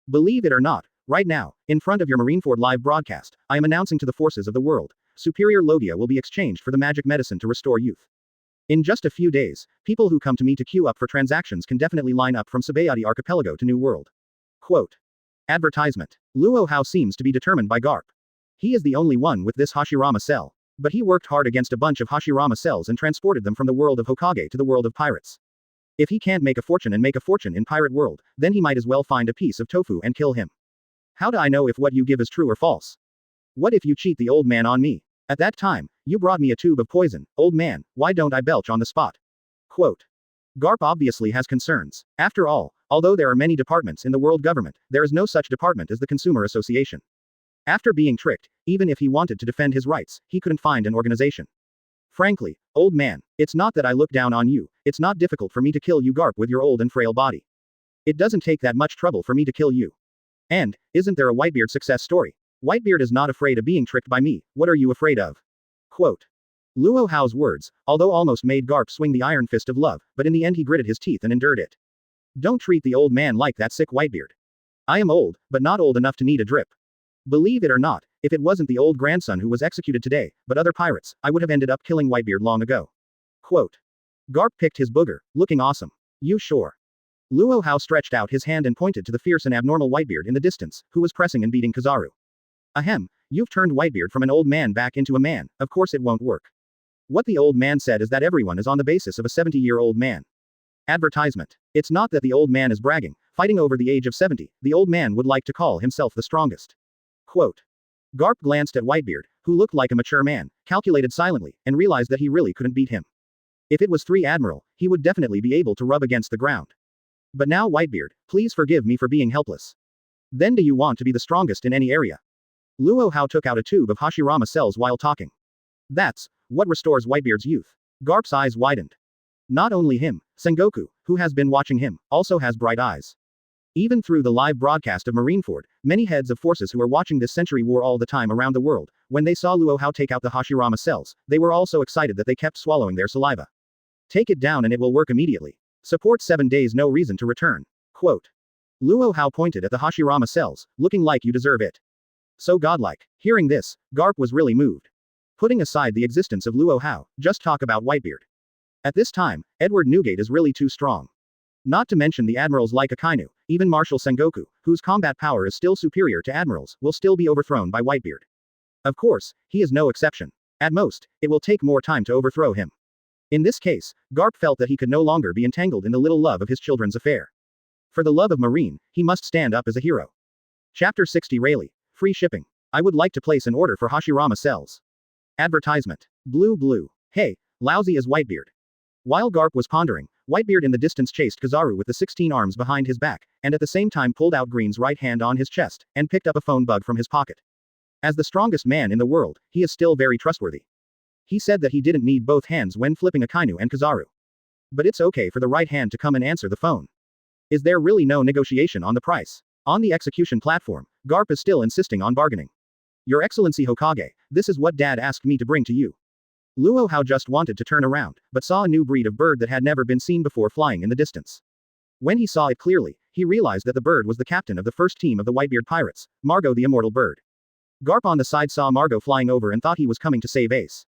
Believe it or not, right now, in front of your Marineford live broadcast, I am announcing to the forces of the world, superior Logia will be exchanged for the magic medicine to restore youth. In just a few days, people who come to me to queue up for transactions can definitely line up from Sabayati Archipelago to New World. Quote. Advertisement. Luo Hao seems to be determined by Garp. He is the only one with this Hashirama cell, but he worked hard against a bunch of Hashirama cells and transported them from the world of Hokage to the world of pirates. If he can't make a fortune in pirate world, then he might as well find a piece of tofu and kill him. How do I know if what you give is true or false? What if you cheat the old man on me? At that time, you brought me a tube of poison, old man, why don't I belch on the spot? Quote. Garp obviously has concerns. After all, although there are many departments in the world government, there is no such department as the Consumer Association. After being tricked, even if he wanted to defend his rights, he couldn't find an organization. Frankly, old man, it's not that I look down on you, it's not difficult for me to kill you Garp with your old and frail body. It doesn't take that much trouble for me to kill you. And, isn't there a Whitebeard success story? Whitebeard is not afraid of being tricked by me, what are you afraid of? Quote. Luo Hao's words, although almost made Garp swing the iron fist of love, but in the end he gritted his teeth and endured it. Don't treat the old man like that sick Whitebeard. I am old, but not old enough to need a drip. Believe it or not, if it wasn't the old grandson who was executed today, but other pirates, I would have ended up killing Whitebeard long ago. Quote. Garp picked his booger, looking awesome. You sure? Luo Hao stretched out his hand and pointed to the fierce and abnormal Whitebeard in the distance, who was pressing and beating Kizaru. Ahem, you've turned Whitebeard from an old man back into a man, of course it won't work. What the old man said is that everyone is on the basis of a 70-year-old man. Advertisement. It's not that the old man is bragging, fighting over the age of 70, the old man would like to call himself the strongest. Quote. Garp glanced at Whitebeard, who looked like a mature man, calculated silently, and realized that he really couldn't beat him. If it was 3 Admiral, he would definitely be able to rub against the ground. But now Whitebeard, please forgive me for being helpless. Then do you want to be the strongest in any area? Luo Hao took out a tube of Hashirama cells while talking. That's what restores Whitebeard's youth. Garp's eyes widened. Not only him, Sengoku, who has been watching him, also has bright eyes. Even through the live broadcast of Marineford, many heads of forces who are watching this century war all the time around the world, when they saw Luo Hao take out the Hashirama cells, they were all so excited that they kept swallowing their saliva. Take it down and it will work immediately. Support 7 days, no reason to return. Quote. Luo Hao pointed at the Hashirama cells, looking like you deserve it. So godlike. Hearing this, Garp was really moved. Putting aside the existence of Luo Hao, just talk about Whitebeard. At this time, Edward Newgate is really too strong. Not to mention the admirals like Akainu, even Marshal Sengoku, whose combat power is still superior to admirals, will still be overthrown by Whitebeard. Of course, he is no exception. At most, it will take more time to overthrow him. In this case, Garp felt that he could no longer be entangled in the little love of his children's affair. For the love of Marine, he must stand up as a hero. Chapter 60 Rayleigh. Free shipping. I would like to place an order for Hashirama cells. Advertisement. Blue. Hey, Laozi is Whitebeard. While Garp was pondering, Whitebeard in the distance chased Kizaru with the 16 arms behind his back, and at the same time pulled out Green's right hand on his chest, and picked up a phone bug from his pocket. As the strongest man in the world, he is still very trustworthy. He said that he didn't need both hands when flipping Akainu and Kizaru. But it's okay for the right hand to come and answer the phone. Is there really no negotiation on the price? On the execution platform, Garp is still insisting on bargaining. Your Excellency Hokage, this is what Dad asked me to bring to you. Luo Hao just wanted to turn around, but saw a new breed of bird that had never been seen before flying in the distance. When he saw it clearly, he realized that the bird was the captain of the first team of the Whitebeard pirates, Margot the immortal bird. Garp on the side saw Margot flying over and thought he was coming to save Ace.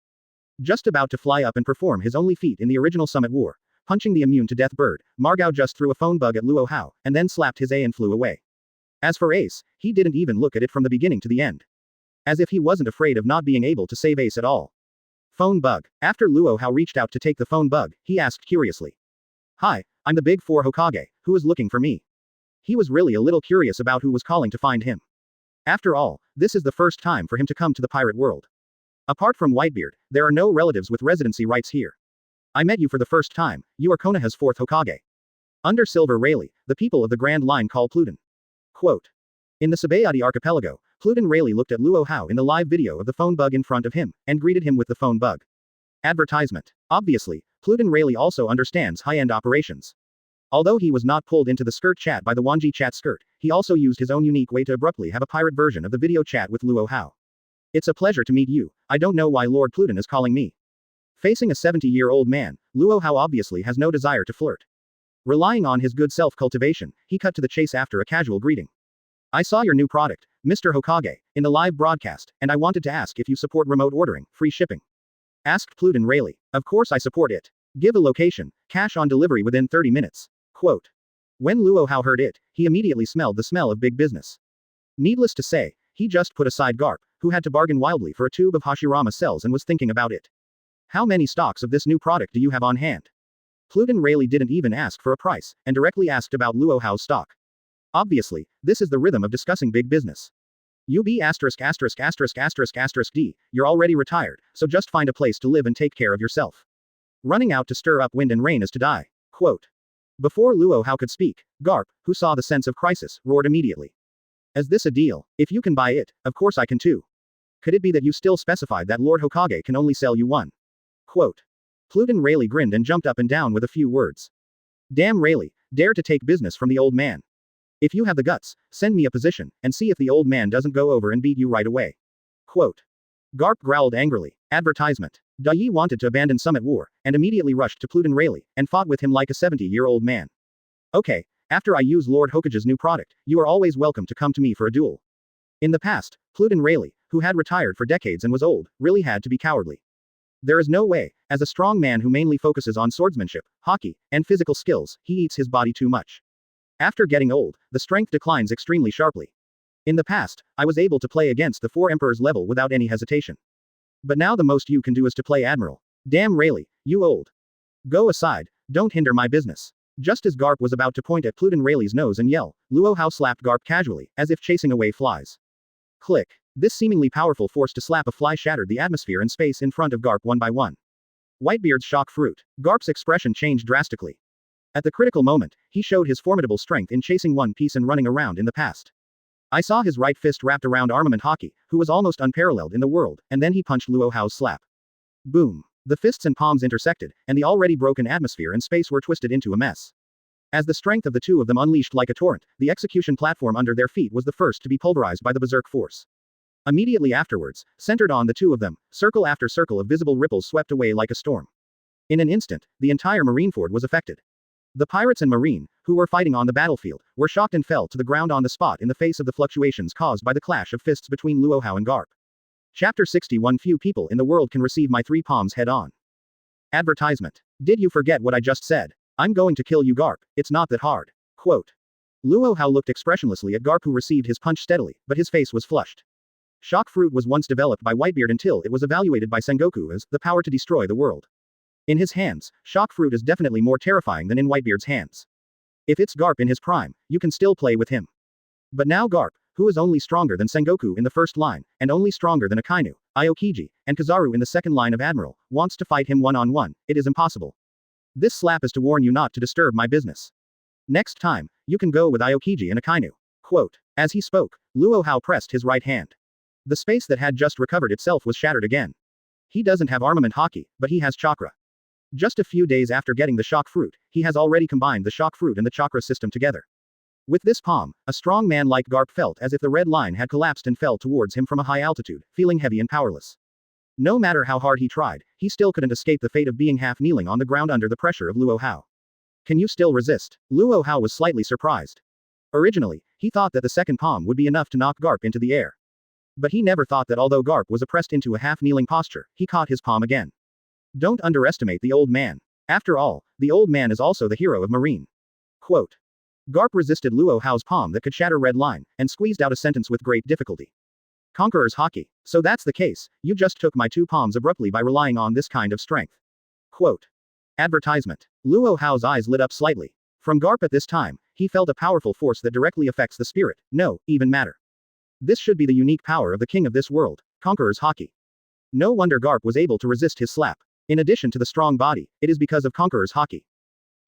Just about to fly up and perform his only feat in the original Summit War, punching the immune-to-death bird, Margot just threw a phone bug at Luo Hao, and then slapped his A and flew away. As for Ace, he didn't even look at it from the beginning to the end. As if he wasn't afraid of not being able to save Ace at all. Phone bug. After Luo Hao reached out to take the phone bug, he asked curiously. Hi, I'm the Big Four Hokage, who is looking for me? He was really a little curious about who was calling to find him. After all, this is the first time for him to come to the pirate world. Apart from Whitebeard, there are no relatives with residency rights here. I met you for the first time, you are Konoha's fourth Hokage. Under Silver Rayleigh, the people of the Grand Line call Pluton. Quote. In the Sabayati archipelago, Pluton Rayleigh looked at Luo Hao in the live video of the phone bug in front of him, and greeted him with the phone bug. Advertisement. Obviously, Pluton Rayleigh also understands high-end operations. Although he was not pulled into the skirt chat by the Wanjie chat skirt, he also used his own unique way to abruptly have a pirate version of the video chat with Luo Hao. It's a pleasure to meet you, I don't know why Lord Pluton is calling me. Facing a 70-year-old man, Luo Hao obviously has no desire to flirt. Relying on his good self-cultivation, he cut to the chase after a casual greeting. I saw your new product, Mr. Hokage, in the live broadcast, and I wanted to ask if you support remote ordering, free shipping. Asked Pluton Rayleigh. Of course I support it. Give a location, cash on delivery within 30 minutes. Quote. When Luo Hao heard it, he immediately smelled the smell of big business. Needless to say, he just put aside Garp, who had to bargain wildly for a tube of Hashirama cells and was thinking about it. How many stocks of this new product do you have on hand? Pluton Rayleigh didn't even ask for a price, and directly asked about Luo Hao's stock. Obviously, this is the rhythm of discussing big business. UB *******D, you're already retired, so just find a place to live and take care of yourself. Running out to stir up wind and rain is to die. Quote. Before Luo Hao could speak, Garp, who saw the sense of crisis, roared immediately. Is this a deal? If you can buy it, of course I can too. Could it be that you still specified that Lord Hokage can only sell you one? Quote. Pluton Rayleigh grinned and jumped up and down with a few words. Damn Rayleigh, dare to take business from the old man. If you have the guts, send me a position, and see if the old man doesn't go over and beat you right away. Quote. Garp growled angrily. Advertisement. Yi wanted to abandon Summit War, and immediately rushed to Pluton Rayleigh, and fought with him like a 70-year-old man. Okay, after I use Lord Hokage's new product, you are always welcome to come to me for a duel. In the past, Pluton Rayleigh, who had retired for decades and was old, really had to be cowardly. There is no way, as a strong man who mainly focuses on swordsmanship, hockey, and physical skills, he eats his body too much. After getting old, the strength declines extremely sharply. In the past, I was able to play against the 4 Emperors level without any hesitation. But now the most you can do is to play Admiral. Damn Rayleigh, you old. Go aside, don't hinder my business. Just as Garp was about to point at Pluton Rayleigh's nose and yell, Luo Hao slapped Garp casually, as if chasing away flies. Click. This seemingly powerful force to slap a fly shattered the atmosphere and space in front of Garp one by one. Whitebeard's shock fruit. Garp's expression changed drastically. At the critical moment, he showed his formidable strength in chasing One Piece and running around in the past. I saw his right fist wrapped around Armament Hockey, who was almost unparalleled in the world, and then he punched Luo Hao's slap. Boom. The fists and palms intersected, and the already broken atmosphere and space were twisted into a mess. As the strength of the two of them unleashed like a torrent, the execution platform under their feet was the first to be pulverized by the berserk force. Immediately afterwards, centered on the two of them, circle after circle of visible ripples swept away like a storm. In an instant, the entire Marineford was affected. The pirates and marine, who were fighting on the battlefield, were shocked and fell to the ground on the spot in the face of the fluctuations caused by the clash of fists between Luo Hao and Garp. Chapter 61. Few people in the world can receive my 3 palms head on. Advertisement. Did you forget what I just said? I'm going to kill you, Garp, it's not that hard. Quote. Luo Hao looked expressionlessly at Garp, who received his punch steadily, but his face was flushed. Shock fruit was once developed by Whitebeard until it was evaluated by Sengoku as the power to destroy the world. In his hands, shock fruit is definitely more terrifying than in Whitebeard's hands. If it's Garp in his prime, you can still play with him. But now Garp, who is only stronger than Sengoku in the first line, and only stronger than Akainu, Aokiji, and Kizaru in the second line of Admiral, wants to fight him one-on-one, it is impossible. This slap is to warn you not to disturb my business. Next time, you can go with Aokiji and Akainu. Quote. As he spoke, Luo Hao pressed his right hand. The space that had just recovered itself was shattered again. He doesn't have armament hockey, but he has chakra. Just a few days after getting the shock fruit, he has already combined the shock fruit and the chakra system together. With this palm, a strong man like Garp felt as if the red line had collapsed and fell towards him from a high altitude, feeling heavy and powerless. No matter how hard he tried, he still couldn't escape the fate of being half kneeling on the ground under the pressure of Luo Hao. Can you still resist? Luo Hao was slightly surprised. Originally, he thought that the second palm would be enough to knock Garp into the air. But he never thought that although Garp was oppressed into a half-kneeling posture, he caught his palm again. Don't underestimate the old man. After all, the old man is also the hero of Marine. Quote. Garp resisted Luo Hao's palm that could shatter red line, and squeezed out a sentence with great difficulty. Conqueror's Hokage. So that's the case, you just took my two palms abruptly by relying on this kind of strength. Quote. Advertisement. Luo Hao's eyes lit up slightly. From Garp at this time, he felt a powerful force that directly affects the spirit, no, even matter. This should be the unique power of the king of this world, Conqueror's Hokage. No wonder Garp was able to resist his slap. In addition to the strong body, it is because of Conqueror's Hokage.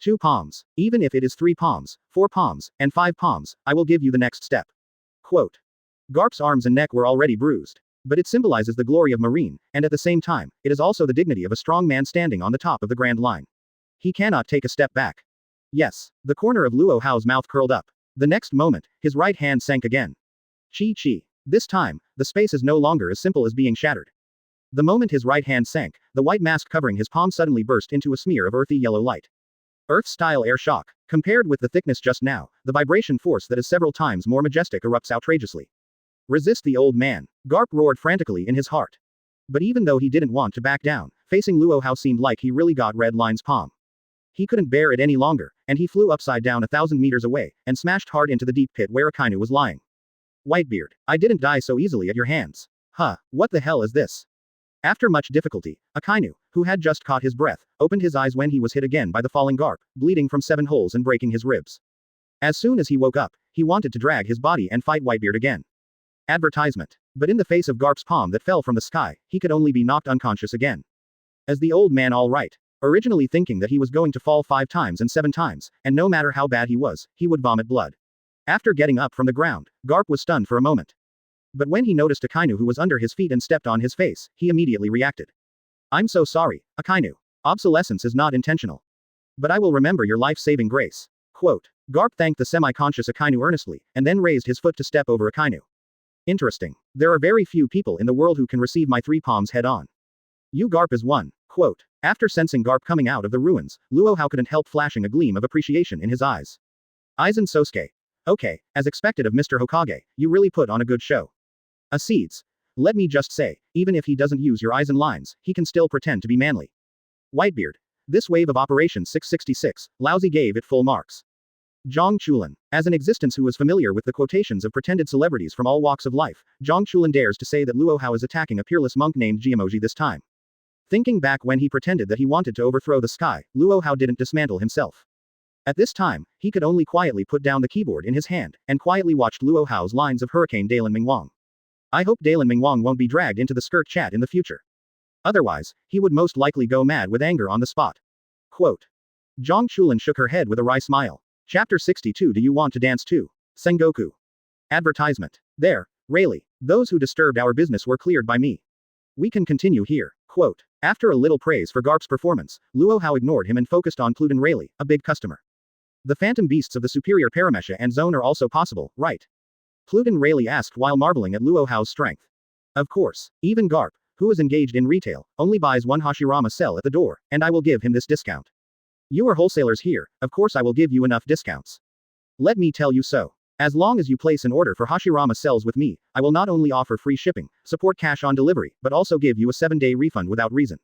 2 palms. Even if it is 3 palms, 4 palms, and 5 palms, I will give you the next step. Quote. Garp's arms and neck were already bruised. But it symbolizes the glory of Marine, and at the same time, it is also the dignity of a strong man standing on the top of the Grand Line. He cannot take a step back. Yes. The corner of Luo Hao's mouth curled up. The next moment, his right hand sank again. Chi. This time, the space is no longer as simple as being shattered. The moment his right hand sank, the white mask covering his palm suddenly burst into a smear of earthy yellow light. Earth-style air shock. Compared with the thickness just now, the vibration force that is several times more majestic erupts outrageously. Resist the old man. Garp roared frantically in his heart. But even though he didn't want to back down, facing Luo Hao seemed like he really got Red Line's palm. He couldn't bear it any longer, and he flew upside down 1,000 meters away, and smashed hard into the deep pit where Akainu was lying. Whitebeard, I didn't die so easily at your hands. Huh, what the hell is this? After much difficulty, Akainu, who had just caught his breath, opened his eyes when he was hit again by the falling Garp, bleeding from 7 holes and breaking his ribs. As soon as he woke up, he wanted to drag his body and fight Whitebeard again. Advertisement. But in the face of Garp's palm that fell from the sky, he could only be knocked unconscious again. As the old man all right. Originally thinking that he was going to fall 5 times and 7 times, and no matter how bad he was, he would vomit blood. After getting up from the ground, Garp was stunned for a moment. But when he noticed Akainu who was under his feet and stepped on his face, he immediately reacted. I'm so sorry, Akainu. Obsolescence is not intentional. But I will remember your life-saving grace. Quote. Garp thanked the semi-conscious Akainu earnestly, and then raised his foot to step over Akainu. Interesting. There are very few people in the world who can receive my 3 palms head-on. You Garp is one. Quote. After sensing Garp coming out of the ruins, Luo Hao couldn't help flashing a gleam of appreciation in his eyes. Aizen Sosuke. Okay, as expected of Mr. Hokage, you really put on a good show. Acedes. Let me just say, even if he doesn't use your Aizen lines, he can still pretend to be manly. Whitebeard. This wave of Operation 666, Laozi gave it full marks. Zhang Chulin. As an existence who was familiar with the quotations of pretended celebrities from all walks of life, Zhang Chulin dares to say that Luo Hao is attacking a peerless monk named Jiamoji this time. Thinking back when he pretended that he wanted to overthrow the sky, Luo Hao didn't dismantle himself. At this time, he could only quietly put down the keyboard in his hand, and quietly watched Luo Hao's lines of Hurricane Dalan Mingwang. I hope Dalan Mingwang won't be dragged into the skirt chat in the future. Otherwise, he would most likely go mad with anger on the spot. Quote. Zhang Chulin shook her head with a wry smile. Chapter 62. Do you want to dance too? Sengoku. Advertisement. There, Rayleigh. Those who disturbed our business were cleared by me. We can continue here. Quote. After a little praise for Garp's performance, Luo Hao ignored him and focused on Pluton Rayleigh, a big customer. The phantom beasts of the superior paramesha and zone are also possible, right? Pluton Rayleigh asked while marveling at Luo Hao's strength. Of course, even Garp, who is engaged in retail, only buys 1 Hashirama cell at the door, and I will give him this discount. You are wholesalers here, of course I will give you enough discounts. Let me tell you so. As long as you place an order for Hashirama cells with me, I will not only offer free shipping, support cash on delivery, but also give you a 7-day refund without reason.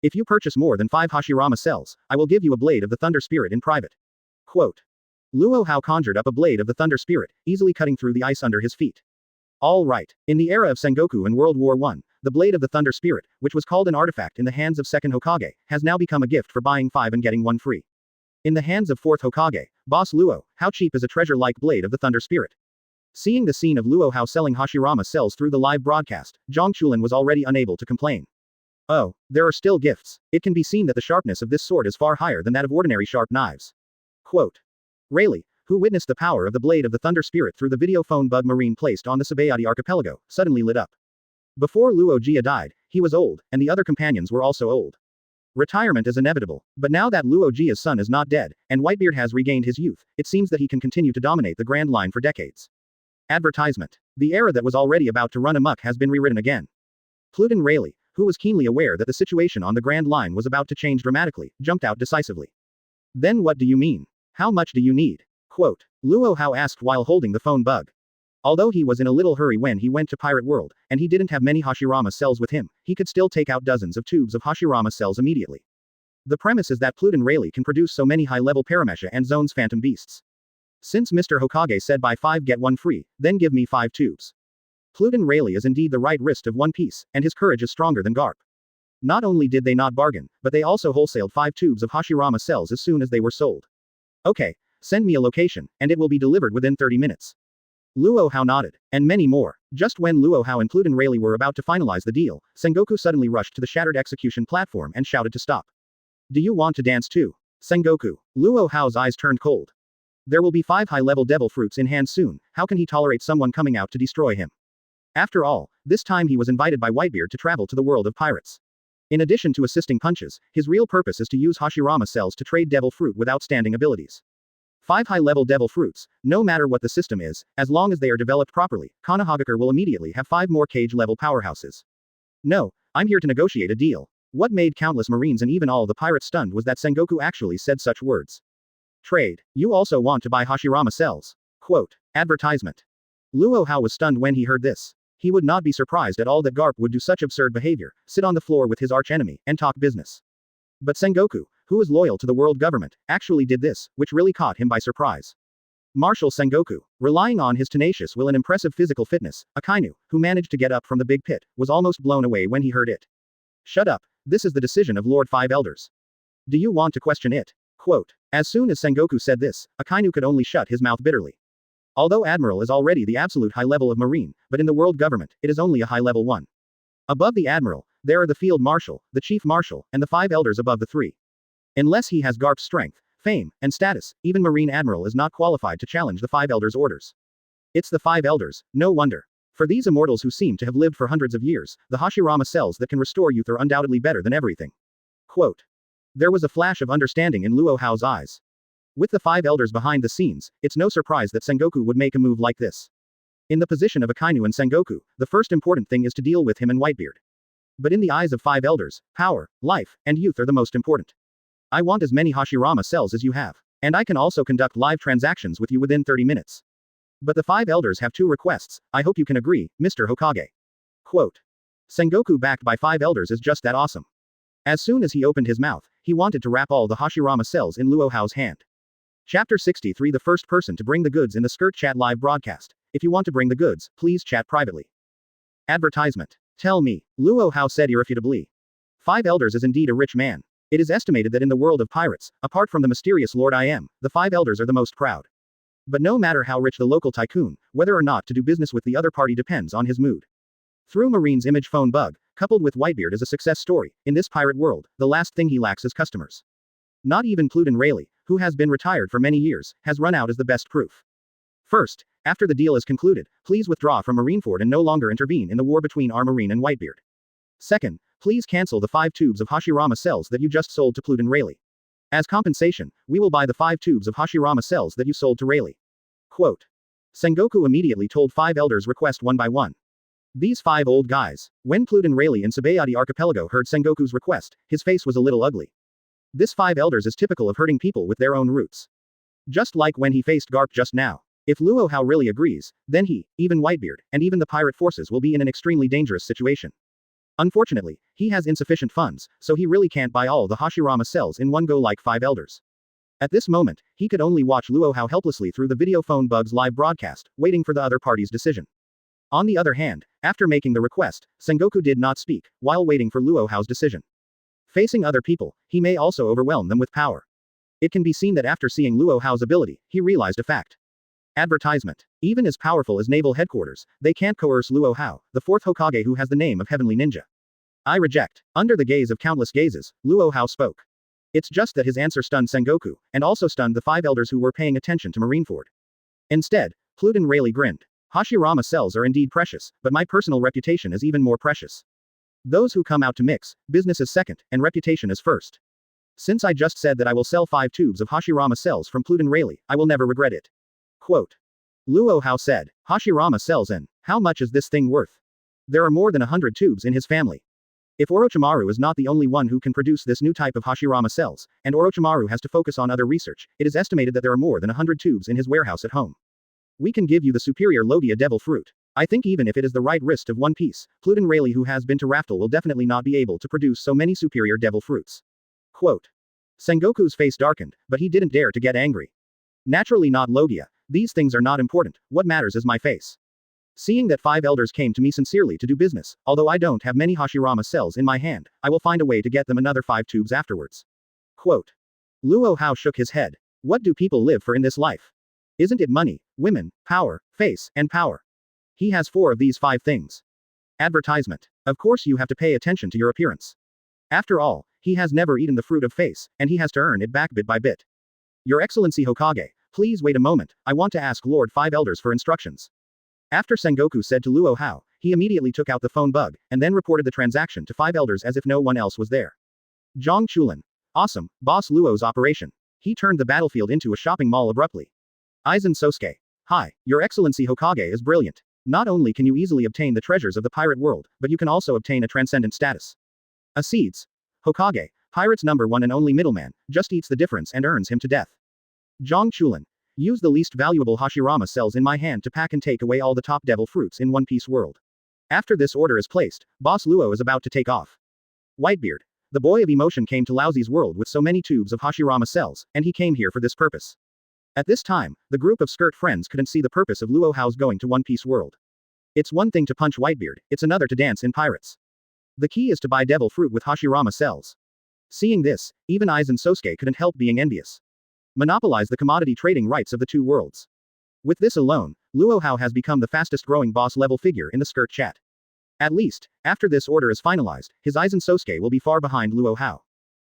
If you purchase more than 5 Hashirama cells, I will give you a blade of the Thunder Spirit in private. Quote. Luo Hao conjured up a blade of the Thunder Spirit, easily cutting through the ice under his feet. All right. In the era of Sengoku and World War I, the blade of the Thunder Spirit, which was called an artifact in the hands of second Hokage, has now become a gift for buying 5 and getting 1 free. In the hands of 4th Hokage, Boss Luo, how cheap is a treasure-like blade of the Thunder Spirit? Seeing the scene of Luo Hao selling Hashirama cells through the live broadcast, Zhang Chulin was already unable to complain. Oh, there are still gifts. It can be seen that the sharpness of this sword is far higher than that of ordinary sharp knives. Quote. Rayleigh, who witnessed the power of the blade of the Thunder Spirit through the video phone bug Marine placed on the Sabayati archipelago, suddenly lit up. Before Luo Jia died, he was old, and the other companions were also old. Retirement is inevitable, but now that Luo Jia's son is not dead, and Whitebeard has regained his youth, it seems that he can continue to dominate the Grand Line for decades. Advertisement. The era that was already about to run amok has been rewritten again. Pluton Rayleigh, who was keenly aware that the situation on the Grand Line was about to change dramatically, jumped out decisively. Then what do you mean? How much do you need? Quote. Luo Hao asked while holding the phone bug. Although he was in a little hurry when he went to Pirate World, and he didn't have many Hashirama cells with him, he could still take out dozens of tubes of Hashirama cells immediately. The premise is that Pluton Rayleigh can produce so many high-level Paramesha and Zones Phantom Beasts. Since Mr. Hokage said buy 5 get 1 free, then give me 5 tubes. Pluton Rayleigh is indeed the right wrist of One Piece, and his courage is stronger than Garp. Not only did they not bargain, but they also wholesaled 5 tubes of Hashirama cells as soon as they were sold. Okay, send me a location, and it will be delivered within 30 minutes. Luo Hao nodded. And many more. Just when Luo Hao and Pluton Rayleigh were about to finalize the deal, Sengoku suddenly rushed to the shattered execution platform and shouted to stop. Do you want to dance too? Sengoku. Luo Hao's eyes turned cold. There will be 5 high-level devil fruits in hand soon, how can he tolerate someone coming out to destroy him? After all, this time he was invited by Whitebeard to travel to the world of pirates. In addition to assisting punches, his real purpose is to use Hashirama cells to trade devil fruit with outstanding abilities. 5 high-level devil fruits, no matter what the system is, as long as they are developed properly, Konohagakure will immediately have 5 more cage-level powerhouses. No, I'm here to negotiate a deal. What made countless Marines and even all the pirates stunned was that Sengoku actually said such words. Trade. You also want to buy Hashirama cells. Quote. Advertisement. Luo Hao was stunned when he heard this. He would not be surprised at all that Garp would do such absurd behavior, sit on the floor with his archenemy, and talk business. But Sengoku, who is loyal to the world government, actually did this, which really caught him by surprise. Marshal Sengoku, relying on his tenacious will and impressive physical fitness, Akainu, who managed to get up from the big pit, was almost blown away when he heard it. Shut up, this is the decision of Lord Five Elders. Do you want to question it? Quote. As soon as Sengoku said this, Akainu could only shut his mouth bitterly. Although Admiral is already the absolute high level of Marine, but in the world government, it is only a high level one. Above the Admiral, there are the Field Marshal, the Chief Marshal, and the 5 Elders above the 3. Unless he has Garp's strength, fame, and status, even Marine Admiral is not qualified to challenge the 5 Elders' orders. It's the 5 Elders, no wonder. For these immortals who seem to have lived for hundreds of years, the Hashirama cells that can restore youth are undoubtedly better than everything. Quote. There was a flash of understanding in Luo Hao's eyes. With the 5 Elders behind the scenes, it's no surprise that Sengoku would make a move like this. In the position of Akainu and Sengoku, the first important thing is to deal with him and Whitebeard. But in the eyes of 5 Elders, power, life, and youth are the most important. I want as many Hashirama cells as you have. And I can also conduct live transactions with you within 30 minutes. But the 5 Elders have 2 requests, I hope you can agree, Mr. Hokage. Quote. Sengoku backed by 5 Elders is just that awesome. As soon as he opened his mouth, he wanted to wrap all the Hashirama cells in Luo Hao's hand. Chapter 63 The first person to bring the goods in the Skirt Chat live broadcast. If you want to bring the goods, please chat privately. Advertisement. Tell me, Luo Hao said irrefutably. 5 Elders is indeed a rich man. It is estimated that in the world of pirates, apart from the mysterious Lord I Am, the 5 Elders are the most proud. But no matter how rich the local tycoon, whether or not to do business with the other party depends on his mood. Through Marine's image phone bug, coupled with Whitebeard is a success story, in this pirate world, the last thing he lacks is customers. Not even Pluton Rayleigh, who has been retired for many years, has run out as the best proof. First, after the deal is concluded, please withdraw from Marineford and no longer intervene in the war between our Marine and Whitebeard. Second, please cancel the 5 tubes of Hashirama cells that you just sold to Pluton Rayleigh. As compensation, we will buy the 5 tubes of Hashirama cells that you sold to Rayleigh. Quote. Sengoku immediately told 5 Elders request one by one. These 5 old guys. When Pluton Rayleigh in Sabayati Archipelago heard Sengoku's request, his face was a little ugly. This 5 Elders is typical of hurting people with their own roots. Just like when he faced Garp just now. If Luo Hao really agrees, then he, even Whitebeard, and even the pirate forces will be in an extremely dangerous situation. Unfortunately, he has insufficient funds, so he really can't buy all the Hashirama cells in one go like 5 Elders. At this moment, he could only watch Luo Hao helplessly through the video phone bug's live broadcast, waiting for the other party's decision. On the other hand, after making the request, Sengoku did not speak, while waiting for Luo Hao's decision. Facing other people, he may also overwhelm them with power. It can be seen that after seeing Luo Hao's ability, he realized a fact. Advertisement. Even as powerful as Naval Headquarters, they can't coerce Luo Hao, the 4th Hokage who has the name of Heavenly Ninja. I reject. Under the gaze of countless gazes, Luo Hao spoke. It's just that his answer stunned Sengoku, and also stunned the 5 Elders who were paying attention to Marineford. Instead, Pluton Rayleigh grinned. Hashirama cells are indeed precious, but my personal reputation is even more precious. Those who come out to mix, business is second, and reputation is first. Since I just said that I will sell 5 tubes of Hashirama cells from Pluton Rayleigh, I will never regret it. Quote. Luo Hao said, Hashirama cells and, how much is this thing worth? There are more than 100 tubes in his family. If Orochimaru is not the only one who can produce this new type of Hashirama cells, and Orochimaru has to focus on other research, it is estimated that there are more than 100 tubes in his warehouse at home. We can give you the superior Logia devil fruit. I think even if it is the right wrist of One Piece, Pluton Rayleigh who has been to Raftel will definitely not be able to produce so many superior devil fruits. Quote. Sengoku's face darkened, but he didn't dare to get angry. Naturally not Logia, these things are not important, what matters is my face. Seeing that 5 elders came to me sincerely to do business, although I don't have many Hashirama cells in my hand, I will find a way to get them another 5 tubes afterwards. Quote. Luo Hao shook his head. What do people live for in this life? Isn't it money, women, power, face, and power? He has 4 of these 5 things. Advertisement. Of course you have to pay attention to your appearance. After all, he has never eaten the fruit of face, and he has to earn it back bit by bit. Your Excellency Hokage, please wait a moment, I want to ask Lord 5 elders for instructions. After Sengoku said to Luo Hao, he immediately took out the phone bug, and then reported the transaction to 5 elders as if no one else was there. Zhang Chulin. Awesome, Boss Luo's operation. He turned the battlefield into a shopping mall abruptly. Aizen Sosuke. Hi, Your Excellency Hokage is brilliant. Not only can you easily obtain the treasures of the pirate world, but you can also obtain a transcendent status. Acedes. Hokage, pirate's number 1 and only middleman, just eats the difference and earns him to death. Zhang Chulin. Use the least valuable Hashirama cells in my hand to pack and take away all the top devil fruits in One Piece world. After this order is placed, Boss Luo is about to take off. Whitebeard. The boy of emotion came to Laozi's world with so many tubes of Hashirama cells, and he came here for this purpose. At this time, the group of skirt friends couldn't see the purpose of Luo Hao's going to One Piece world. It's one thing to punch Whitebeard, it's another to dance in pirates. The key is to buy devil fruit with Hashirama cells. Seeing this, even Aizen Sosuke couldn't help being envious. Monopolize the commodity trading rights of the 2 worlds. With this alone, Luo Hao has become the fastest growing boss level figure in the skirt chat. At least, after this order is finalized, his Aizen Sosuke will be far behind Luo Hao.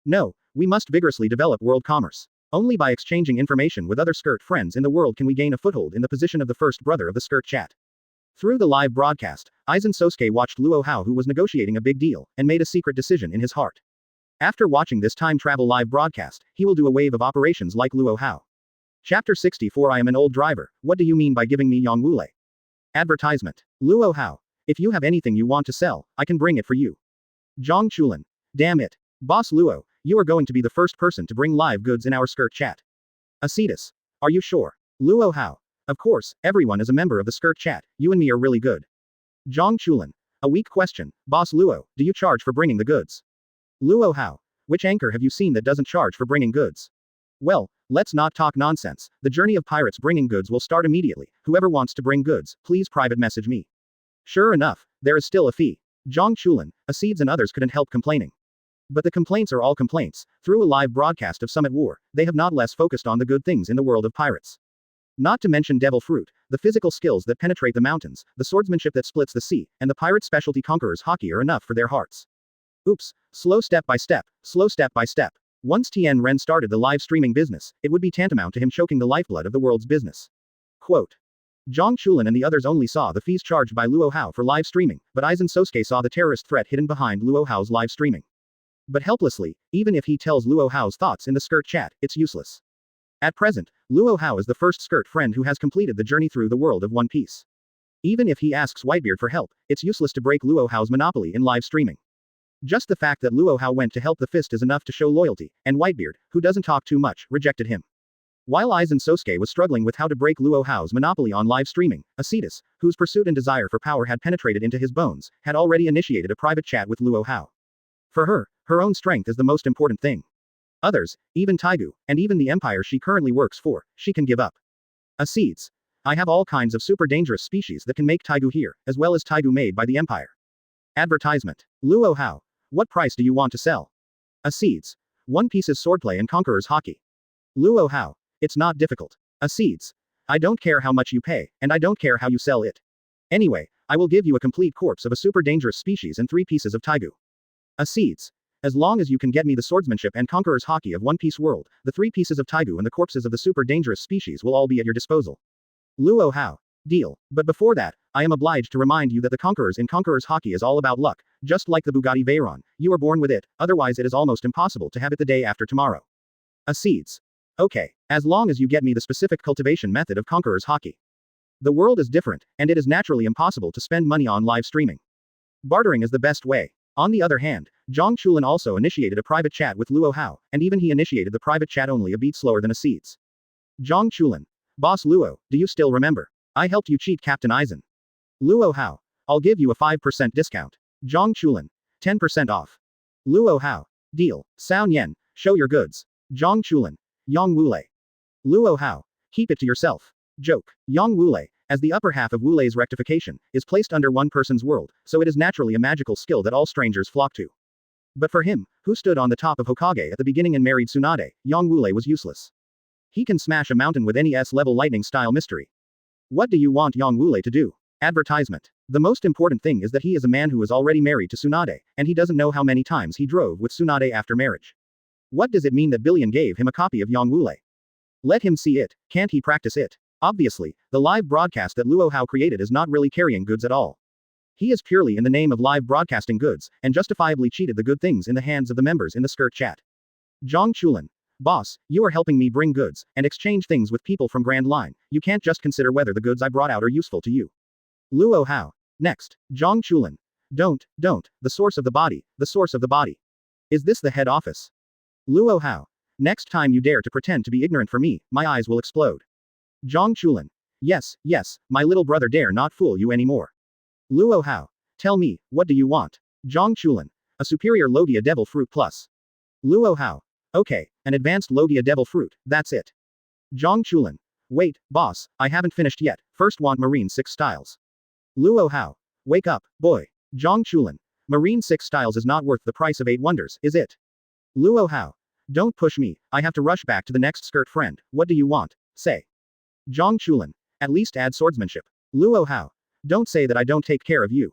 No, we must vigorously develop world commerce. Only by exchanging information with other skirt friends in the world can we gain a foothold in the position of the first brother of the skirt chat. Through the live broadcast, Aizen Sosuke watched Luo Hao who was negotiating a big deal, and made a secret decision in his heart. After watching this time travel live broadcast, he will do a wave of operations like Luo Hao. Chapter 64 I am an old driver, what do you mean by giving me Yongwule? Advertisement. Luo Hao. If you have anything you want to sell, I can bring it for you. Zhang Chulin. Damn it. Boss Luo, you are going to be the first person to bring live goods in our skirt chat. Acetus. Are you sure? Luo Hao. Of course, everyone is a member of the skirt chat, you and me are really good. Zhang Chulin. A weak question, Boss Luo, do you charge for bringing the goods? Luo Hao. Which anchor have you seen that doesn't charge for bringing goods? Well, let's not talk nonsense, the journey of pirates bringing goods will start immediately, whoever wants to bring goods, please private message me. Sure enough, there is still a fee. Zhang Chulin, Acedes and others couldn't help complaining. But the complaints are all complaints, through a live broadcast of Summit War, they have not less focused on the good things in the world of pirates. Not to mention devil fruit, the physical skills that penetrate the mountains, the swordsmanship that splits the sea, and the pirate specialty conqueror's hockey are enough for their hearts. Oops, slow step by step, slow step by step. Once Tien Ren started the live streaming business, it would be tantamount to him choking the lifeblood of the world's business. Quote. Zhang Chulin and the others only saw the fees charged by Luo Hao for live streaming, but Aizen Sosuke saw the terrorist threat hidden behind Luo Hao's live streaming. But helplessly, even if he tells Luo Hao's thoughts in the skirt chat, it's useless. At present, Luo Hao is the first skirt friend who has completed the journey through the world of One Piece. Even if he asks Whitebeard for help, it's useless to break Luo Hao's monopoly in live streaming. Just the fact that Luo Hao went to help the fist is enough to show loyalty, and Whitebeard, who doesn't talk too much, rejected him. While Aizen Sosuke was struggling with how to break Luo Hao's monopoly on live streaming, Acetus, whose pursuit and desire for power had penetrated into his bones, had already initiated a private chat with Luo Hao. For her, her own strength is the most important thing. Others, even Taigu, and even the empire she currently works for, she can give up. Acedes. I have all kinds of super dangerous species that can make Taigu here, as well as Taigu made by the empire. Advertisement. Luo Hao. What price do you want to sell? Acedes. One Piece's swordplay and conqueror's hockey. Luo Hao. It's not difficult. Acedes. I don't care how much you pay, and I don't care how you sell it. Anyway, I will give you a complete corpse of a super dangerous species and 3 pieces of Taigu. Acedes. As long as you can get me the swordsmanship and conqueror's hockey of One Piece world, the 3 pieces of Taigu and the corpses of the super dangerous species will all be at your disposal. Luo Hao. Deal. But before that, I am obliged to remind you that the conquerors in conqueror's hockey is all about luck, just like the Bugatti Veyron, you are born with it, otherwise it is almost impossible to have it the day after tomorrow. Acedes. Okay, as long as you get me the specific cultivation method of conqueror's hockey. The world is different, and it is naturally impossible to spend money on live streaming. Bartering is the best way. On the other hand, Zhang Chulin also initiated a private chat with Luo Hao, and even he initiated the private chat only a beat slower than a seed's. Zhang Chulin. Boss Luo, do you still remember? I helped you cheat Captain Aizen. Luo Hao. I'll give you a 5% discount. Zhang Chulin. 10% off. Luo Hao. Deal. Sao Nian, show your goods. Zhang Chulin. Yang Wulei. Luo Hao. Keep it to yourself. Joke. Yang Wulei, as the upper half of Wulei's rectification, is placed under one person's world, so it is naturally a magical skill that all strangers flock to. But for him, who stood on the top of Hokage at the beginning and married Tsunade, Yang Wulei was useless. He can smash a mountain with any S-level lightning-style mystery. What do you want Yang Wulei to do? Advertisement. The most important thing is that he is a man who is already married to Tsunade, and he doesn't know how many times he drove with Tsunade after marriage. What does it mean that Billion gave him a copy of Yang Wulei? Let him see it, can't he practice it? Obviously, the live broadcast that Luo Hao created is not really carrying goods at all. He is purely in the name of live broadcasting goods, and justifiably cheated the good things in the hands of the members in the skirt chat. Zhang Chulin. Boss, you are helping me bring goods, and exchange things with people from Grand Line, you can't just consider whether the goods I brought out are useful to you. Luo Hao. Next. Zhang Chulin. Don't, the source of the body, the source of the body. Is this the head office? Luo Hao. Next time you dare to pretend to be ignorant for me, my eyes will explode. Zhang Chulin. Yes, my little brother dare not fool you anymore. Luo Hao. Tell me, what do you want? Zhang Chulin. A superior Logia Devil Fruit Plus. Luo Hao. Okay, an advanced Logia Devil Fruit, that's it. Zhang Chulin. Wait, boss, I haven't finished yet, first want Marine 6 Styles. Luo Hao. Wake up, boy. Zhang Chulin. Marine 6 Styles is not worth the price of 8 wonders, is it? Luo Hao. Don't push me, I have to rush back to the next skirt friend, what do you want? Say. Zhang Chulin. At least add swordsmanship. Luo Hao. Don't say that I don't take care of you.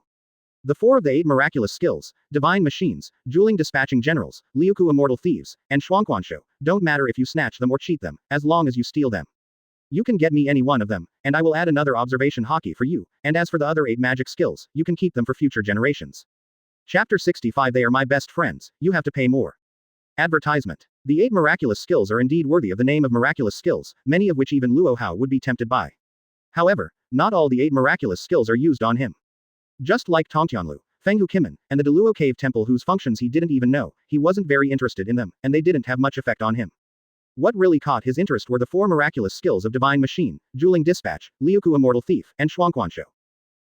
The 4 of the 8 miraculous skills, Divine Machines, Dueling Dispatching Generals, Liuku Immortal Thieves, and Shuangquansho, don't matter if you snatch them or cheat them, as long as you steal them. You can get me any one of them, and I will add another observation hockey for you, and as for the other 8 magic skills, you can keep them for future generations. Chapter 65 They are my best friends, you have to pay more. Advertisement. The 8 miraculous skills are indeed worthy of the name of miraculous skills, many of which even Luo Hao would be tempted by. However, not all the 8 miraculous skills are used on him. Just like Tongtianlu, Fenghu Kimen, and the Deluo Cave Temple whose functions he didn't even know, he wasn't very interested in them, and they didn't have much effect on him. What really caught his interest were the 4 miraculous skills of Divine Machine, Dueling Dispatch, Liuku Immortal Thief, and Shuangquansho.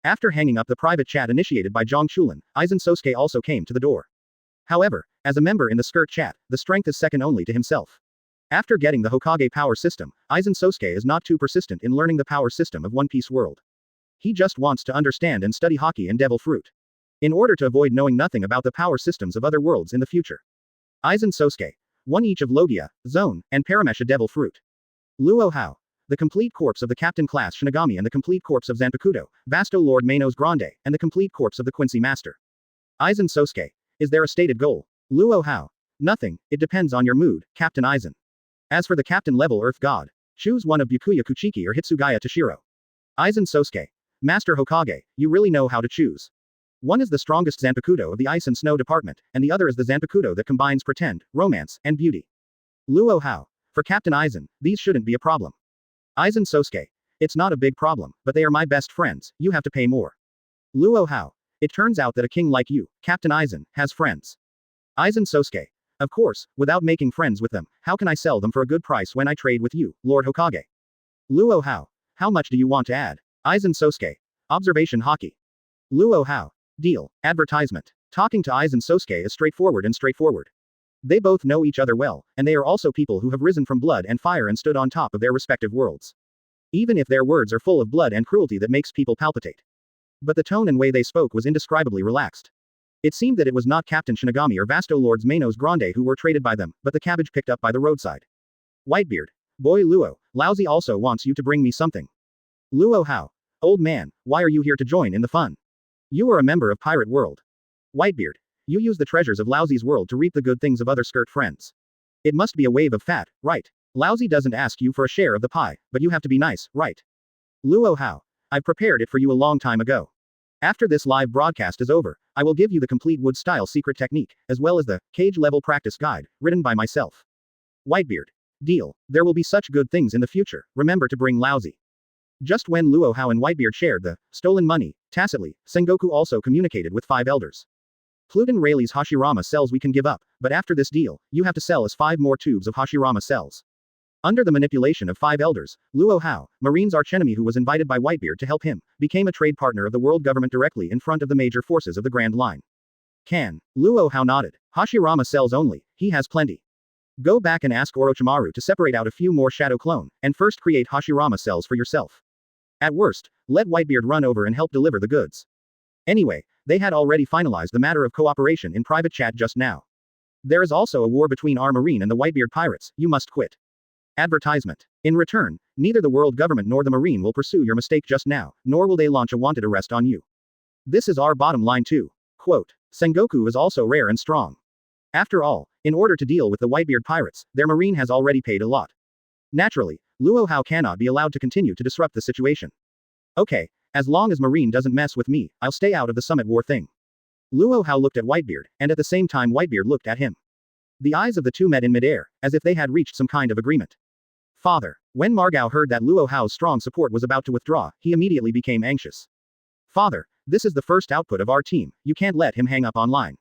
After hanging up the private chat initiated by Zhang Chulin, Aizen Sosuke also came to the door. However, as a member in the skirt chat, the strength is second only to himself. After getting the Hokage power system, Aizen Sosuke is not too persistent in learning the power system of One Piece world. He just wants to understand and study Haki and Devil Fruit. In order to avoid knowing nothing about the power systems of other worlds in the future. Aizen Sosuke. 1 each of Logia, Zone, and Paramesha Devil Fruit. Luo Hao. The complete corpse of the Captain Class Shinigami and the complete corpse of Zanpakuto, Vasto Lord Manos Grande, and the complete corpse of the Quincy Master. Aizen Sosuke. Is there a stated goal? Luo Hao. Nothing, it depends on your mood, Captain Aizen. As for the Captain level Earth God, choose one of Byakuya Kuchiki or Hitsugaya Toshiro. Aizen Sosuke. Master Hokage, you really know how to choose. One is the strongest Zanpakuto of the Ice and Snow Department, and the other is the Zanpakuto that combines pretend, romance, and beauty. Luo Hao. For Captain Aizen, these shouldn't be a problem. Aizen Sosuke. It's not a big problem, but they are my best friends, you have to pay more. Luo Hao. It turns out that a king like you, Captain Aizen, has friends. Aizen Sosuke. Of course, without making friends with them, how can I sell them for a good price when I trade with you, Lord Hokage? Luo Hao. How much do you want to add? Aizen Sosuke. Observation Hockey. Luo Hao. Deal. Advertisement. Talking to Aizen Sosuke is straightforward. They both know each other well, and they are also people who have risen from blood and fire and stood on top of their respective worlds. Even if their words are full of blood and cruelty that makes people palpitate. But the tone and way they spoke was indescribably relaxed. It seemed that it was not Captain Shinigami or Vasto Lords Manos Grande who were traded by them, but the cabbage picked up by the roadside. Whitebeard. Boy Luo, Laozi also wants you to bring me something. Luo Hao. Old man, why are you here to join in the fun? You are a member of Pirate World. Whitebeard. You use the treasures of Laozi's world to reap the good things of other skirt friends. It must be a wave of fat, right? Laozi doesn't ask you for a share of the pie, but you have to be nice, right? Luo Hao. I prepared it for you a long time ago. After this live broadcast is over, I will give you the complete wood-style secret technique, as well as the cage-level practice guide, written by myself. Whitebeard. Deal. There will be such good things in the future, remember to bring Laozi. Just when Luo Hao and Whitebeard shared the stolen money, tacitly, Sengoku also communicated with 5 elders. Pluton Rayleigh's Hashirama cells we can give up, but after this deal, you have to sell us 5 more tubes of Hashirama cells. Under the manipulation of 5 elders, Luo Hao, Marine's archenemy who was invited by Whitebeard to help him, became a trade partner of the world government directly in front of the major forces of the Grand Line. Can. Luo Hao nodded. Hashirama cells only, he has plenty. Go back and ask Orochimaru to separate out a few more shadow clone, and first create Hashirama cells for yourself. At worst, let Whitebeard run over and help deliver the goods. Anyway, they had already finalized the matter of cooperation in private chat just now. There is also a war between our Marine and the Whitebeard pirates, you must quit. Advertisement. In return, neither the world government nor the Marine will pursue your mistake just now, nor will they launch a wanted arrest on you. This is our bottom line too. Quote. Sengoku is also rare and strong. After all, in order to deal with the Whitebeard pirates, their Marine has already paid a lot. Naturally, Luo Hao cannot be allowed to continue to disrupt the situation. Okay, as long as Marine doesn't mess with me, I'll stay out of the summit war thing. Luo Hao looked at Whitebeard, and at the same time Whitebeard looked at him. The eyes of the two met in midair, as if they had reached some kind of agreement. Father. When Margao heard that Luo Hao's strong support was about to withdraw, he immediately became anxious. Father, this is the first output of our team, you can't let him hang up online.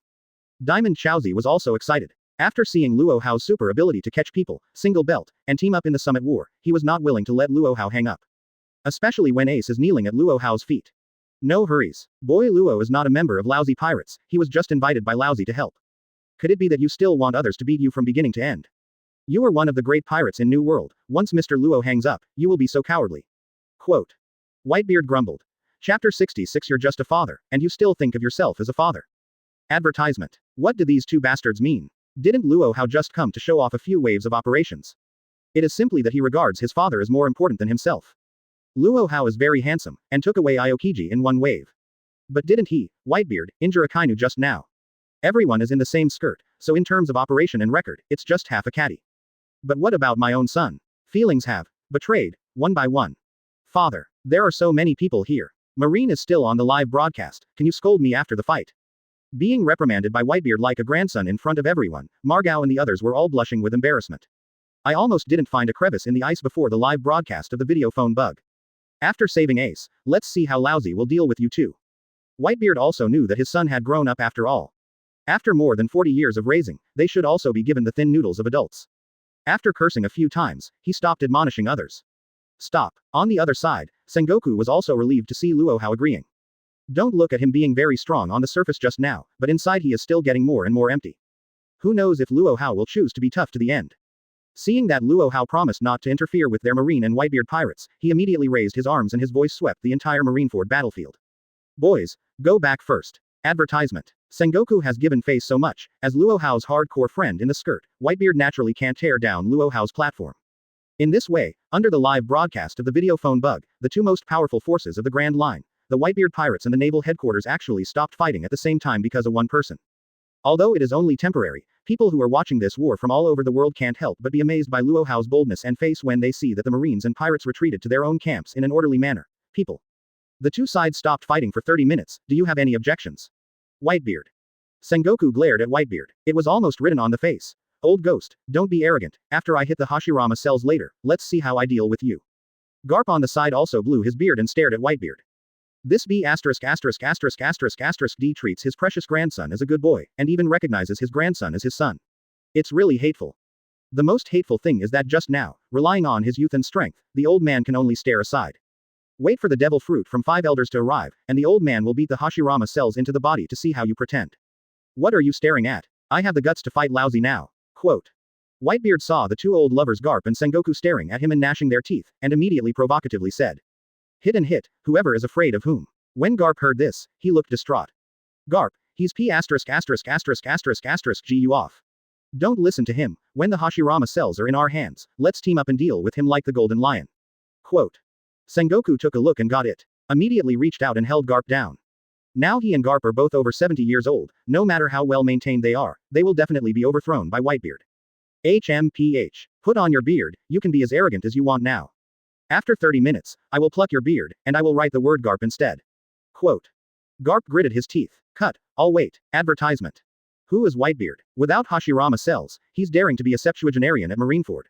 Diamond Chaozi was also excited. After seeing Luo Hao's super ability to catch people, single belt, and team up in the summit war, he was not willing to let Luo Hao hang up. Especially when Ace is kneeling at Luo Hao's feet. No hurries. Boy Luo is not a member of Laozi pirates, he was just invited by Laozi to help. Could it be that you still want others to beat you from beginning to end? You are one of the great pirates in New World, once Mr. Luo hangs up, you will be so cowardly. Quote. Whitebeard grumbled. Chapter 66 You're just a father, and you still think of yourself as a father. Advertisement. What do these two bastards mean? Didn't Luo Hao just come to show off a few waves of operations? It is simply that he regards his father as more important than himself. Luo Hao is very handsome, and took away Aokiji in one wave. But didn't he, Whitebeard, injure Akainu just now? Everyone is in the same skirt, so in terms of operation and record, it's just half a caddy. But what about my own son? Feelings have betrayed, one by one. Father, there are so many people here. Marine is still on the live broadcast, can you scold me after the fight? Being reprimanded by Whitebeard like a grandson in front of everyone, Margao and the others were all blushing with embarrassment. I almost didn't find a crevice in the ice before the live broadcast of the video phone bug. After saving Ace, let's see how Laozi will deal with you too. Whitebeard also knew that his son had grown up after all. After more than 40 years of raising, they should also be given the thin noodles of adults. After cursing a few times, he stopped admonishing others. Stop. On the other side, Sengoku was also relieved to see Luo Hao agreeing. Don't look at him being very strong on the surface just now, but inside he is still getting more and more empty. Who knows if Luo Hao will choose to be tough to the end. Seeing that Luo Hao promised not to interfere with their Marine and Whitebeard pirates, he immediately raised his arms and his voice swept the entire Marineford battlefield. Boys, go back first. Advertisement. Sengoku has given face so much, as Luo Hao's hardcore friend in the skirt, Whitebeard naturally can't tear down Luo Hao's platform. In this way, under the live broadcast of the video phone bug, the two most powerful forces of the Grand Line, the Whitebeard pirates and the Naval Headquarters actually stopped fighting at the same time because of one person. Although it is only temporary, people who are watching this war from all over the world can't help but be amazed by Luo Hao's boldness and face when they see that the Marines and pirates retreated to their own camps in an orderly manner. People. The two sides stopped fighting for 30 minutes, do you have any objections? Whitebeard. Sengoku glared at Whitebeard. It was almost written on the face. Old ghost, don't be arrogant, after I hit the Hashirama cells later, let's see how I deal with you. Garp on the side also blew his beard and stared at Whitebeard. This B***** D treats his precious grandson as a good boy, and even recognizes his grandson as his son. It's really hateful. The most hateful thing is that just now, relying on his youth and strength, the old man can only stare aside. Wait for the devil fruit from 5 elders to arrive, and the old man will beat the Hashirama cells into the body to see how you pretend. What are you staring at? I have the guts to fight Laozi now. Quote. Whitebeard saw the two old lovers Garp and Sengoku staring at him and gnashing their teeth, and immediately provocatively said. Hit and hit, whoever is afraid of whom. When Garp heard this, he looked distraught. Garp, he's P***** G you off. Don't listen to him, when the Hashirama cells are in our hands, let's team up and deal with him like the Golden Lion. Quote. Sengoku took a look and got it. Immediately reached out and held Garp down. Now he and Garp are both over 70 years old, no matter how well maintained they are, they will definitely be overthrown by Whitebeard. HMPH. Put on your beard, you can be as arrogant as you want now. After 30 minutes, I will pluck your beard, and I will write the word Garp instead. Quote. Garp gritted his teeth. Cut. I'll wait. Advertisement. Who is Whitebeard? Without Hashirama cells, he's daring to be a septuagenarian at Marineford.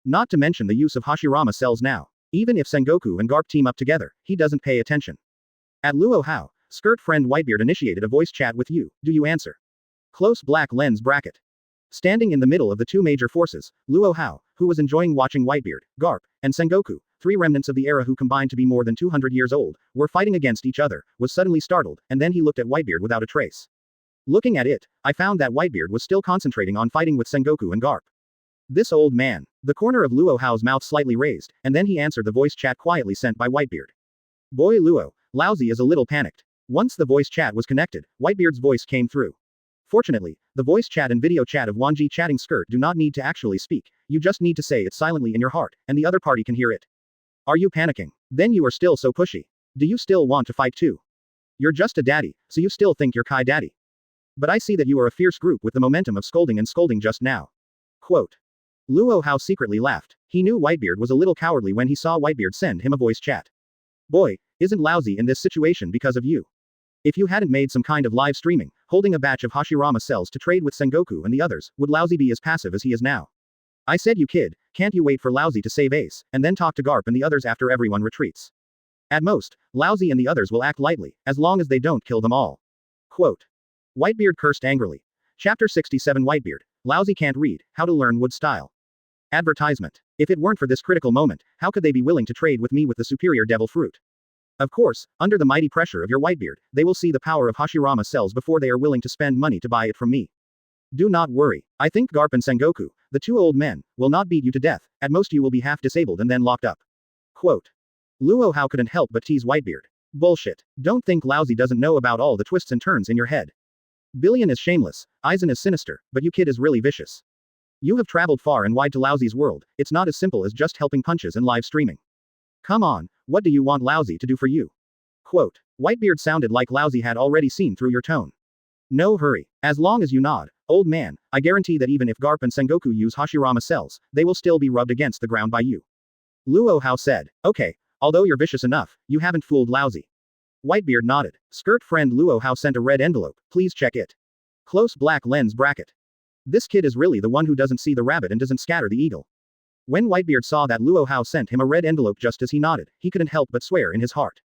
Not to mention the use of Hashirama cells now. Even if Sengoku and Garp team up together, he doesn't pay attention. At Luo Hao, skirt friend Whitebeard initiated a voice chat with you, do you answer? Close black lens bracket. Standing in the middle of the two major forces, Luo Hao, who was enjoying watching Whitebeard, Garp, and Sengoku, three remnants of the era who combined to be more than 200 years old, were fighting against each other, was suddenly startled, and then he looked at Whitebeard without a trace. Looking at it, I found that Whitebeard was still concentrating on fighting with Sengoku and Garp. This old man. The corner of Luo Hao's mouth slightly raised, and then he answered the voice chat quietly sent by Whitebeard. Boy Luo, Laozi is a little panicked. Once the voice chat was connected, Whitebeard's voice came through. Fortunately, the voice chat and video chat of Wanjie chatting skirt do not need to actually speak, you just need to say it silently in your heart, and the other party can hear it. Are you panicking? Then you are still so pushy. Do you still want to fight too? You're just a daddy, so you still think you're Kai daddy. But I see that you are a fierce group with the momentum of scolding and scolding just now. Quote. Luo Hao secretly laughed. He knew Whitebeard was a little cowardly when he saw Whitebeard send him a voice chat. Boy, isn't Laozi in this situation because of you. If you hadn't made some kind of live streaming, holding a batch of Hashirama cells to trade with Sengoku and the others, would Laozi be as passive as he is now? I said you kid, can't you wait for Laozi to save Ace, and then talk to Garp and the others after everyone retreats? At most, Laozi and the others will act lightly, as long as they don't kill them all. Quote. Whitebeard cursed angrily. Chapter 67 Whitebeard, Laozi can't read, how to learn wood style. Advertisement. If it weren't for this critical moment, how could they be willing to trade with me with the superior devil fruit? Of course, under the mighty pressure of your Whitebeard, they will see the power of Hashirama cells before they are willing to spend money to buy it from me. Do not worry. I think Garp and Sengoku, the two old men, will not beat you to death, at most you will be half disabled and then locked up. Quote. Luo Hao couldn't help but tease Whitebeard. Bullshit. Don't think Laozi doesn't know about all the twists and turns in your head. Billion is shameless, Aizen is sinister, but you kid is really vicious. You have traveled far and wide to Laozi's world, it's not as simple as just helping punches and live streaming. Come on, what do you want Laozi to do for you? Quote. Whitebeard sounded like Laozi had already seen through your tone. No hurry. As long as you nod, old man, I guarantee that even if Garp and Sengoku use Hashirama cells, they will still be rubbed against the ground by you. Luo Hao said. Okay, although you're vicious enough, you haven't fooled Laozi. Whitebeard nodded. Skirt friend Luo Hao sent a red envelope, please check it. Close black lens bracket. This kid is really the one who doesn't see the rabbit and doesn't scatter the eagle. When Whitebeard saw that Luo Hao sent him a red envelope just as he nodded, he couldn't help but swear in his heart.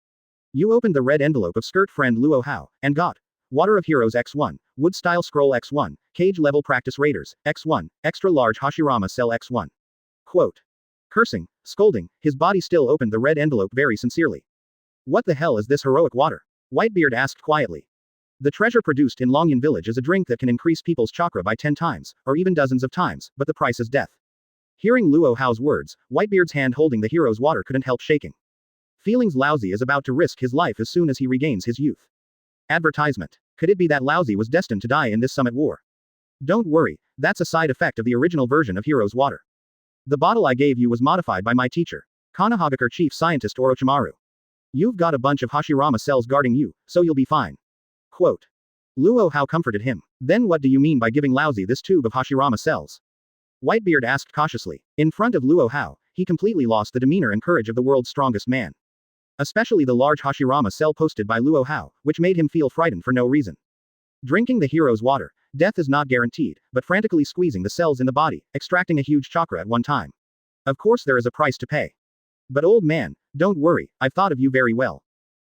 You opened the red envelope of skirt friend Luo Hao, and got Water of Heroes X1, Wood Style Scroll X1, Cage Level Practice Raiders, X1, Extra Large Hashirama Cell X1. Quote. Cursing, scolding, his body still opened the red envelope very sincerely. What the hell is this heroic water? Whitebeard asked quietly. The treasure produced in Longyan village is a drink that can increase people's chakra by 10 times, or even dozens of times, but the price is death. Hearing Luo Hao's words, Whitebeard's hand holding the hero's water couldn't help shaking. Feelings Laozi is about to risk his life as soon as he regains his youth. Advertisement. Could it be that Laozi was destined to die in this summit war? Don't worry, that's a side effect of the original version of hero's water. The bottle I gave you was modified by my teacher, Konohagakure Chief Scientist Orochimaru. You've got a bunch of Hashirama cells guarding you, so you'll be fine. Quote. Luo Hao comforted him. Then what do you mean by giving Laozi this tube of Hashirama cells? Whitebeard asked cautiously. In front of Luo Hao, he completely lost the demeanor and courage of the world's strongest man. Especially the large Hashirama cell posted by Luo Hao, which made him feel frightened for no reason. Drinking the hero's water, death is not guaranteed, but frantically squeezing the cells in the body, extracting a huge chakra at one time. Of course there is a price to pay. But old man, don't worry, I've thought of you very well.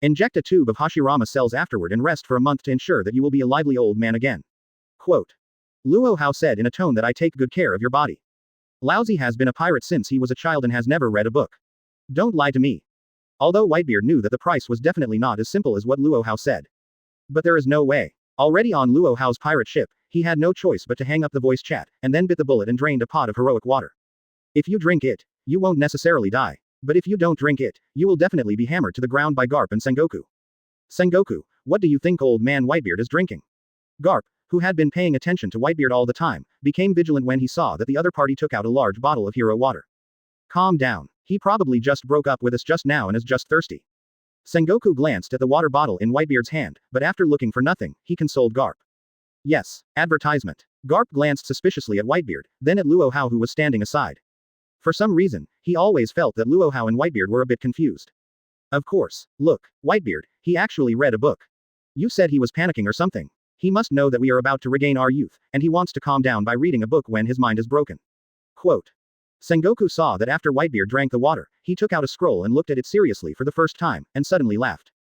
Inject a tube of Hashirama cells afterward and rest for a month to ensure that you will be a lively old man again. Quote. Luo Hao said in a tone that I take good care of your body. Laozi has been a pirate since he was a child and has never read a book. Don't lie to me. Although Whitebeard knew that the price was definitely not as simple as what Luo Hao said. But there is no way. Already on Luo Hao's pirate ship, he had no choice but to hang up the voice chat, and then bit the bullet and drained a pot of heroic water. If you drink it, you won't necessarily die. But if you don't drink it, you will definitely be hammered to the ground by Garp and Sengoku. Sengoku, what do you think old man Whitebeard is drinking? Garp, who had been paying attention to Whitebeard all the time, became vigilant when he saw that the other party took out a large bottle of hero water. Calm down. He probably just broke up with us just now and is just thirsty. Sengoku glanced at the water bottle in Whitebeard's hand, but after looking for nothing, he consoled Garp. Yes, advertisement. Garp glanced suspiciously at Whitebeard, then at Luo Hao who was standing aside. For some reason, he always felt that Luo Hao and Whitebeard were a bit confused. Of course, look, Whitebeard, he actually read a book. You said he was panicking or something. He must know that we are about to regain our youth, and he wants to calm down by reading a book when his mind is broken. Quote. Sengoku saw that after Whitebeard drank the water, he took out a scroll and looked at it seriously for the first time, and suddenly laughed.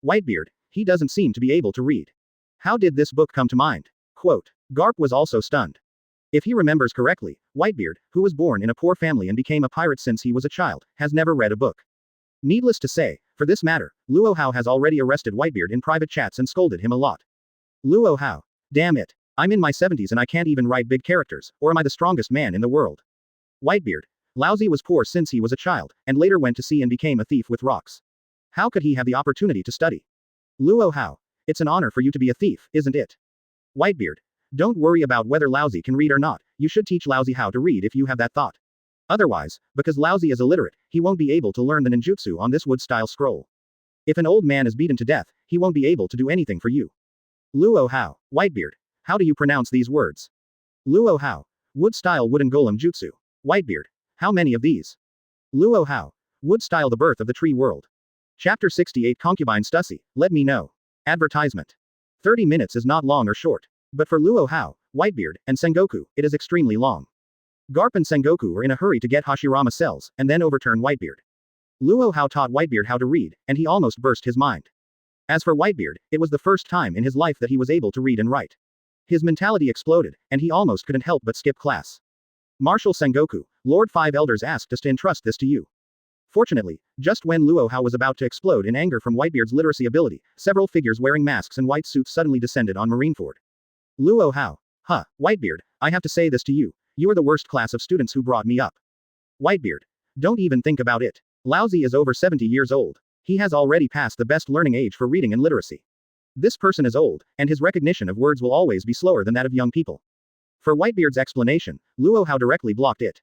Whitebeard, he doesn't seem to be able to read. How did this book come to mind? Quote. Garp was also stunned. If he remembers correctly, Whitebeard, who was born in a poor family and became a pirate since he was a child, has never read a book. Needless to say, for this matter, Luo Hao has already arrested Whitebeard in private chats and scolded him a lot. Luo Hao. Damn it. I'm in my 70s and I can't even write big characters, or am I the strongest man in the world? Whitebeard. Laozi was poor since he was a child, and later went to sea and became a thief with rocks. How could he have the opportunity to study? Luo Hao. It's an honor for you to be a thief, isn't it? Whitebeard. Don't worry about whether Laozi can read or not, you should teach Laozi how to read if you have that thought. Otherwise, because Laozi is illiterate, he won't be able to learn the ninjutsu on this wood-style scroll. If an old man is beaten to death, he won't be able to do anything for you. Luo Hao. Whitebeard. How do you pronounce these words? Luo Hao. Wood-style wooden golem jutsu. Whitebeard. How many of these? Luo Hao. Wood-style the birth of the tree world. Chapter 68 Concubine Stussy, let me know. Advertisement. 30 minutes is not long or short. But for Luo Hao, Whitebeard, and Sengoku, it is extremely long. Garp and Sengoku are in a hurry to get Hashirama cells, and then overturn Whitebeard. Luo Hao taught Whitebeard how to read, and he almost burst his mind. As for Whitebeard, it was the first time in his life that he was able to read and write. His mentality exploded, and he almost couldn't help but skip class. Marshal Sengoku, Lord Five Elders asked us to entrust this to you. Fortunately, just when Luo Hao was about to explode in anger from Whitebeard's literacy ability, several figures wearing masks and white suits suddenly descended on Marineford. Luo Hao. Huh, Whitebeard, I have to say this to you. You are the worst class of students who brought me up. Whitebeard. Don't even think about it. Laozi is over 70 years old. He has already passed the best learning age for reading and literacy. This person is old, and his recognition of words will always be slower than that of young people. For Whitebeard's explanation, Luo Hao directly blocked it.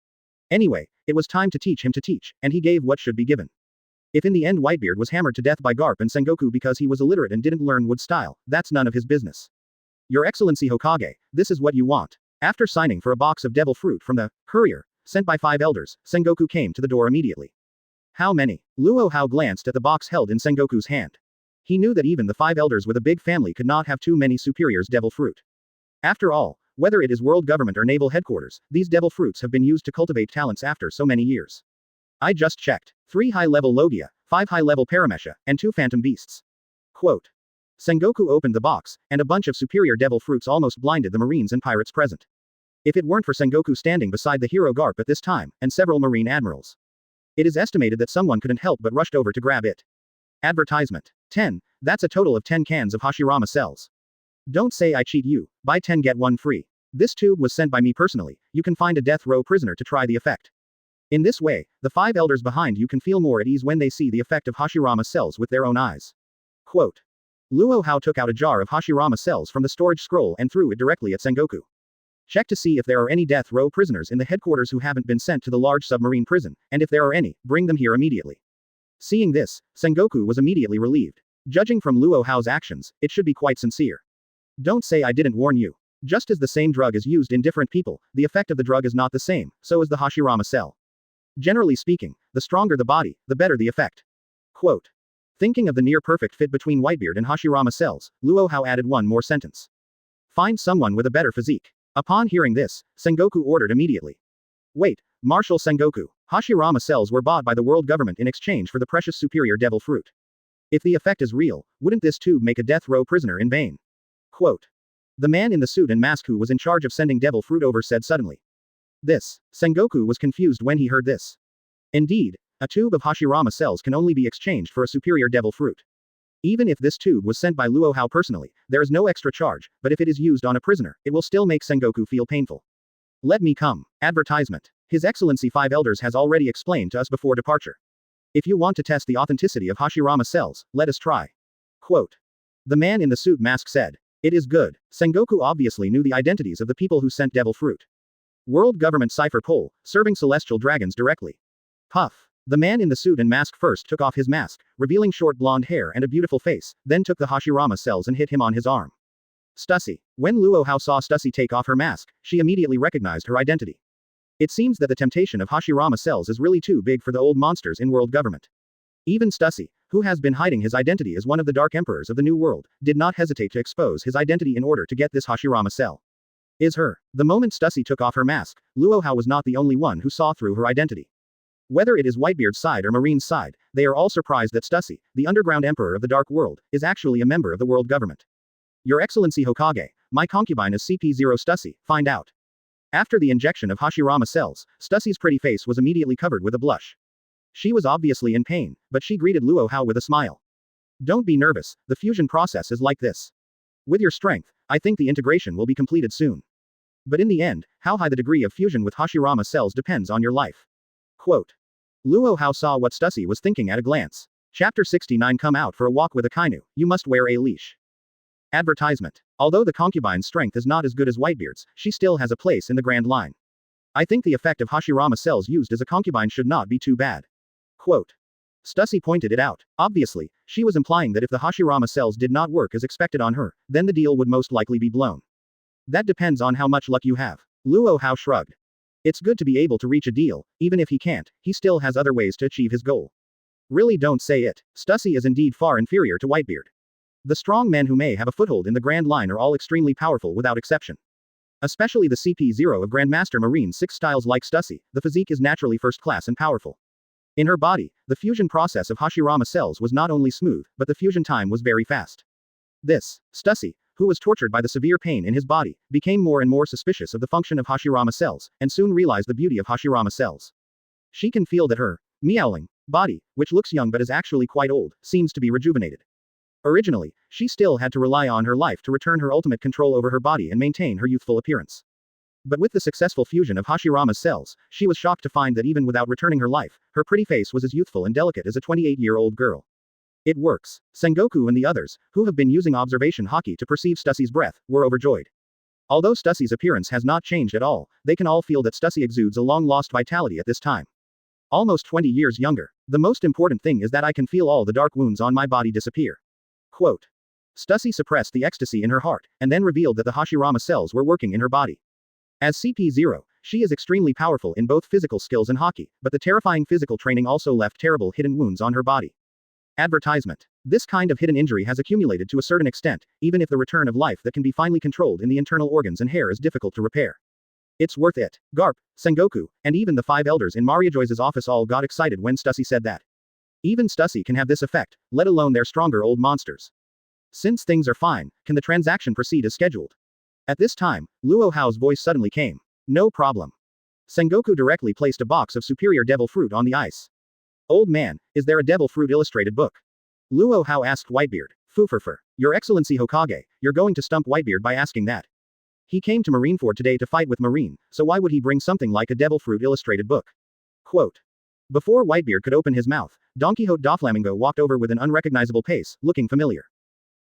Anyway, it was time to teach him to teach, and he gave what should be given. If in the end Whitebeard was hammered to death by Garp and Sengoku because he was illiterate and didn't learn wood style, that's none of his business. Your Excellency Hokage, this is what you want. After signing for a box of devil fruit from the courier sent by 5 elders, Sengoku came to the door immediately. How many? Luo Hao glanced at the box held in Sengoku's hand. He knew that even the 5 elders with a big family could not have too many superiors devil fruit. After all, whether it is world government or naval headquarters, these devil fruits have been used to cultivate talents after so many years. I just checked. 3 high-level Logia, 5 high-level Paramesha, and 2 phantom beasts. Quote. Sengoku opened the box, and a bunch of superior devil fruits almost blinded the marines and pirates present. If it weren't for Sengoku standing beside the hero Garp at this time, and several marine admirals, it is estimated that someone couldn't help but rushed over to grab it. Advertisement. 10. That's a total of 10 cans of Hashirama cells. Don't say I cheat you, buy 10 get 1 free. This tube was sent by me personally, you can find a death row prisoner to try the effect. In this way, the 5 elders behind you can feel more at ease when they see the effect of Hashirama cells with their own eyes. Quote. Luo Hao took out a jar of Hashirama cells from the storage scroll and threw it directly at Sengoku. Check to see if there are any death row prisoners in the headquarters who haven't been sent to the large submarine prison, and if there are any, bring them here immediately. Seeing this, Sengoku was immediately relieved. Judging from Luo Hao's actions, it should be quite sincere. Don't say I didn't warn you. Just as the same drug is used in different people, the effect of the drug is not the same, so is the Hashirama cell. Generally speaking, the stronger the body, the better the effect. Quote. Thinking of the near-perfect fit between Whitebeard and Hashirama cells, Luo Hao added one more sentence. Find someone with a better physique. Upon hearing this, Sengoku ordered immediately. Wait, Marshal Sengoku, Hashirama cells were bought by the world government in exchange for the precious superior devil fruit. If the effect is real, wouldn't this tube make a death row prisoner in vain? Quote. The man in the suit and mask who was in charge of sending devil fruit over said suddenly. This. Sengoku was confused when he heard this. Indeed, a tube of Hashirama cells can only be exchanged for a superior devil fruit. Even if this tube was sent by Luo Hao personally, there is no extra charge, but if it is used on a prisoner, it will still make Sengoku feel painful. Let me come. Advertisement. His Excellency 5 Elders has already explained to us before departure. If you want to test the authenticity of Hashirama cells, let us try. Quote. The man in the suit mask said. It is good. Sengoku obviously knew the identities of the people who sent devil fruit. World Government Cipher Pole, serving celestial dragons directly. Puff. The man in the suit and mask first took off his mask, revealing short blonde hair and a beautiful face, then took the Hashirama cells and hit him on his arm. Stussy. When Luo Hao saw Stussy take off her mask, she immediately recognized her identity. It seems that the temptation of Hashirama cells is really too big for the old monsters in world government. Even Stussy, who has been hiding his identity as one of the Dark Emperors of the New World, did not hesitate to expose his identity in order to get this Hashirama cell. Is her. The moment Stussy took off her mask, Luo Hao was not the only one who saw through her identity. Whether it is Whitebeard's side or Marine's side, they are all surprised that Stussy, the underground emperor of the Dark World, is actually a member of the world government. Your Excellency Hokage, my concubine is CP0 Stussy, find out. After the injection of Hashirama cells, Stussy's pretty face was immediately covered with a blush. She was obviously in pain, but she greeted Luo Hao with a smile. Don't be nervous, the fusion process is like this. With your strength, I think the integration will be completed soon. But in the end, how high the degree of fusion with Hashirama cells depends on your life. Quote. Luo Hao saw what Stussy was thinking at a glance. Chapter 69 Come out for a walk with a Kainu, you must wear a leash. Advertisement. Although the concubine's strength is not as good as Whitebeard's, she still has a place in the grand line. I think the effect of Hashirama cells used as a concubine should not be too bad. Quote. Stussy pointed it out. Obviously, she was implying that if the Hashirama cells did not work as expected on her, then the deal would most likely be blown. That depends on how much luck you have. Luo Hao shrugged. It's good to be able to reach a deal, even if he can't, he still has other ways to achieve his goal. Really don't say it. Stussy is indeed far inferior to Whitebeard. The strong men who may have a foothold in the Grand Line are all extremely powerful without exception. Especially the CP0 of Grandmaster Marine 6 styles like Stussy, the physique is naturally first class and powerful. In her body, the fusion process of Hashirama cells was not only smooth, but the fusion time was very fast. This, Stussy, who was tortured by the severe pain in his body, became more and more suspicious of the function of Hashirama cells, and soon realized the beauty of Hashirama cells. She can feel that her meowing body, which looks young but is actually quite old, seems to be rejuvenated. Originally, she still had to rely on her life to return her ultimate control over her body and maintain her youthful appearance. But with the successful fusion of Hashirama's cells, she was shocked to find that even without returning her life, her pretty face was as youthful and delicate as a 28-year-old girl. It works. Sengoku and the others, who have been using observation haki to perceive Stussy's breath, were overjoyed. Although Stussy's appearance has not changed at all, they can all feel that Stussy exudes a long-lost vitality at this time. Almost 20 years younger. The most important thing is that I can feel all the dark wounds on my body disappear. Quote. Stussy suppressed the ecstasy in her heart, and then revealed that the Hashirama cells were working in her body. As CP0, she is extremely powerful in both physical skills and haki, but the terrifying physical training also left terrible hidden wounds on her body. Advertisement. This kind of hidden injury has accumulated to a certain extent, even if the return of life that can be finely controlled in the internal organs and hair is difficult to repair. It's worth it. Garp, Sengoku, and even the 5 elders in Mariajoy's office all got excited when Stussy said that. Even Stussy can have this effect, let alone their stronger old monsters. Since things are fine, can the transaction proceed as scheduled? At this time, Luo Hao's voice suddenly came. No problem. Sengoku directly placed a box of superior devil fruit on the ice. Old man, is there a devil fruit illustrated book? Luo Hao asked Whitebeard. Fufurfur. Your Excellency Hokage, you're going to stump Whitebeard by asking that. He came to Marineford today to fight with Marine, so why would he bring something like a devil fruit illustrated book? Quote. Before Whitebeard could open his mouth, Don Quixote Doflamingo walked over with an unrecognizable pace, looking familiar.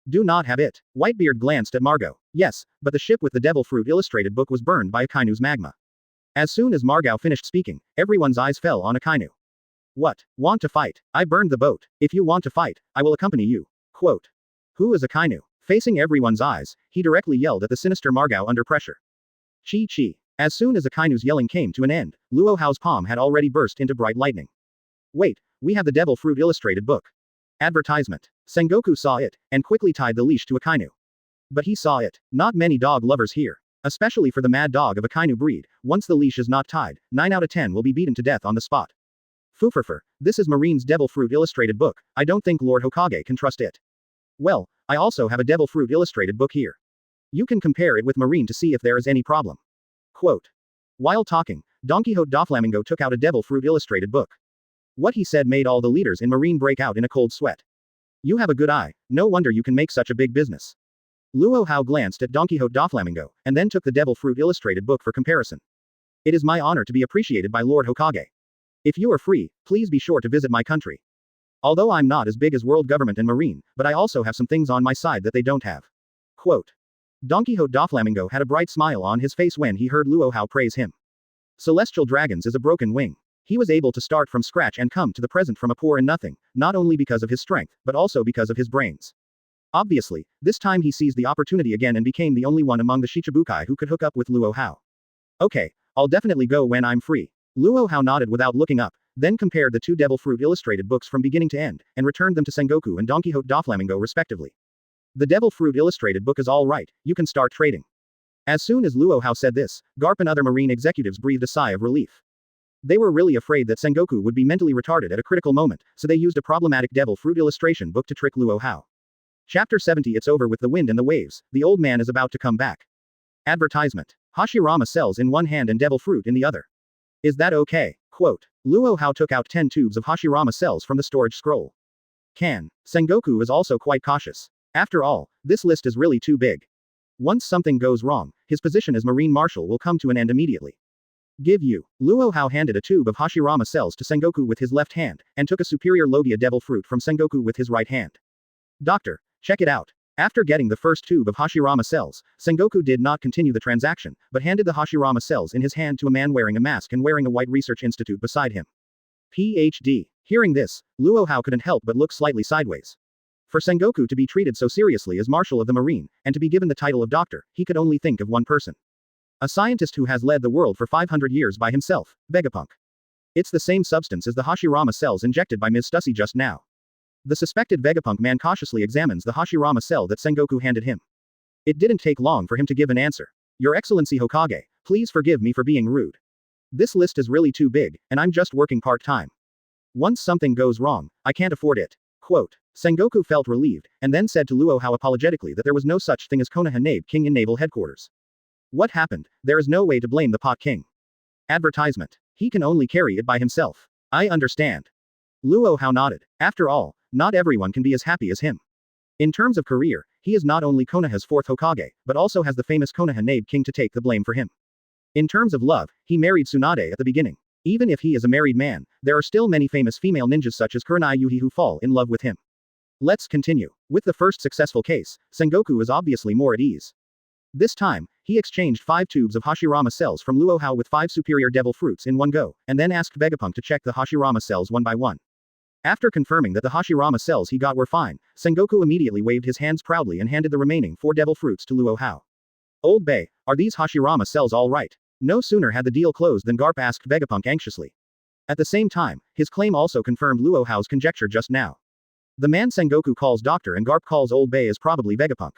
Do not have it. Whitebeard glanced at Margot. Yes, but the ship with the devil fruit illustrated book was burned by Akainu's magma. As soon as Margot finished speaking, everyone's eyes fell on Akainu. What? Want to fight? I burned the boat. If you want to fight, I will accompany you. Quote. Who is Akainu? Facing everyone's eyes, he directly yelled at the sinister Margot under pressure. Chi chi. As soon as Akainu's yelling came to an end, Luo Hao's palm had already burst into bright lightning. Wait, we have the devil fruit illustrated book. Advertisement. Sengoku saw it, and quickly tied the leash to Akainu. But he saw it. Not many dog lovers here. Especially for the mad dog of Akainu breed, once the leash is not tied, 9 out of 10 will be beaten to death on the spot. Fufurfur, this is Marine's devil fruit illustrated book, I don't think Lord Hokage can trust it. Well, I also have a devil fruit illustrated book here. You can compare it with Marine to see if there is any problem. Quote. While talking, Don Quixote Doflamingo took out a devil fruit illustrated book. What he said made all the leaders in Marine break out in a cold sweat. You have a good eye, no wonder you can make such a big business. Luo Hao glanced at Don Quixote Doflamingo, and then took the devil fruit illustrated book for comparison. It is my honor to be appreciated by Lord Hokage. If you are free, please be sure to visit my country. Although I'm not as big as world government and Marine, but I also have some things on my side that they don't have. Quote. Don Quixote Doflamingo had a bright smile on his face when he heard Luo Hao praise him. Celestial Dragons is a broken wing. He was able to start from scratch and come to the present from a poor and nothing, not only because of his strength, but also because of his brains. Obviously, this time he seized the opportunity again and became the only one among the Shichibukai who could hook up with Luo Hao. Okay, I'll definitely go when I'm free. Luo Hao nodded without looking up, then compared the 2 devil fruit illustrated books from beginning to end, and returned them to Sengoku and Don Quixote Doflamingo respectively. The devil fruit illustrated book is all right, you can start trading. As soon as Luo Hao said this, Garp and other Marine executives breathed a sigh of relief. They were really afraid that Sengoku would be mentally retarded at a critical moment, so they used a problematic devil fruit illustration book to trick Luo Hao. Chapter 70. It's over with the wind and the waves, the old man is about to come back. Advertisement. Hashirama cells in one hand and devil fruit in the other. Is that okay? Quote. Luo Hao took out 10 tubes of Hashirama cells from the storage scroll. Sengoku is also quite cautious. After all, this list is really too big. Once something goes wrong, his position as Marine Marshal will come to an end immediately. Give you. Luo Hao handed a tube of Hashirama cells to Sengoku with his left hand, and took a superior Logia devil fruit from Sengoku with his right hand. Doctor, check it out. After getting the first tube of Hashirama cells, Sengoku did not continue the transaction, but handed the Hashirama cells in his hand to a man wearing a mask and wearing a white research institute beside him. PhD. Hearing this, Luo Hao couldn't help but look slightly sideways. For Sengoku to be treated so seriously as Marshal of the Marine, and to be given the title of doctor, he could only think of one person. A scientist who has led the world for 500 years by himself, Vegapunk. It's the same substance as the Hashirama cells injected by Ms. Stussy just now. The suspected Vegapunk man cautiously examines the Hashirama cell that Sengoku handed him. It didn't take long for him to give an answer. Your Excellency Hokage, please forgive me for being rude. This list is really too big, and I'm just working part-time. Once something goes wrong, I can't afford it. Quote. Sengoku felt relieved, and then said to Luo Hao apologetically that there was no such thing as Konoha Nabe King in Naval Headquarters. What happened? There is no way to blame the Pot King. Advertisement. He can only carry it by himself. I understand. Luo Hao nodded. After all, not everyone can be as happy as him. In terms of career, he is not only Konoha's fourth Hokage, but also has the famous Konoha Nabe King to take the blame for him. In terms of love, he married Tsunade at the beginning. Even if he is a married man, there are still many famous female ninjas such as Kurenai Yuhi who fall in love with him. Let's continue. With the first successful case, Sengoku is obviously more at ease. This time, he exchanged 5 tubes of Hashirama cells from Luo Hao with 5 superior devil fruits in one go, and then asked Vegapunk to check the Hashirama cells one by one. After confirming that the Hashirama cells he got were fine, Sengoku immediately waved his hands proudly and handed the remaining 4 devil fruits to Luo Hao. Old Bay, are these Hashirama cells all right? No sooner had the deal closed than Garp asked Vegapunk anxiously. At the same time, his claim also confirmed Luo Hao's conjecture just now. The man Sengoku calls doctor and Garp calls Old Bay is probably Vegapunk.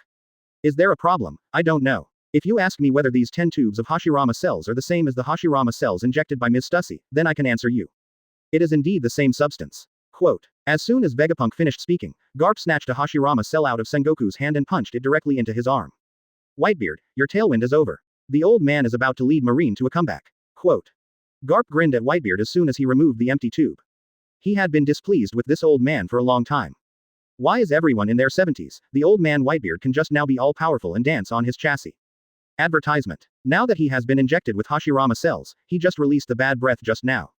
Is there a problem? I don't know. If you ask me whether these 10 tubes of Hashirama cells are the same as the Hashirama cells injected by Ms. Stussy, then I can answer you. It is indeed the same substance. Quote. As soon as Vegapunk finished speaking, Garp snatched a Hashirama cell out of Sengoku's hand and punched it directly into his arm. Whitebeard, your tailwind is over. The old man is about to lead Marine to a comeback. Quote. Garp grinned at Whitebeard as soon as he removed the empty tube. He had been displeased with this old man for a long time. Why is everyone in their 70s, the old man Whitebeard can just now be all-powerful and dance on his chassis? Advertisement. Now that he has been injected with Hashirama cells, he just released the bad breath just now.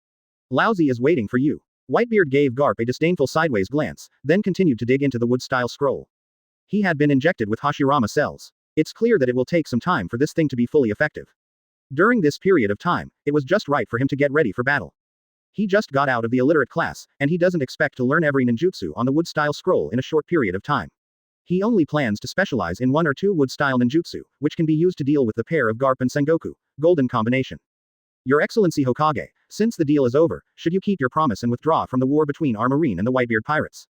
Laozi is waiting for you. Whitebeard gave Garp a disdainful sideways glance, then continued to dig into the wood-style scroll. He had been injected with Hashirama cells. It's clear that it will take some time for this thing to be fully effective. During this period of time, it was just right for him to get ready for battle. He just got out of the illiterate class, and he doesn't expect to learn every ninjutsu on the wood-style scroll in a short period of time. He only plans to specialize in 1 or 2 wood-style ninjutsu, which can be used to deal with the pair of Garp and Sengoku. Golden combination. Your Excellency Hokage, since the deal is over, should you keep your promise and withdraw from the war between our Marine and the Whitebeard pirates?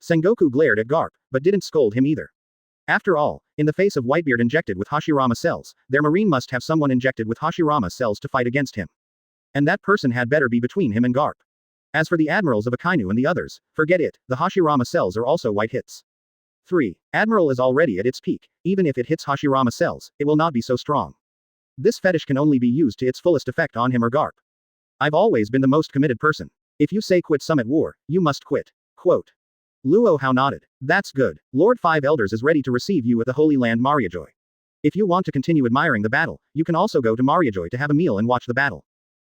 Sengoku glared at Garp, but didn't scold him either. After all, in the face of Whitebeard injected with Hashirama cells, their Marine must have someone injected with Hashirama cells to fight against him. And that person had better be between him and Garp. As for the Admirals of Akainu and the others, forget it, the Hashirama cells are also white hits. 3. Admiral is already at its peak, even if it hits Hashirama cells, it will not be so strong. This fetish can only be used to its fullest effect on him or Garp. I've always been the most committed person. If you say quit Summit War, you must quit. Quote. Luo Hao nodded. That's good. Lord Five Elders is ready to receive you at the Holy Land Mariajoy. If you want to continue admiring the battle, you can also go to Mariajoy to have a meal and watch the battle.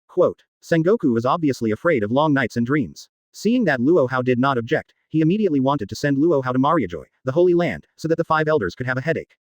Quote. Sengoku is obviously afraid of long nights and dreams. Seeing that Luo Hao did not object, he immediately wanted to send Luo Hao to Mariajoy, the Holy Land, so that the Five Elders could have a headache.